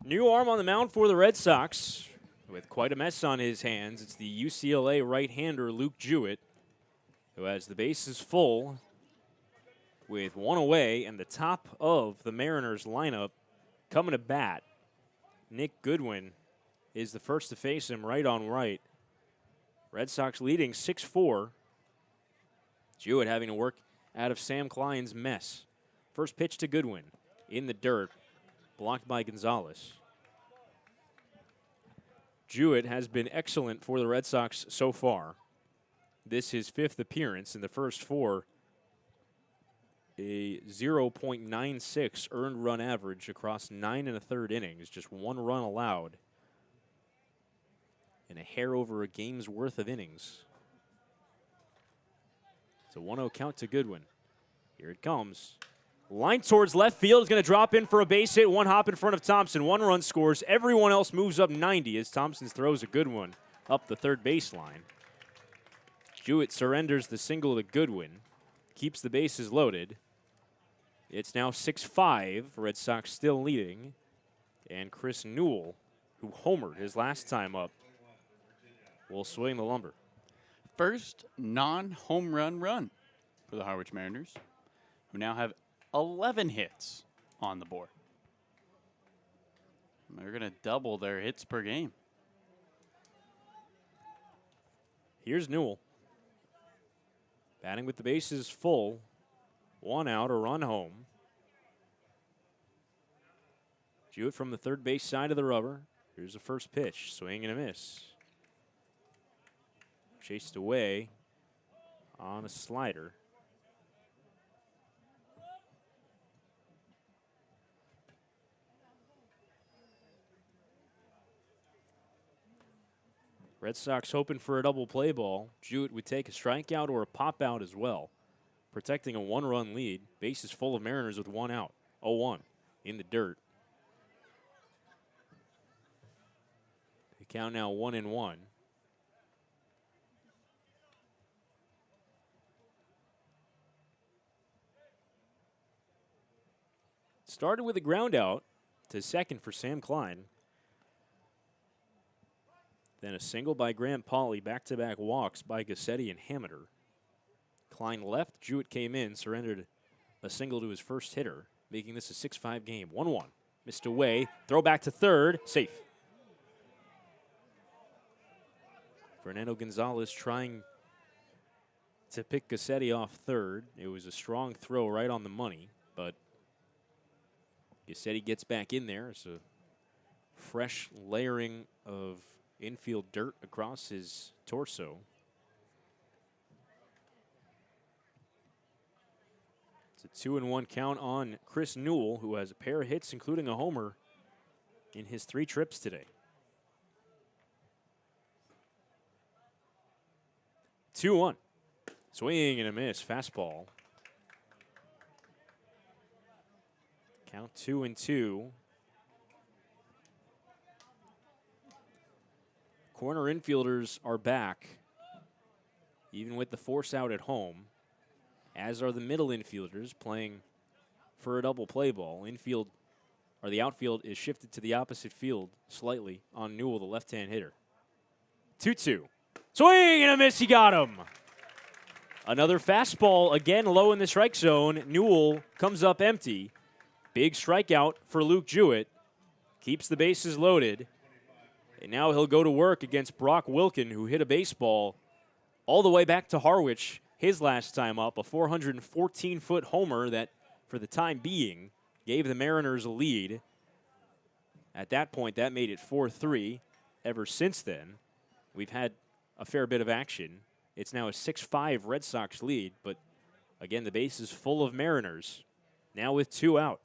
New arm on the mound for the Red Sox with quite a mess on his hands. It's the UCLA right-hander Luke Jewett, who has the bases full with one away, and the top of the Mariners lineup coming to bat. Nick Goodwin is the first to face him right on right. Red Sox leading 6-4. Jewett having to work out of Sam Klein's mess. First pitch to Goodwin in the dirt, blocked by Gonzalez. Jewett has been excellent for the Red Sox so far. This his 5th appearance. In the first 4, a 0.96 earned run average across 9 1/3 innings, just 1 run allowed, and a hair over a game's worth of innings. It's a 1-0 count to Goodwin. Here it comes. Line towards left field, is going to drop in for a base hit, 1 hop in front of Thompson, 1 run scores. Everyone else moves up 90 as Thompson throws a good one up the third baseline. Jewett surrenders the single to Goodwin, keeps the bases loaded. It's now 6-5, Red Sox still leading. And Chris Newell, who homered his last time up, will swing the lumber. First non-home run for the Harwich Mariners, who now have 11 hits on the board. They're going to double their hits per game. Here's Newell. Batting with the bases full. 1 out, a run home. Jewett from the third base side of the rubber. Here's the first pitch. Swing and a miss. Chased away on a slider. Red Sox hoping for a double play ball. Jewett would take a strikeout or a pop out as well, protecting a 1-run lead. Bases full of Mariners with 1 out. 0-1 in the dirt. The count now 1-1. Started with a ground out to second for Sam Klein. Then a single by Grant Pauly, back-to-back walks by Gassetti and Hameter. Klein left, Jewett came in, surrendered a single to his first hitter, making this a 6-5 game. 1-1, missed away, throw back to third, safe. Fernando Gonzalez trying to pick Gassetti off third. It was a strong throw right on the money, but Gassetti gets back in there. It's a fresh layering of infield dirt across his torso. It's a 2-1 count on Chris Newell, who has a pair of hits, including a homer, in his 3 trips today. 2-1. Swing and a miss. Fastball. Count 2-2. Corner infielders are back, even with the force out at home, as are the middle infielders playing for a double play ball. Infield, or the outfield, is shifted to the opposite field slightly on Newell, the left-hand hitter. 2-2. Swing and a miss. He got him. Another fastball, again low in the strike zone. Newell comes up empty. Big strikeout for Luke Jewett. Keeps the bases loaded. And now he'll go to work against Brock Wilken, who hit a baseball all the way back to Harwich his last time up. A 414-foot homer that, for the time being, gave the Mariners a lead. At that point, that made it 4-3. Ever since then, we've had a fair bit of action. It's now a 6-5 Red Sox lead, but again, the base is full of Mariners. Now with 2 out.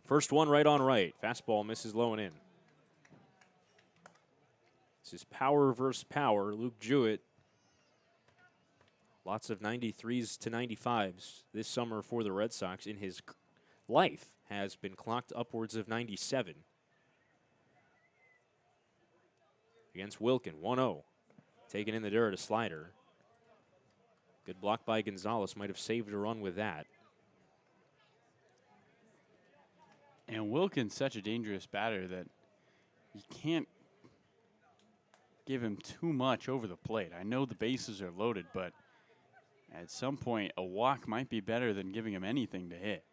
First one right on right. Fastball misses low and in. This is power versus power. Luke Jewett, lots of 93s to 95s this summer for the Red Sox. In his life has been clocked upwards of 97. Against Wilken, 1-0. Taken in the dirt, a slider. Good block by Gonzalez. Might have saved a run with that. And Wilkins such a dangerous batter that you can't give him too much over the plate. I know the bases are loaded, but at some point, a walk might be better than giving him anything to hit.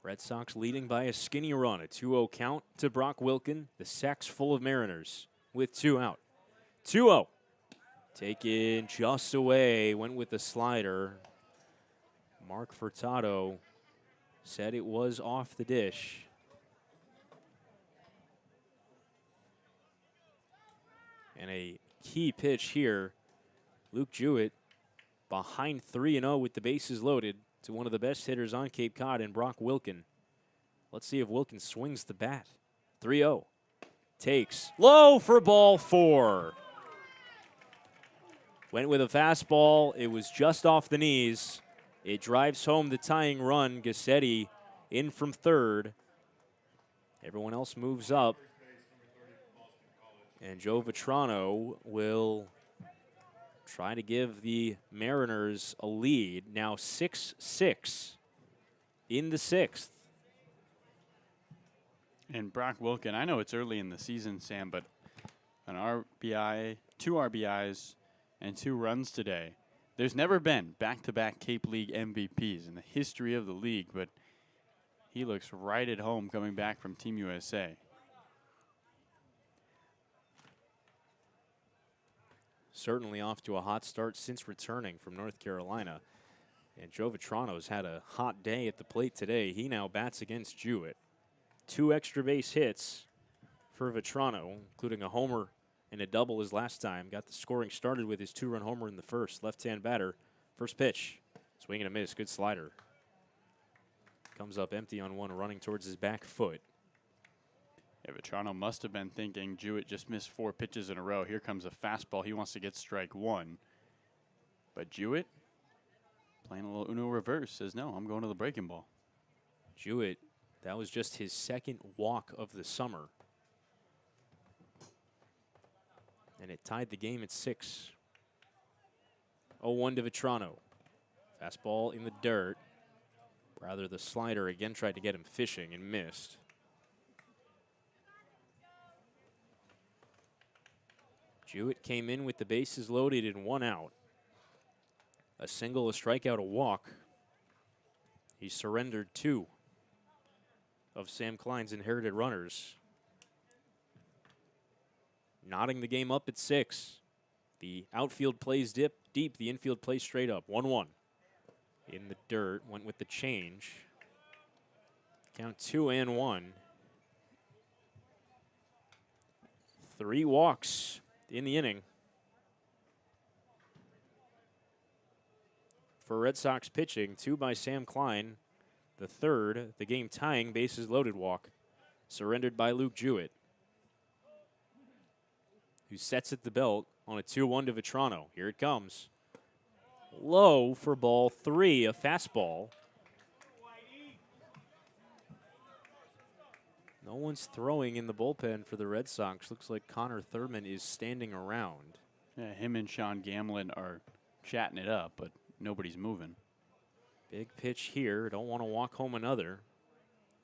Red Sox leading by a skinny run. A 2-0 count to Brock Wilken. The sack's full of Mariners with 2 out. 2-0. Taken just away. Went with the slider. Mark Furtado said it was off the dish. And a key pitch here. Luke Jewett behind 3-0 with the bases loaded to one of the best hitters on Cape Cod in Brock Wilken. Let's see if Wilken swings the bat. 3-0. Takes low for ball 4. Went with a fastball. It was just off the knees. It drives home the tying run. Gassetti in from third. Everyone else moves up. And Joe Vitrano will try to give the Mariners a lead. Now 6-6 in the 6th. And Brock Wilken, I know it's early in the season, Sam, but an RBI, 2 RBIs, and 2 runs today. There's never been back-to-back Cape League MVPs in the history of the league, but he looks right at home coming back from Team USA. Certainly off to a hot start since returning from North Carolina. And Joe Vitrano's had a hot day at the plate today. He now bats against Jewett. 2 extra base hits for Vitrano, including a homer and a double his last time. Got the scoring started with his 2-run homer in the first. Left-hand batter. First pitch. Swing and a miss. Good slider. Comes up empty on one, running towards his back foot. Yeah, Vitrano must have been thinking Jewett just missed 4 pitches in a row. Here comes a fastball. He wants to get strike 1. But Jewett, playing a little Uno reverse, says, no, I'm going to the breaking ball. Jewett, that was just his 2nd walk of the summer. And it tied the game at 6. 0-1 to Vitrano. Fastball in the dirt. Rather, the slider again tried to get him fishing and missed. Jewett came in with the bases loaded and 1 out. A single, a strikeout, a walk. He surrendered 2 of Sam Klein's inherited runners. Knotting the game up at 6. The outfield plays deep, the infield plays straight up. 1-1. In the dirt, went with the change. Count 2-1. 3 walks in the inning for Red Sox pitching. 2 by Sam Klein. The 3rd, the game tying bases loaded walk, surrendered by Luke Jewett, who sets at the belt on a 2-1 to Vitrano. Here it comes. Low for ball 3, a fastball. No one's throwing in the bullpen for the Red Sox. Looks like Connor Thurman is standing around. Yeah, him and Sean Gamlin are chatting it up, but nobody's moving. Big pitch here. Don't want to walk home another.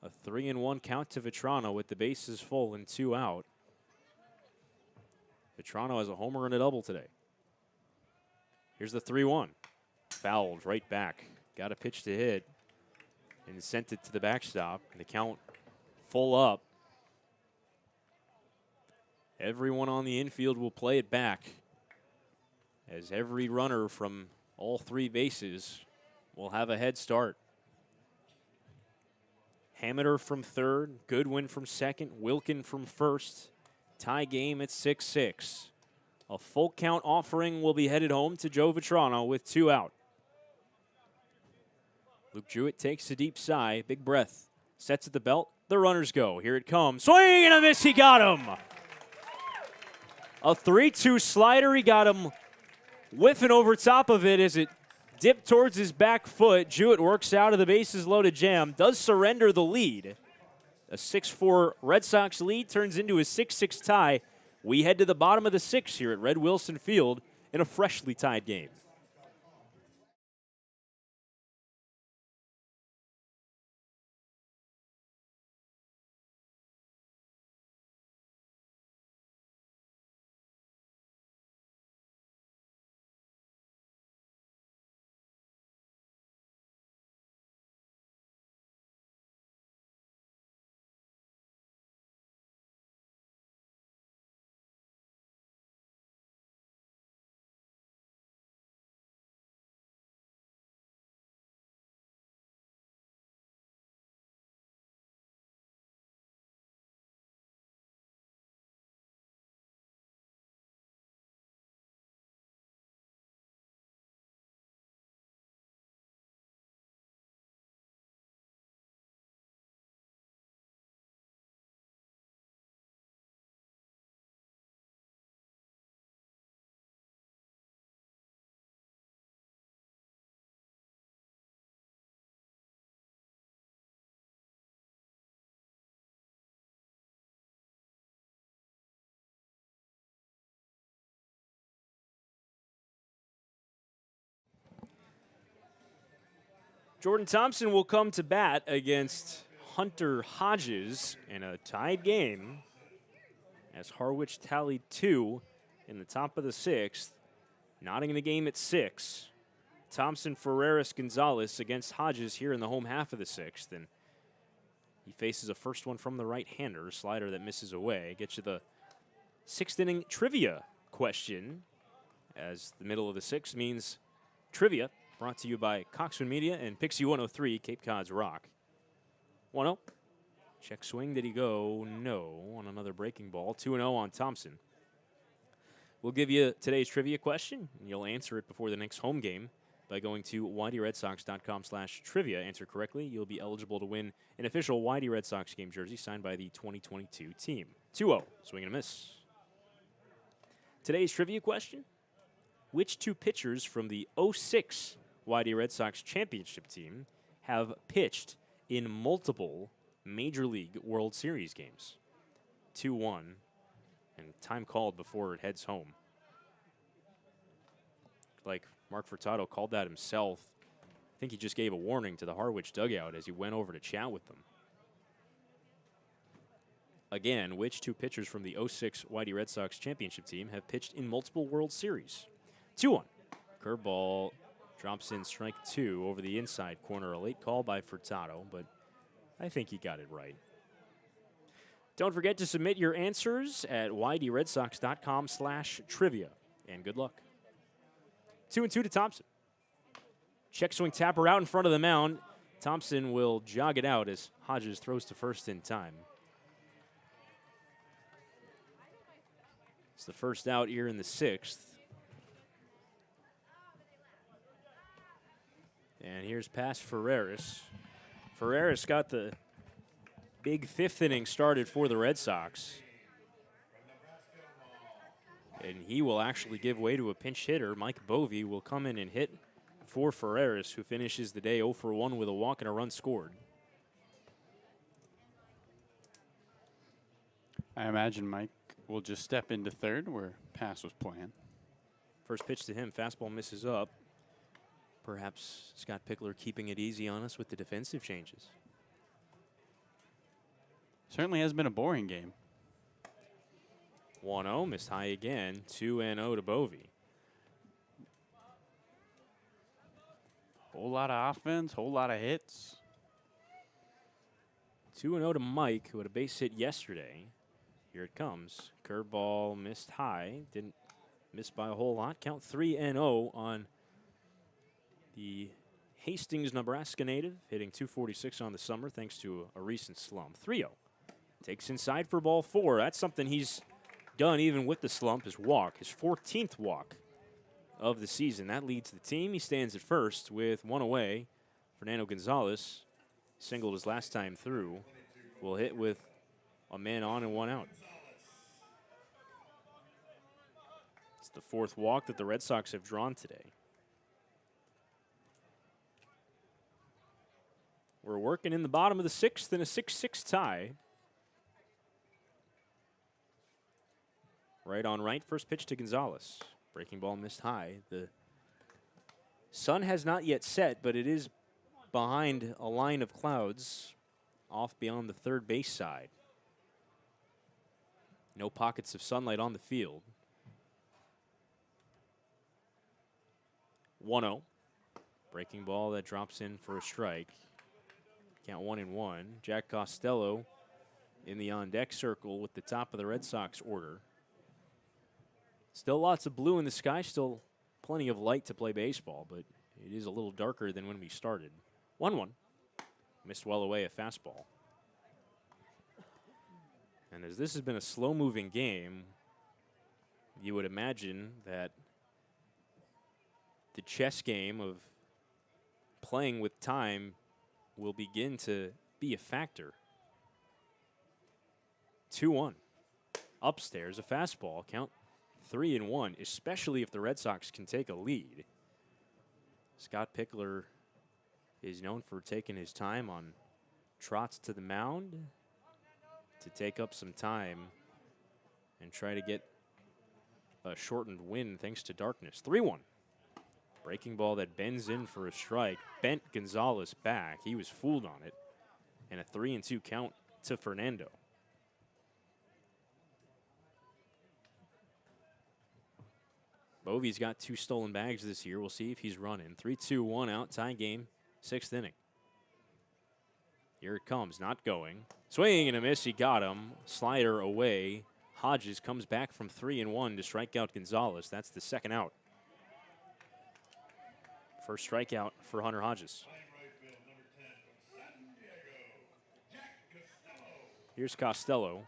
A 3-1 count to Vitrano with the bases full and 2 out. Vitrano has a homer and a double today. Here's the 3-1. Fouled right back. Got a pitch to hit and sent it to the backstop. And the count full up. Everyone on the infield will play it back, as every runner from all 3 bases will have a head start. Hameter from 3rd. Goodwin from 2nd. Wilken from 1st. Tie game at 6-6. A full count offering will be headed home to Joe Vitrano with 2 out. Luke Jewett takes a deep sigh, big breath, sets at the belt. The runners go. Here it comes. Swing and a miss. He got him. A 3-2 slider. He got him whiffing over top of it as it dipped towards his back foot. Jewett works out of the bases loaded jam. Does surrender the lead. A 6-4 Red Sox lead turns into a 6-6 tie. We head to the bottom of the 6th here at Red Wilson Field in a freshly tied game. Jordan Thompson will come to bat against Hunter Hodges in a tied game as Harwich tallied 2 in the top of the 6th. Knotting the game at 6. Thompson, Ferreras, Gonzalez against Hodges here in the home half of the 6th. And he faces a first one from the right-hander, slider that misses away. Get you the 6th inning trivia question, as the middle of the 6th means trivia, brought to you by Coxman Media and Pixie 103, Cape Cod's Rock. 1-0. Check swing. Did he go? No. On another breaking ball. 2-0 on Thompson. We'll give you today's trivia question, and you'll answer it before the next home game by going to ydredsox.com/trivia. Answer correctly, you'll be eligible to win an official YD Red Sox game jersey signed by the 2022 team. 2-0. Swing and a miss. Today's trivia question: which 2 pitchers from the 06 YD Red Sox championship team have pitched in multiple Major League World Series games? 2-1, and time called before it heads home. Like Mark Furtado called that himself. I think he just gave a warning to the Harwich dugout as he went over to chat with them. Again, which 2 pitchers from the 06 YD Red Sox championship team have pitched in multiple World Series? 2-1. Curveball drops in strike 2 over the inside corner. A late call by Furtado, but I think he got it right. Don't forget to submit your answers at ydredsox.com/trivia. And good luck. 2-2 to Thompson. Check swing tapper out in front of the mound. Thompson will jog it out as Hodges throws to first in time. It's the first out here in the 6th. And here's past Ferreras. Ferreras got the big 5th inning started for the Red Sox. And he will actually give way to a pinch hitter. Mike Bovey will come in and hit for Ferreras, who finishes the day 0 for 1 with a walk and a run scored. I imagine Mike will just step into third where pass was planned. First pitch to him, fastball misses up. Perhaps Scott Pickler keeping it easy on us with the defensive changes. Certainly has been a boring game. 1-0, missed high again. 2-0 to Bovey. Whole lot of offense, whole lot of hits. 2-0 to Mike, who had a base hit yesterday. Here it comes. Curveball missed high. Didn't miss by a whole lot. Count 3-0 on the Hastings, Nebraska native, hitting .246 on the summer thanks to a recent slump. 3-0. Takes inside for ball 4. That's something he's done even with the slump, his walk, his 14th walk of the season. That leads the team. He stands at first with 1 away. Fernando Gonzalez singled his last time through. Will hit with a man on and 1 out. It's the 4th walk that the Red Sox have drawn today. We're working in the bottom of the 6th in a 6-6 tie. Right on right, first pitch to Gonzalez. Breaking ball missed high. The sun has not yet set, but it is behind a line of clouds off beyond the third base side. No pockets of sunlight on the field. 1-0. Breaking ball that drops in for a strike. Count 1-1. Jack Costello in the on-deck circle with the top of the Red Sox order. Still lots of blue in the sky, still plenty of light to play baseball, but it is a little darker than when we started. 1-1. Missed well away a fastball. And as this has been a slow-moving game, you would imagine that the chess game of playing with time will begin to be a factor. 2-1. Upstairs, a fastball. Count 3-1, especially if the Red Sox can take a lead. Scott Pickler is known for taking his time on trots to the mound to take up some time and try to get a shortened win thanks to darkness. 3-1. Breaking ball that bends in for a strike. Bent Gonzalez back. He was fooled on it. And a 3-2 count to Fernando. Bovey's got 2 stolen bags this year. We'll see if he's running. 3-2-1 out, tie game, 6th inning. Here it comes, not going. Swing and a miss, he got him. Slider away. Hodges comes back from 3-1 to strike out Gonzalez. That's the 2nd out. First strikeout for Hunter Hodges. Here's Costello.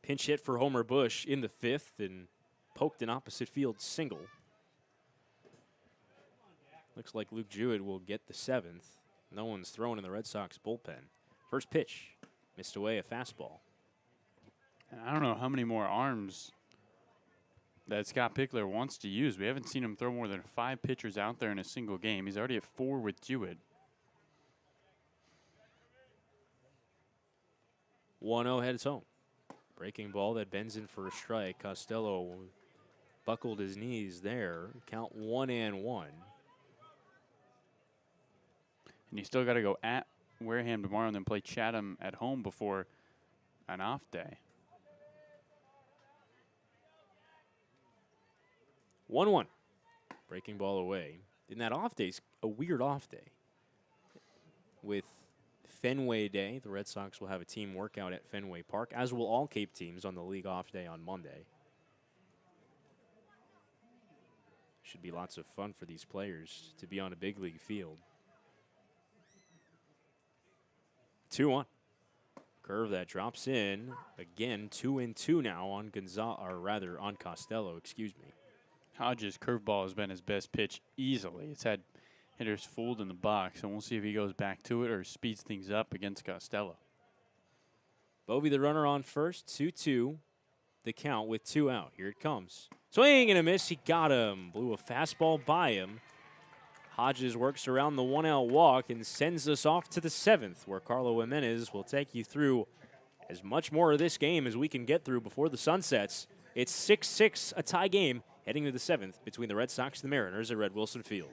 Pinch hit for Homer Bush in the 5th and poked an opposite field single. Looks like Luke Jewett will get the 7th. No one's thrown in the Red Sox bullpen. First pitch, missed away a fastball. And I don't know how many more arms that Scott Pickler wants to use. We haven't seen him throw more than 5 pitchers out there in a single game. He's already at 4 with Jewett. 1-0 heads home. Breaking ball that bends in for a strike. Costello buckled his knees there. Count 1-1. And you still got to go at Wareham tomorrow and then play Chatham at home before an off day. 1-1. Breaking ball away. And that off day's a weird off day. With Fenway Day, the Red Sox will have a team workout at Fenway Park, as will all Cape teams on the league off day on Monday. Should be lots of fun for these players to be on a big league field. 2-1. Curve that drops in. Again, 2-2 now on on Costello, excuse me. Hodges' curveball has been his best pitch easily. It's had hitters fooled in the box, and we'll see if he goes back to it or speeds things up against Costello. Bovey the runner on first, 2-2. The count with 2 out. Here it comes. Swing and a miss. He got him. Blew a fastball by him. Hodges works around the 1-out walk and sends us off to the 7th, where Carlo Jimenez will take you through as much more of this game as we can get through before the sun sets. It's 6-6, a tie game, heading to the 7th between the Red Sox and the Mariners at Red Wilson Field.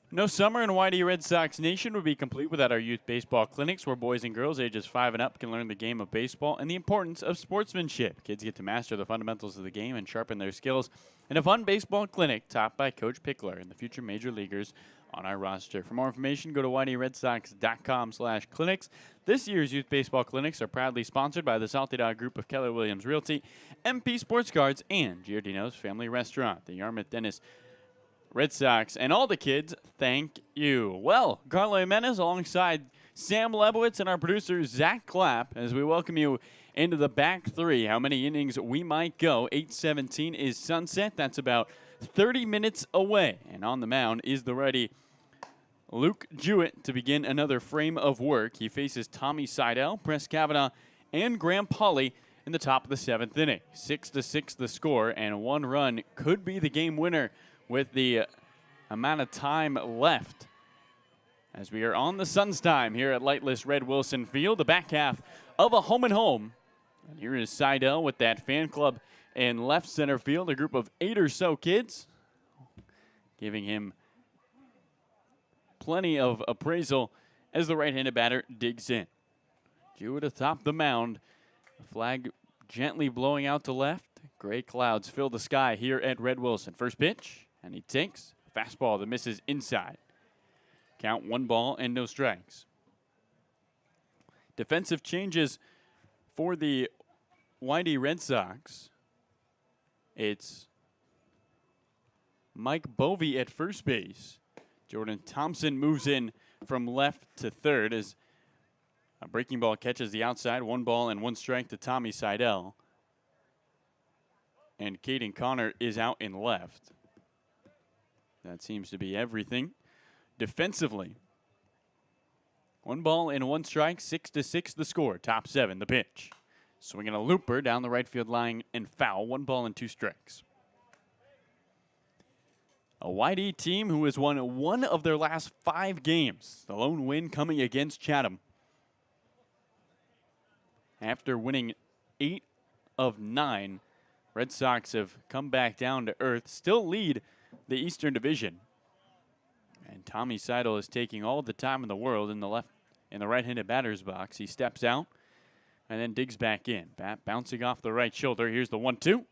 No summer in Whitey Red Sox Nation would be complete without our youth baseball clinics, where boys and girls ages 5 and up can learn the game of baseball and the importance of sportsmanship. Kids get to master the fundamentals of the game and sharpen their skills in a fun baseball clinic taught by Coach Pickler and the future major leaguers on our roster. For more information, go to whiteyredsox.com/clinics. This year's youth baseball clinics are proudly sponsored by the Salty Dog Group of Keller Williams Realty, MP Sports Cards, and Giardino's Family Restaurant. The Yarmouth Dennis Red Sox and all the kids, thank you. Well, Carlo Jimenez alongside Sam Lebowitz and our producer, Zack Clapp, as we welcome you into the back 3. How many innings we might go. 8:17 is sunset. That's about 30 minutes away. And on the mound is the righty Luke Jewett to begin another frame of work. He faces Tommy Seidel, Press Kavanaugh, and Graham Pauley in the top of the 7th inning. 6-6 the score, and 1 run could be the game winner with the amount of time left as we are on the sun's time here at lightless Red Wilson Field, the back half of a home and home. And here is Seidel with that fan club in left center field, a group of 8 or so kids, giving him plenty of appraisal as the right-handed batter digs in. Jewett atop the mound, the flag gently blowing out to left. Gray clouds fill the sky here at Red Wilson. First pitch, And he takes a fastball that misses inside. Count 1 ball and no strikes. Defensive changes for the Whitey Red Sox. It's Mike Bovey at first base. Jordan Thompson moves in from left to third as a breaking ball catches the outside. 1 ball and 1 strike to Tommy Seidel. And Caden Connor is out in left. That seems to be everything. Defensively, 1 ball and 1 strike, 6-6 the score. Top 7, the pitch. Swinging a looper down the right field line and foul. 1 ball and 2 strikes. A Whitey team who has won 1 of their last 5 games. The lone win coming against Chatham. After winning 8 of 9, Red Sox have come back down to earth, still lead the Eastern Division. And Tommy Seidel is taking all the time in the world in the right-handed batter's box. He steps out and then digs back in. Bat bouncing off the right shoulder. Here's the 1-2.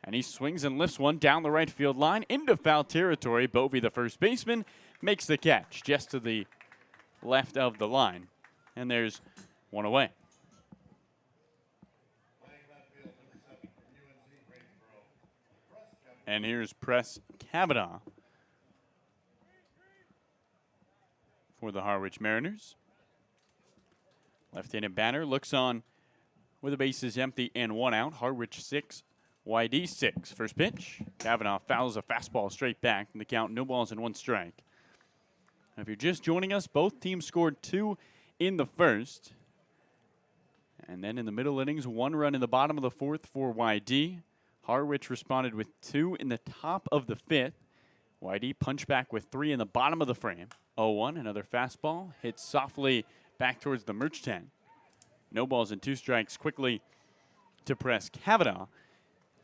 And he swings and lifts one down the right field line into foul territory. Bovey, the first baseman, makes the catch just to the left of the line. And there's 1 away. And here's Press Kavanaugh for the Harwich Mariners. Left-handed batter looks on with the bases empty and 1 out. Harwich 6, YD 6. First pitch, Kavanaugh fouls a fastball straight back in the count, no balls and 1 strike. If you're just joining us, both teams scored 2 in the first. And then in the middle innings, 1 run in the bottom of the 4th for YD. Harwich responded with 2 in the top of the 5th. YD punched back with 3 in the bottom of the frame. 0-1, another fastball, hits softly back towards the merch tent. No balls and 2 strikes quickly to Press Kavanaugh.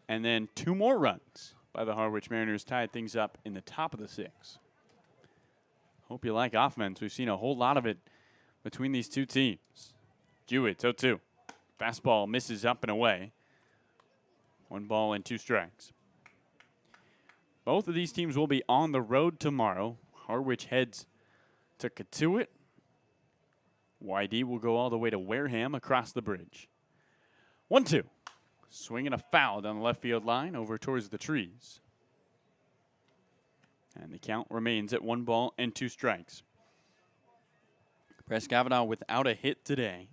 And then 2 more runs by the Harwich Mariners tied things up in the top of the 6th. Hope you like offense. We've seen a whole lot of it between these 2 teams. Jewett, 0-2. Fastball misses up and away. 1 ball and 2 strikes. Both of these teams will be on the road tomorrow. Harwich heads to Katuitt. YD will go all the way to Wareham across the bridge. 1-2. Swinging a foul down the left field line over towards the trees. And the count remains at 1 ball and 2 strikes. Press Kavanaugh without a hit today.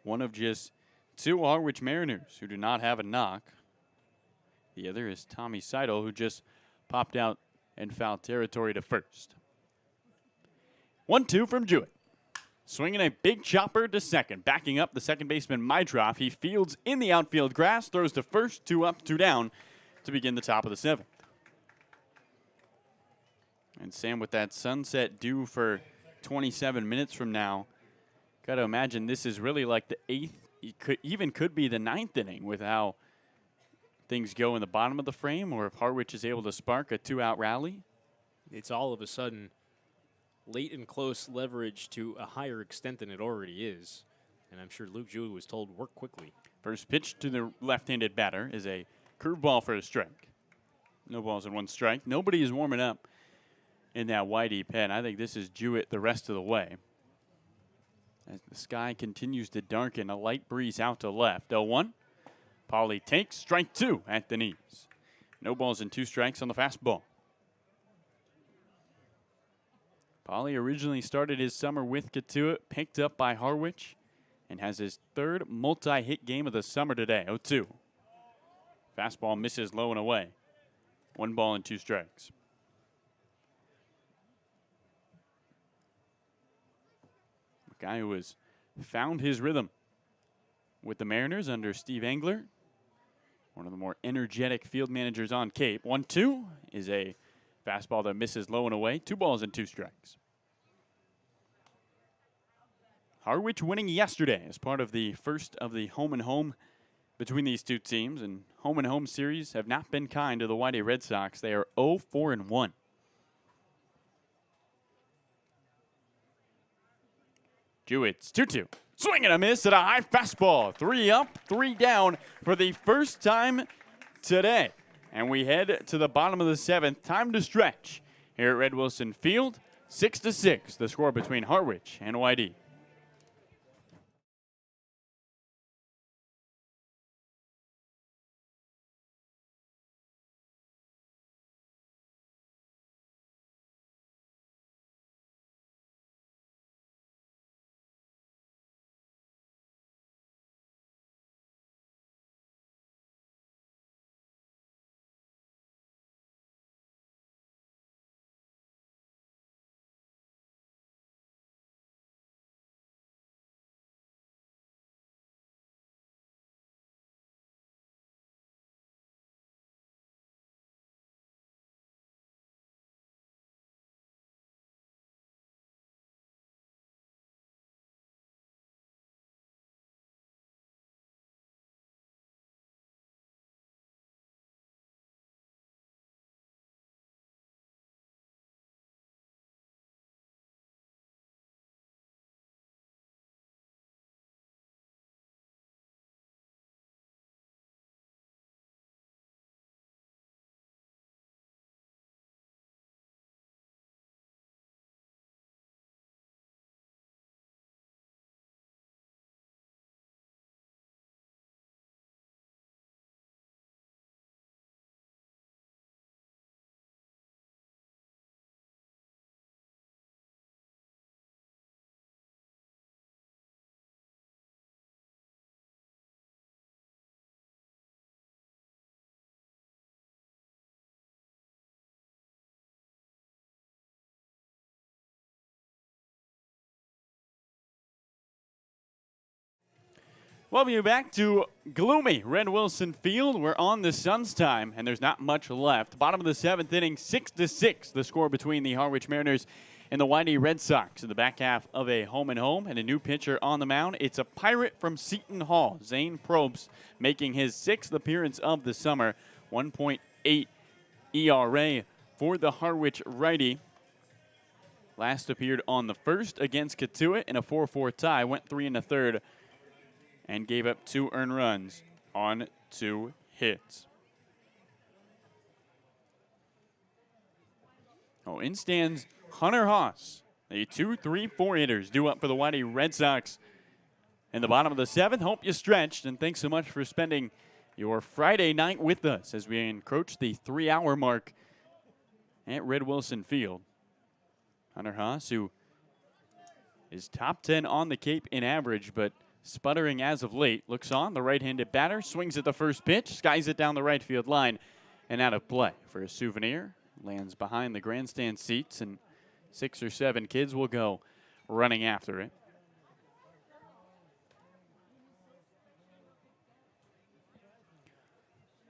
One of just 2 Harwich Mariners who do not have a knock. The other is Tommy Seidel, who just popped out and foul territory to first. 1-2 from Jewett. Swinging a big chopper to second. Backing up the second baseman, Mydroff. He fields in the outfield grass, throws to first, 2 up, 2 down to begin the top of the 7th. And Sam, with that sunset due for 27 minutes from now, got to imagine this is really like the 8th, could be the 9th inning with how things go in the bottom of the frame, or if Harwich is able to spark a 2-out rally. It's all of a sudden late and close leverage to a higher extent than it already is. And I'm sure Luke Jewett was told, work quickly. First pitch to the left-handed batter is a curveball for a strike. No balls and 1 strike. Nobody is warming up in that Whitey pen. I think this is Jewett the rest of the way. As the sky continues to darken, a light breeze out to left. 0-1. Pauly takes strike 2 at the knees. No balls and 2 strikes on the fastball. Pauly originally started his summer with Katuitt, picked up by Harwich, and has his 3rd multi-hit game of the summer today. 0-2. Fastball misses low and away. 1 ball and 2 strikes. A guy who has found his rhythm with the Mariners under Steve Engler, one of the more energetic field managers on Cape. 1-2 is a fastball that misses low and away. 2 balls and 2 strikes. Harwich winning yesterday as part of the first of the home-and-home between these 2 teams. And home-and-home series have not been kind to the Whitey Red Sox. They are 0-4-1. Jewett's 2-2. Swing and a miss at a high fastball. 3 up, 3 down for the first time today. And we head to the bottom of the 7th. Time to stretch here at Red Wilson Field. 6-6, the score between Harwich and YD. Welcome you back to gloomy Red Wilson Field. We're on the Suns' time, and there's not much left. Bottom of the 7th inning, 6-6, the score between the Harwich Mariners and the YD Red Sox in the back half of a home-and-home, and a new pitcher on the mound. It's a Pirate from Seton Hall, Zane Probst, making his 6th appearance of the summer. 1.8 ERA for the Harwich righty. Last appeared on the 1st against Katuitt in a 4-4 tie, went 3 1/3. And gave up 2 earned runs on 2 hits. Oh, in stands Hunter Haas. The 2, 3, 4 hitters due up for the YD Red Sox. In the bottom of the 7th, hope you stretched, and thanks so much for spending your Friday night with us as we encroach the 3-hour mark at Red Wilson Field. Hunter Haas, who is top 10 on the Cape in average, but sputtering as of late, looks on. The right-handed batter swings at the first pitch, skies it down the right field line, and out of play for a souvenir. Lands behind the grandstand seats, and 6 or 7 kids will go running after it.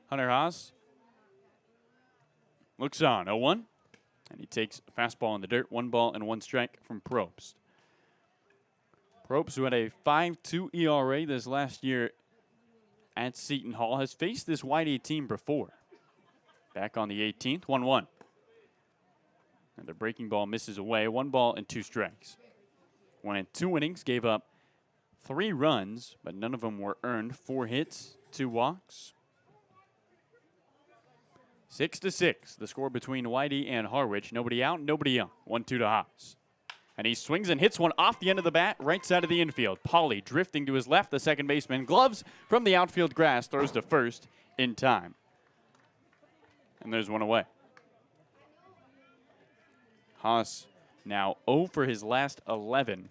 Hunter Haas looks on, 0-1, and he takes a fastball in the dirt. 1 ball and 1 strike from Probst. Probst, who had a 5.2 ERA this last year at Seton Hall, has faced this YD team before. Back on the 18th, 1-1. And the breaking ball misses away. 1 ball and 2 strikes. Went in 2 innings, gave up 3 runs, but none of them were earned. 4 hits, 2 walks. 6-6, the score between YD and Harwich. Nobody out, nobody on. 1-2 to Haas. And he swings and hits one off the end of the bat, right side of the infield. Polly drifting to his left, the second baseman. Gloves from the outfield grass, throws to first in time. And there's 1 away. Haas now 0 for his last 11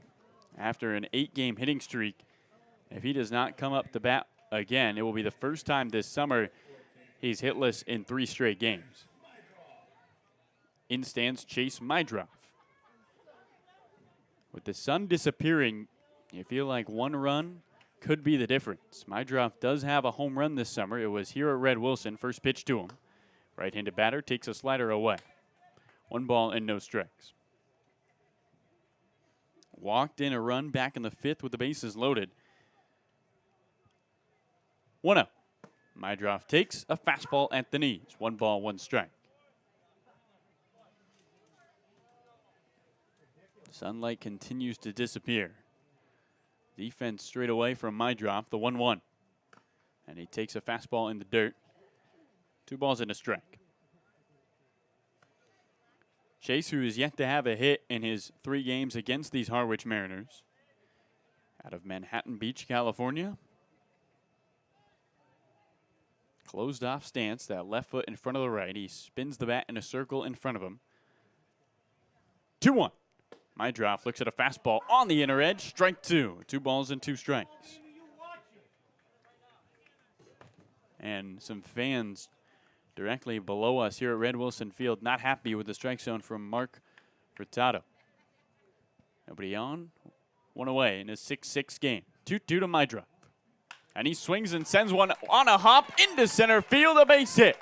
after an 8-game hitting streak. If he does not come up to bat again, it will be the first time this summer he's hitless in 3 straight games. In stands Chase Mydroff. With the sun disappearing, you feel like 1 run could be the difference. Mydroff does have a home run this summer. It was here at Red Wilson. First pitch to him. Right-handed batter takes a slider away. 1 ball and no strikes. Walked in a run back in the 5th with the bases loaded. 1-0. Mydroff takes a fastball at the knees. 1 ball, 1 strike. Sunlight continues to disappear. Defense straight away from Mydroff, the 1-1. And he takes a fastball in the dirt 2 balls and a strike. Chase, who is yet to have a hit in his 3 games against these Harwich Mariners, out of Manhattan Beach, California. Closed off stance, that left foot in front of the right. He spins the bat in a circle in front of him. 2-1. Mydroff looks at a fastball on the inner edge. Strike 2. 2 balls and 2 strikes. And some fans directly below us here at Red Wilson Field not happy with the strike zone from Mark Furtado. Nobody on. 1 away in a 6-6 game. 2-2 to Mydroff. And he swings and sends one on a hop into center field, a base hit.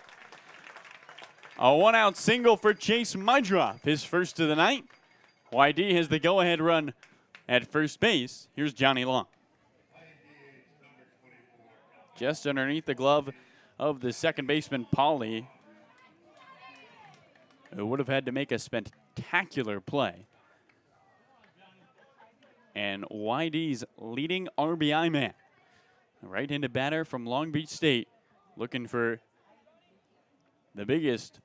A 1-out single for Chase Mydroff, his first of the night. YD has the go-ahead run at first base. Here's Johnny Long. Just underneath the glove of the second baseman, Pauly, who would have had to make a spectacular play. And YD's leading RBI man, a right-handed batter from Long Beach State, looking for the biggest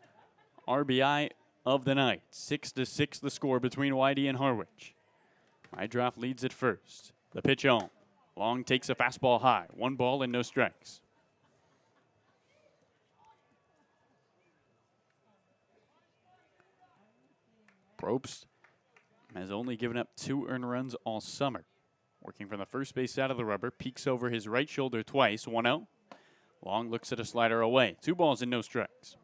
RBI of the night. 6-6 the score between YD and Harwich. Mydroff leads at first. The pitch home. Long takes a fastball high. 1 ball and no strikes. Probst has only given up 2 earned runs all summer. Working from the first base side of the rubber, peeks over his right shoulder twice, 1-0. Long looks at a slider away. 2 balls and no strikes.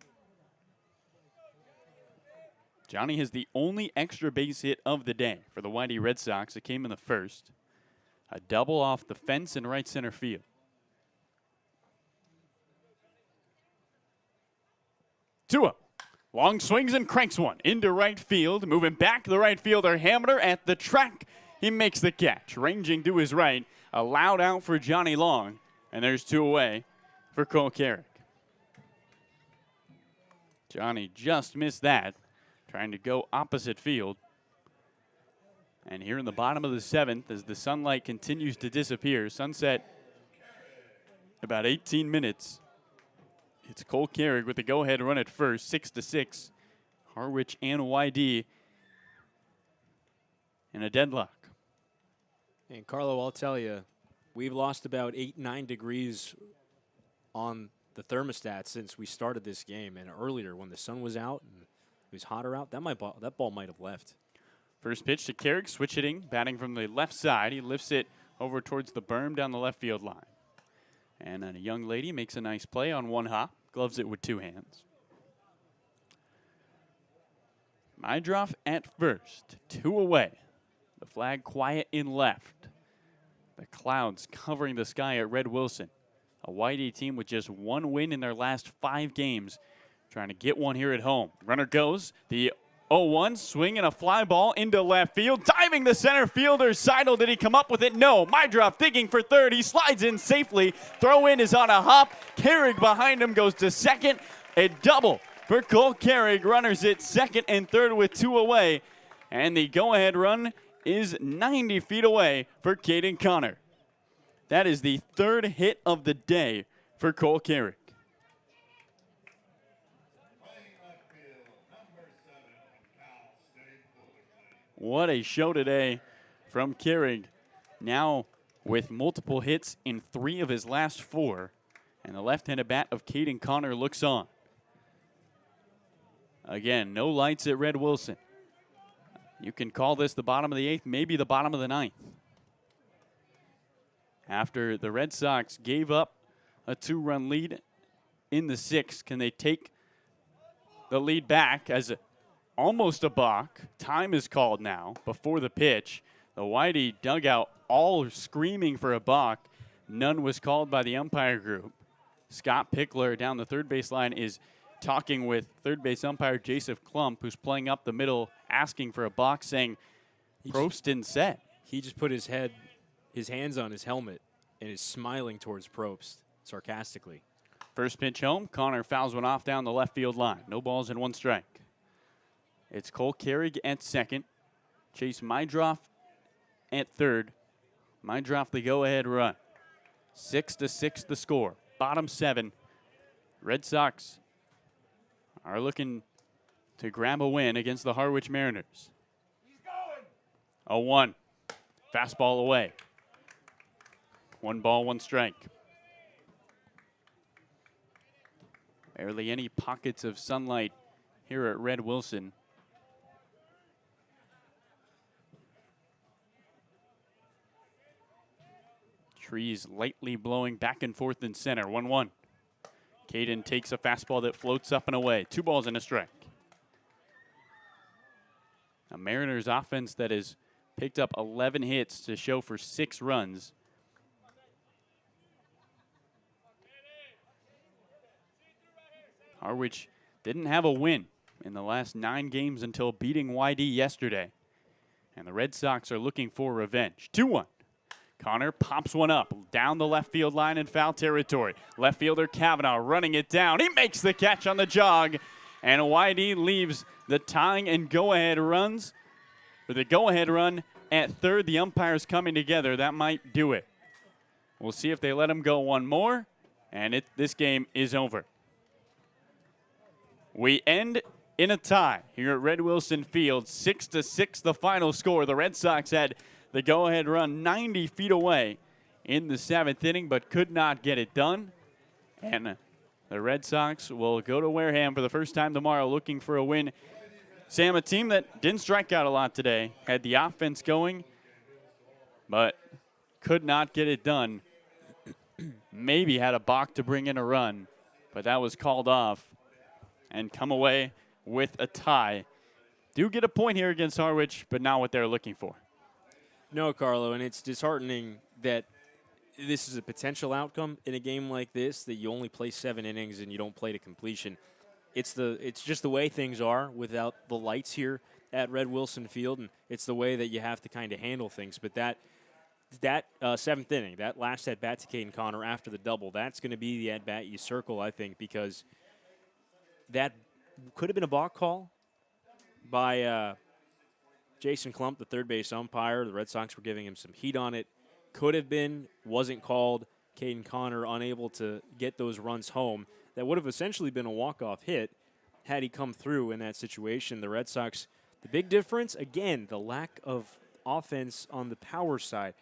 Johnny has the only extra base hit of the day for the YD Red Sox. It came in the first. A double off the fence in right center field. 2-0. Long swings and cranks one into right field. Moving back, the right fielder Hamner at the track. He makes the catch, ranging to his right. A loud out for Johnny Long, and there's 2 away for Cole Carrick. Johnny just missed that, trying to go opposite field. And here in the bottom of the 7th, as the sunlight continues to disappear, sunset about 18 minutes. It's Cole Carrick with the go-ahead run at first, 6-6. Harwich and YD in a deadlock. And Carlo, I'll tell you, we've lost about 8-9 degrees on the thermostat since we started this game. And earlier, when the sun was out and it was hotter out, that ball might have left. First pitch to Carrick, switch hitting, batting from the left side. He lifts it over towards the berm down the left field line. And a young lady makes a nice play on 1 hop, gloves it with 2 hands. Mydroff at first, 2 away. The flag quiet in left. The clouds covering the sky at Red Wilson. A YD team with just 1 win in their last 5 games, trying to get one here at home. Runner goes, the 0-1, swing and a fly ball into left field. Diving the center fielder, Seidel, did he come up with it? No. Mydroff digging for third. He slides in safely. Throw in is on a hop. Carrick behind him goes to second. A double for Cole Carrick. Runners at second and third with 2 away. And the go-ahead run is 90 feet away for Caden Connor. That is the 3rd hit of the day for Cole Carrick. What a show today from Carrick. Now with multiple hits in 3 of his last 4. And the left-handed bat of Caden Connor looks on. Again, no lights at Red Wilson. You can call this the bottom of the 8th, maybe the bottom of the 9th. After the Red Sox gave up a 2-run lead in the 6th, can they take the lead back as almost a balk? Time is called now before the pitch. The YD dugout all screaming for a balk. None was called by the umpire group. Scott Pickler down the third base line is talking with third base umpire Joseph Klump, who's playing up the middle, asking for a balk, saying Probst didn't set. He just put his hands on his helmet and is smiling towards Probst sarcastically. First pitch home, Connor fouls one off down the left field line. No balls and 1 strike. It's Cole Carrick at second. Chase Mydroff at third. Mydroff the go-ahead run. 6-6 the score. Bottom 7. Red Sox are looking to grab a win against the Harwich Mariners. 0-1. Fastball away. 1 ball, 1 strike. Barely any pockets of sunlight here at Red Wilson. Trees lightly blowing back and forth in center. 1-1. Caden takes a fastball that floats up and away. 2 balls and a strike. A Mariners offense that has picked up 11 hits to show for 6 runs. Harwich didn't have a win in the last 9 games until beating YD yesterday. And the Red Sox are looking for revenge. 2-1. Connor pops one up down the left field line in foul territory. Left fielder Kavanaugh running it down. He makes the catch on the jog. And YD leaves the tying and go-ahead runs. With the go-ahead run at third, the umpires coming together. That might do it. We'll see if they let him go one more. And this game is over. We end in a tie here at Red Wilson Field. 6-6 the final score. The Red Sox had the go-ahead run 90 feet away in the 7th inning, but could not get it done. And the Red Sox will go to Wareham for the first time tomorrow looking for a win. Sam, a team that didn't strike out a lot today, had the offense going, but could not get it done. Maybe had a balk to bring in a run, but that was called off. And come away with a tie. Do get a point here against Harwich, but not what they're looking for. No, Carlo, and it's disheartening that this is a potential outcome in a game like this, that you only play 7 innings and you don't play to completion. It's just the way things are without the lights here at Red Wilson Field, and it's the way that you have to kind of handle things. But that 7th inning, that last at-bat to Caden Connor after the double, that's going to be the at-bat you circle, I think, because that could have been a balk call by Jason Klump, the third base umpire. The Red Sox were giving him some heat on it. Could have been, wasn't called. Caden Connor unable to get those runs home. That would have essentially been a walk-off hit had he come through in that situation. The Red Sox, the big difference, again, the lack of offense on the power side.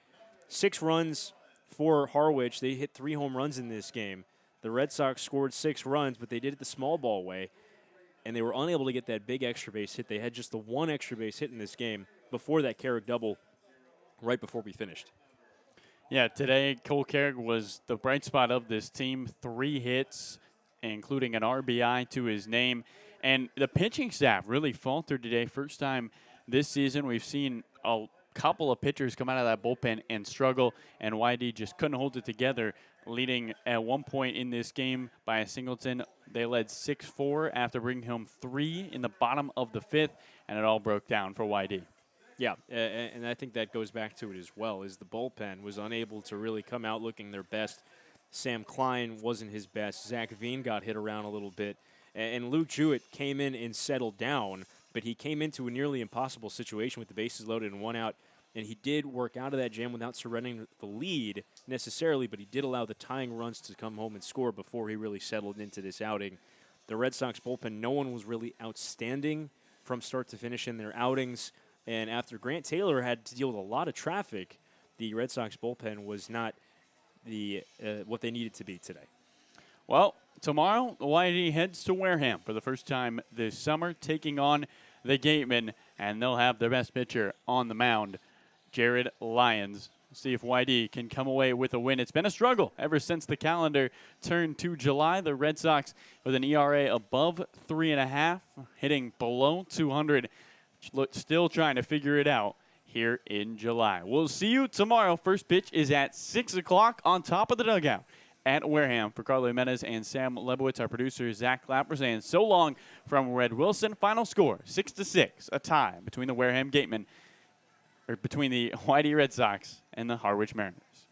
6 runs for Harwich. They hit 3 home runs in this game. The Red Sox scored 6 runs, but they did it the small ball way, and they were unable to get that big extra base hit. They had just the 1 extra base hit in this game before that Carrick double right before we finished. Yeah, today Cole Carrick was the bright spot of this team. 3 hits, including an RBI to his name. And the pitching staff really faltered today. First time this season we've seen a couple of pitchers come out of that bullpen and struggle, and YD just couldn't hold it together, leading at one point in this game by a singleton. They led 6-4 after bringing home 3 in the bottom of the 5th, and it all broke down for YD. Yeah, and I think that goes back to it as well, is the bullpen was unable to really come out looking their best. Sam Klein wasn't his best. Zach Veen got hit around a little bit, and Luke Jewett came in and settled down, but he came into a nearly impossible situation with the bases loaded and 1 out. And he did work out of that jam without surrendering the lead necessarily, but he did allow the tying runs to come home and score before he really settled into this outing. The Red Sox bullpen, no one was really outstanding from start to finish in their outings. And after Grant Taylor had to deal with a lot of traffic, the Red Sox bullpen was not the what they needed to be today. Well, tomorrow, the YD heads to Wareham for the first time this summer, taking on the Gatemen, and they'll have their best pitcher on the mound, Jared Lyons. See if YD can come away with a win. It's been a struggle ever since the calendar turned to July. The Red Sox with an ERA above 3.5, hitting below 200, still trying to figure it out here in July. We'll see you tomorrow. First pitch is at 6 o'clock on top of the dugout at Wareham. For Carlo Jimenez and Sam Lebowitz, our producer, Zack, Clapp, saying so long from Red Wilson. Final score, 6-6, a tie between the Wareham Gatemen, or between the YD Red Sox and the Harwich Mariners.